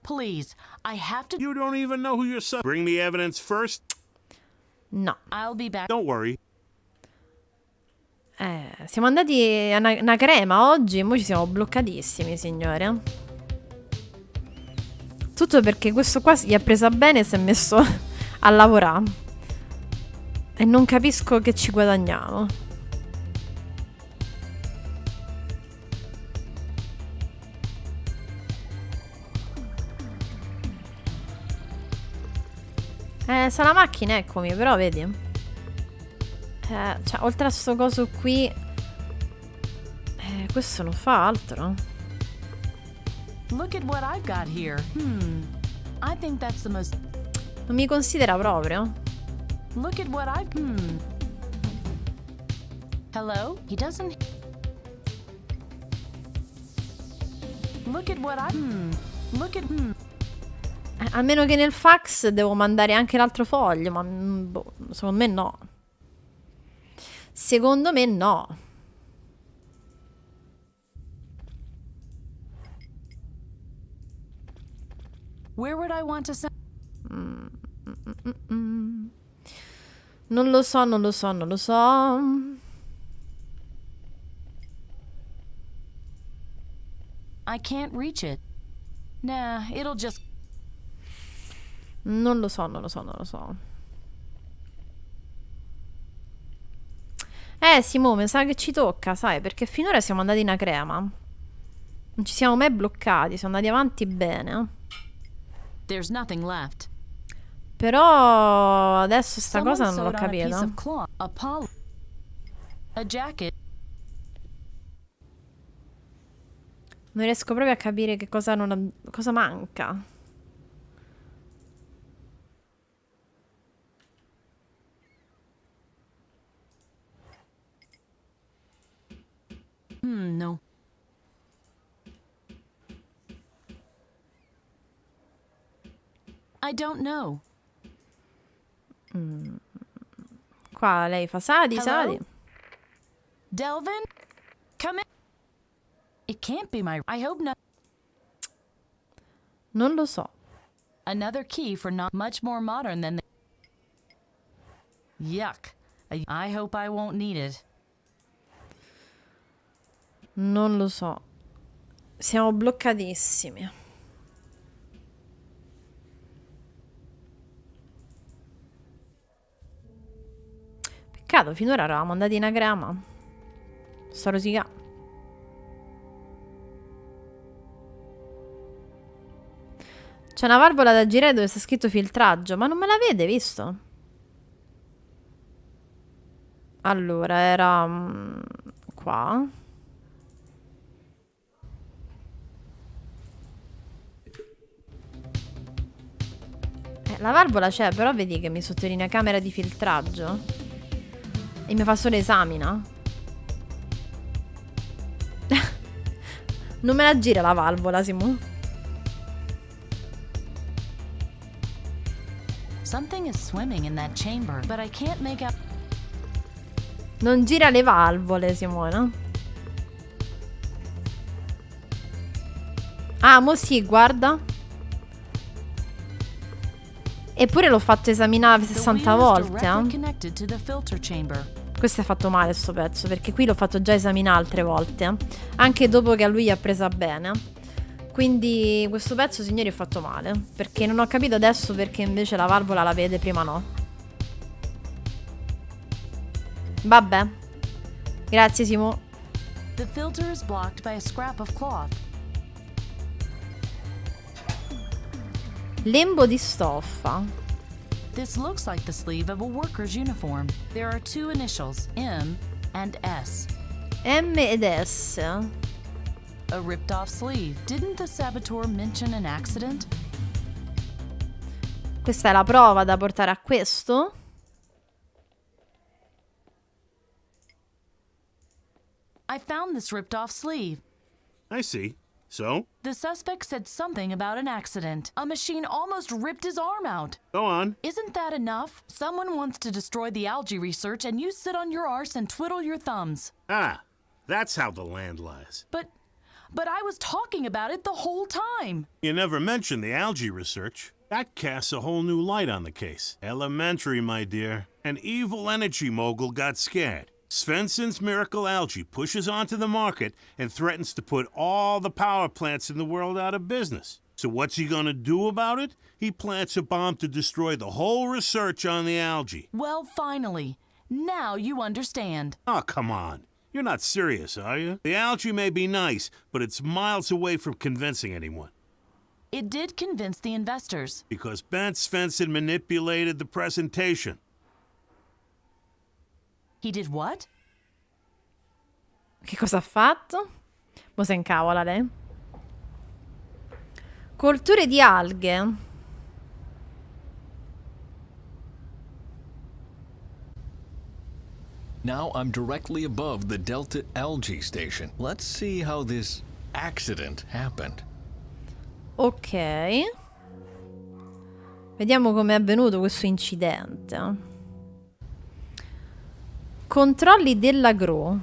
Please, I have to. You don't even know who you're Bring me evidence first. No. I'll be back. Don't worry. Siamo andati a una crema oggi e ora ci siamo bloccatissimi, signore. Tutto perché questo qua gli ha presa bene e si è messo a lavorare. E non capisco che ci guadagniamo. Sa la macchina, eccomi, però vedi. Cioè, oltre a sto coso qui, questo non fa altro. Look at what I've got here. I think that's the most. Non mi considera proprio. Look at what I've. Hello? He doesn't. Look at what I. Look at. A meno che nel fax devo mandare anche l'altro foglio, ma boh, secondo me no. Secondo me no. Where would I want to send? Non lo so, non lo so, non lo so. I can't reach it. Nah, it'll just. Non lo so, non lo so, non lo so. Simo, mi sa che ci tocca, sai, perché finora siamo andati in crema. Non ci siamo mai bloccati, siamo andati avanti bene. There's nothing left. Però adesso sta Someone cosa non l'ho sewed on a piece capita. of cloth, a jacket. Non riesco proprio a capire che cosa, cosa manca. No. I don't know. Qua lei fa Sadi, Hello? Sadi. Delvin? Come in. It can't be my. I hope not. Non lo so. Another key for not much more modern than the. Yuck. I hope I won't need it. Non lo so. Siamo bloccatissimi. Peccato, finora eravamo andati in agrama. Sto rosicà. C'è una valvola da girare dove sta scritto filtraggio, ma non me la vede, visto? Allora, era qua. La valvola c'è, però vedi che mi sottolinea camera di filtraggio. E mi fa solo esamina. Non me la gira la valvola, Simo. Something is swimming in that chamber, but I can't make out. Non gira le valvole, Simona. Ah, mo sì, guarda. Eppure l'ho fatto esaminare 60 volte, Questo è fatto male sto pezzo, perché qui l'ho fatto già esaminare altre volte, anche dopo che a lui gli ha presa bene. Quindi questo pezzo, signori, è fatto male, perché non ho capito adesso perché invece la valvola la vede, prima no. Vabbè. Grazie, Simo. The filter is blocked by a scrap of cloth. Lembo di stoffa. This looks like the sleeve of a worker's uniform. There are two initials, M and S. M ed S. A ripped off sleeve. Didn't the saboteur mention an accident? Questa è la prova da portare a questo. I found this ripped off sleeve. I see. So? The suspect said something about an accident. A machine almost ripped his arm out. Go on. Isn't that enough? Someone wants to destroy the algae research and you sit on your arse and twiddle your thumbs. Ah, that's how the land lies. But I was talking about it the whole time. You never mentioned the algae research. That casts a whole new light on the case. Elementary, my dear. An evil energy mogul got scared. Svensson's miracle algae pushes onto the market and threatens to put all the power plants in the world out of business. So what's he gonna do about it? He plants a bomb to destroy the whole research on the algae. Well, finally. Now you understand. Oh, come on. You're not serious, are you? The algae may be nice, but it's miles away from convincing anyone. It did convince the investors. Because Ben Svensson manipulated the presentation. He did what? Che cosa ha fatto? Mo se incavola lei. Colture di alghe. Now I'm directly above the Delta Algae Station. Let's see how this accident happened. Ok. Vediamo come è avvenuto questo incidente. Controlli della GRU.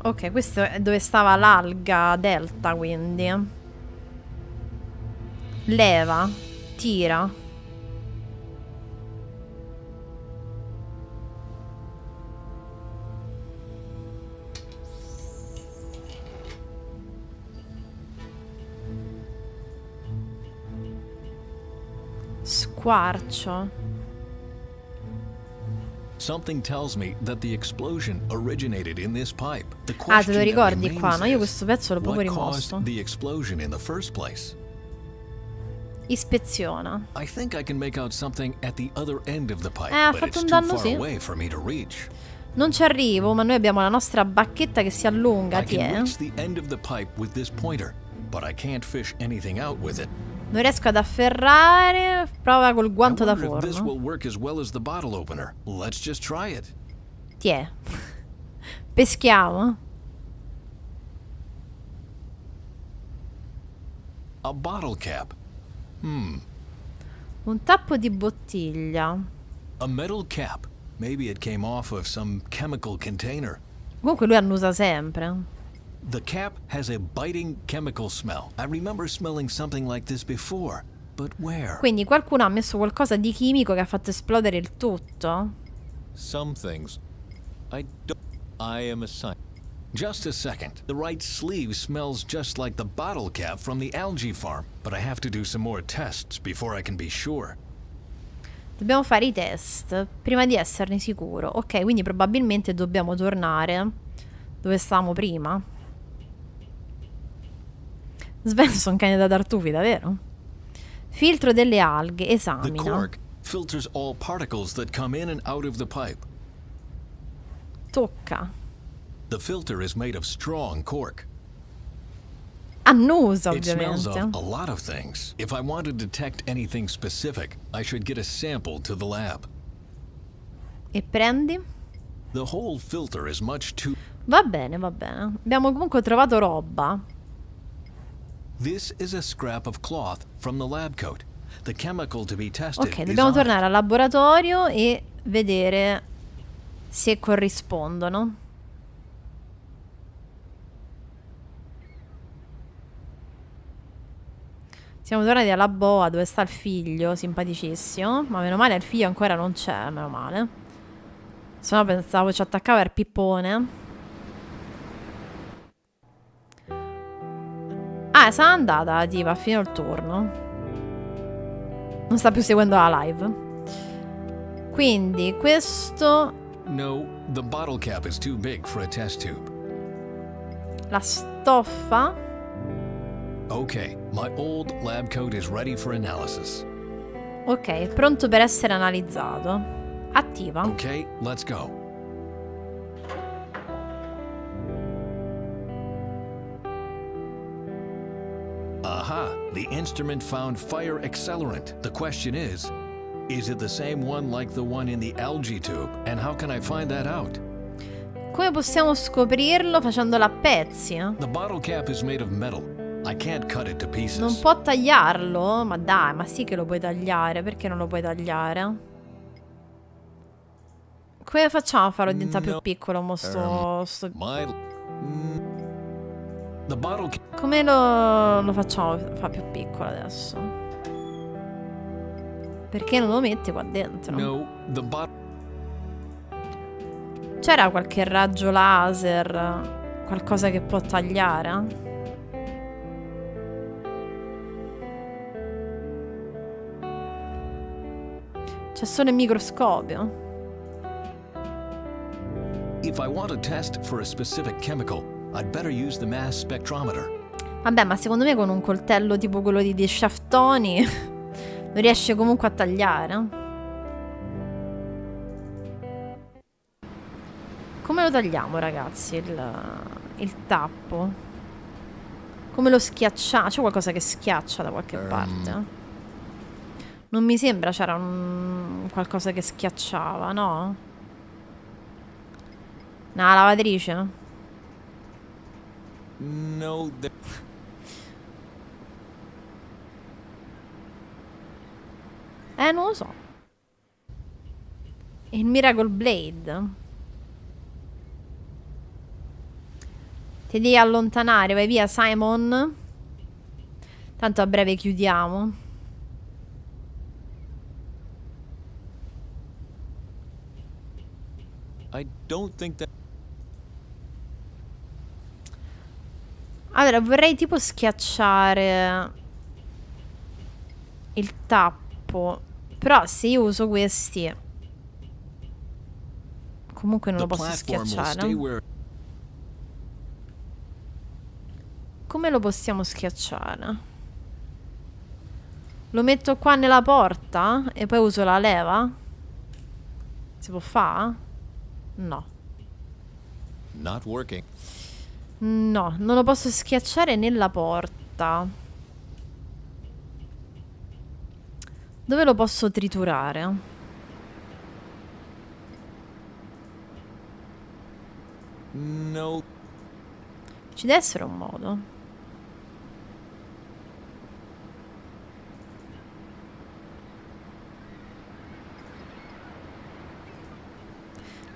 Ok, questo è dove stava l'alga delta, quindi. Leva, tira. Squarcio. Something tells me that the explosion originated in this pipe. The Ah, te lo question that ricordi remains qua, no? Io is, questo pezzo l'ho proprio what rimosso. caused the explosion in the first place? Ispeziona. I think I can make out something at the other end of the pipe, Ha but fatto it's un too danno, far sì. away for me to reach. Non ci arrivo, ma noi abbiamo la nostra bacchetta che si allunga, I can tiè. reach the end of the pipe with this pointer, but I can't fish anything out with it. Non riesco ad afferrare. Prova col guanto da I wonder if this forno. will work as well as the bottle opener. Let's just try it. Tiè. Peschiamo. A bottle cap. Un tappo di bottiglia. A metal cap. Maybe it came off of some chemical container. Comunque lui annusa sempre. The cap has a biting chemical smell. I remember smelling something like this before, but where? Quindi qualcuno ha messo qualcosa di chimico che ha fatto esplodere il tutto. Some things. I am a scientist. Just a second. The right sleeve smells just like the bottle cap from the algae farm, but I have to do some more tests before I can be sure. Dobbiamo fare i test prima di esserne sicuro. Ok, quindi probabilmente dobbiamo tornare dove stavamo prima. Svensson, cane da tartufi, davvero? Filtro delle alghe, The esamina. cork filters all particles that come in and out of the pipe. Tocca. The filter is made of strong cork. Annusa, It smells ovviamente. of a lot of things. If I want to detect anything specific, I should get a sample to the lab. E prendi? The whole filter is much too... Va bene, va bene. Abbiamo comunque trovato roba. This is a scrap of cloth from the lab coat. The chemical to be tested Ok, is dobbiamo on tornare al laboratorio e vedere se corrispondono. Siamo tornati alla boa dove sta il figlio, simpaticissimo. Ma meno male il figlio ancora non c'è, meno male. Se no pensavo ci attaccava il pippone. Ah, se n'è andata la tipa, ha finito il turno. Non sta più seguendo la live. Quindi questo... No, the bottle cap is too big for a test tube. La stoffa. Okay, my old lab coat is ready for analysis. Ok, pronto per essere analizzato. Attiva. Okay, let's go. Aha, the instrument found fire accelerant. The question is it the same one like the one in the algae tube? And how can I find that out? Come possiamo scoprirlo facendola a pezzi? The bottle cap is made of metal. I can't cut it to pieces. Non può tagliarlo? Ma dai, ma sì che lo puoi tagliare. Perché non lo puoi tagliare? Come facciamo a farlo diventare più piccolo? The bottle Come lo facciamo fa più piccolo adesso? Perché non lo metti qua dentro? No, the bottle C'era qualche raggio laser, qualcosa che può tagliare? C'è solo il microscopio. If I want to test for a specific chemical, I'd better use the mass spectrometer. Vabbè, ma secondo me con un coltello tipo quello di Shaftoni lo riesce comunque a tagliare. Come lo tagliamo, ragazzi, il tappo? Come lo schiacciamo? C'è qualcosa che schiaccia da qualche parte? Non mi sembra c'era qualcosa che schiacciava, no? Una lavatrice? No, Non lo so. Il Miracle Blade. Ti devi allontanare, vai via, Simon. Tanto a breve chiudiamo. I don't think that. Allora, vorrei tipo schiacciare il tappo. Però se io uso questi comunque non lo posso schiacciare. Come lo possiamo schiacciare? Lo metto qua nella porta e poi uso la leva? Si può fare? No. Not working. No, non lo posso schiacciare nella porta. Dove lo posso triturare? No. Ci deve essere un modo.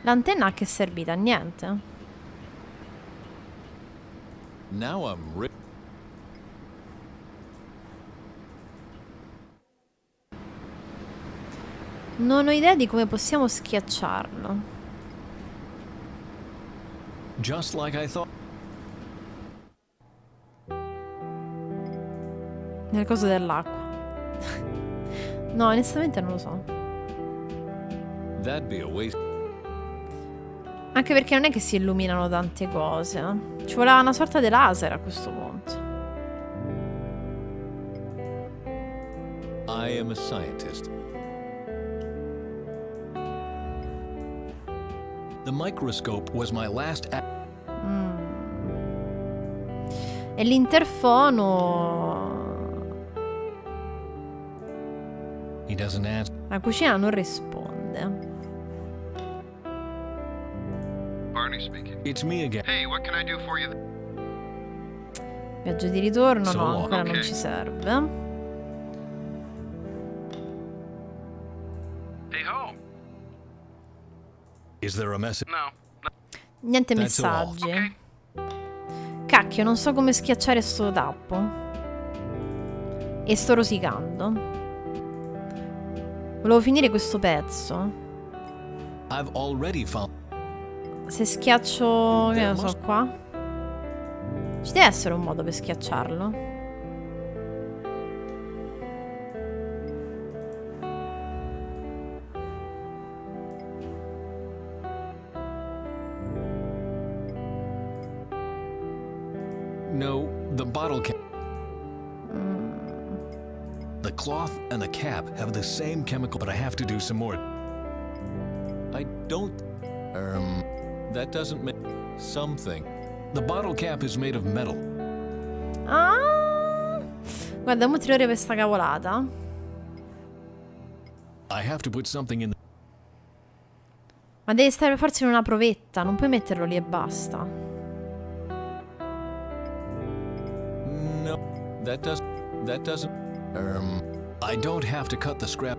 L'antenna a che è servita? Niente. Now I'm Non ho idea di come possiamo schiacciarlo. just like I thought. Nel coso dell'acqua. No, onestamente non lo so. That'd be a waste. Anche perché non è che si illuminano tante cose. Ci voleva una sorta di laser a questo punto. I am a scientist. The microscope was my last E l'interfono. He doesn't answer. La cucina non risponde. Barney speaking. It's me again. Hey, what can I do for you? Viaggio di ritorno, So no, long. ancora non Ok. ci serve. Hey ho. Is there a message? No. Niente That's all. messaggi. Cacchio, non so come schiacciare sto tappo. E sto rosicando. Volevo finire questo pezzo. I've already found. Se schiaccio, che ne so, qua. Ci deve essere un modo per schiacciarlo. No, the bottle cap. The cloth and the cap have the same chemical, but I have to do some more. I don't. That doesn't make something. The bottle cap is made of metal. Ah! Guarda, mo tirare per sta cavolata. I have to put something in. Ma deve stare per forza in una provetta. Non puoi metterlo lì e basta. No, that doesn't. I don't have to cut the scrap.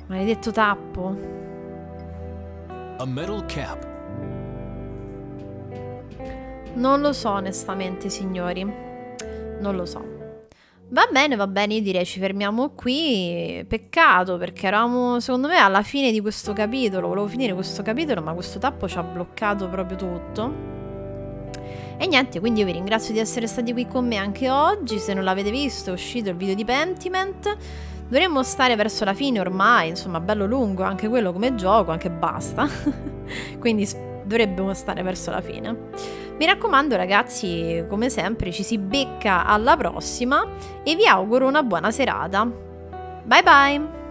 Maledetto tappo. A metal cap. Non lo so, onestamente, signori. Non lo so. Va bene, io direi ci fermiamo qui. Peccato, perché eravamo, secondo me, alla fine di questo capitolo. Volevo finire questo capitolo, ma questo tappo ci ha bloccato proprio tutto. E niente, quindi io vi ringrazio di essere stati qui con me anche oggi. Se non l'avete visto, è uscito il video di Pentiment. Dovremmo stare verso la fine ormai, insomma, bello lungo anche quello come gioco, anche basta. Quindi dovrebbero stare verso la fine. Mi raccomando ragazzi, come sempre ci si becca alla prossima e vi auguro una buona serata. Bye bye!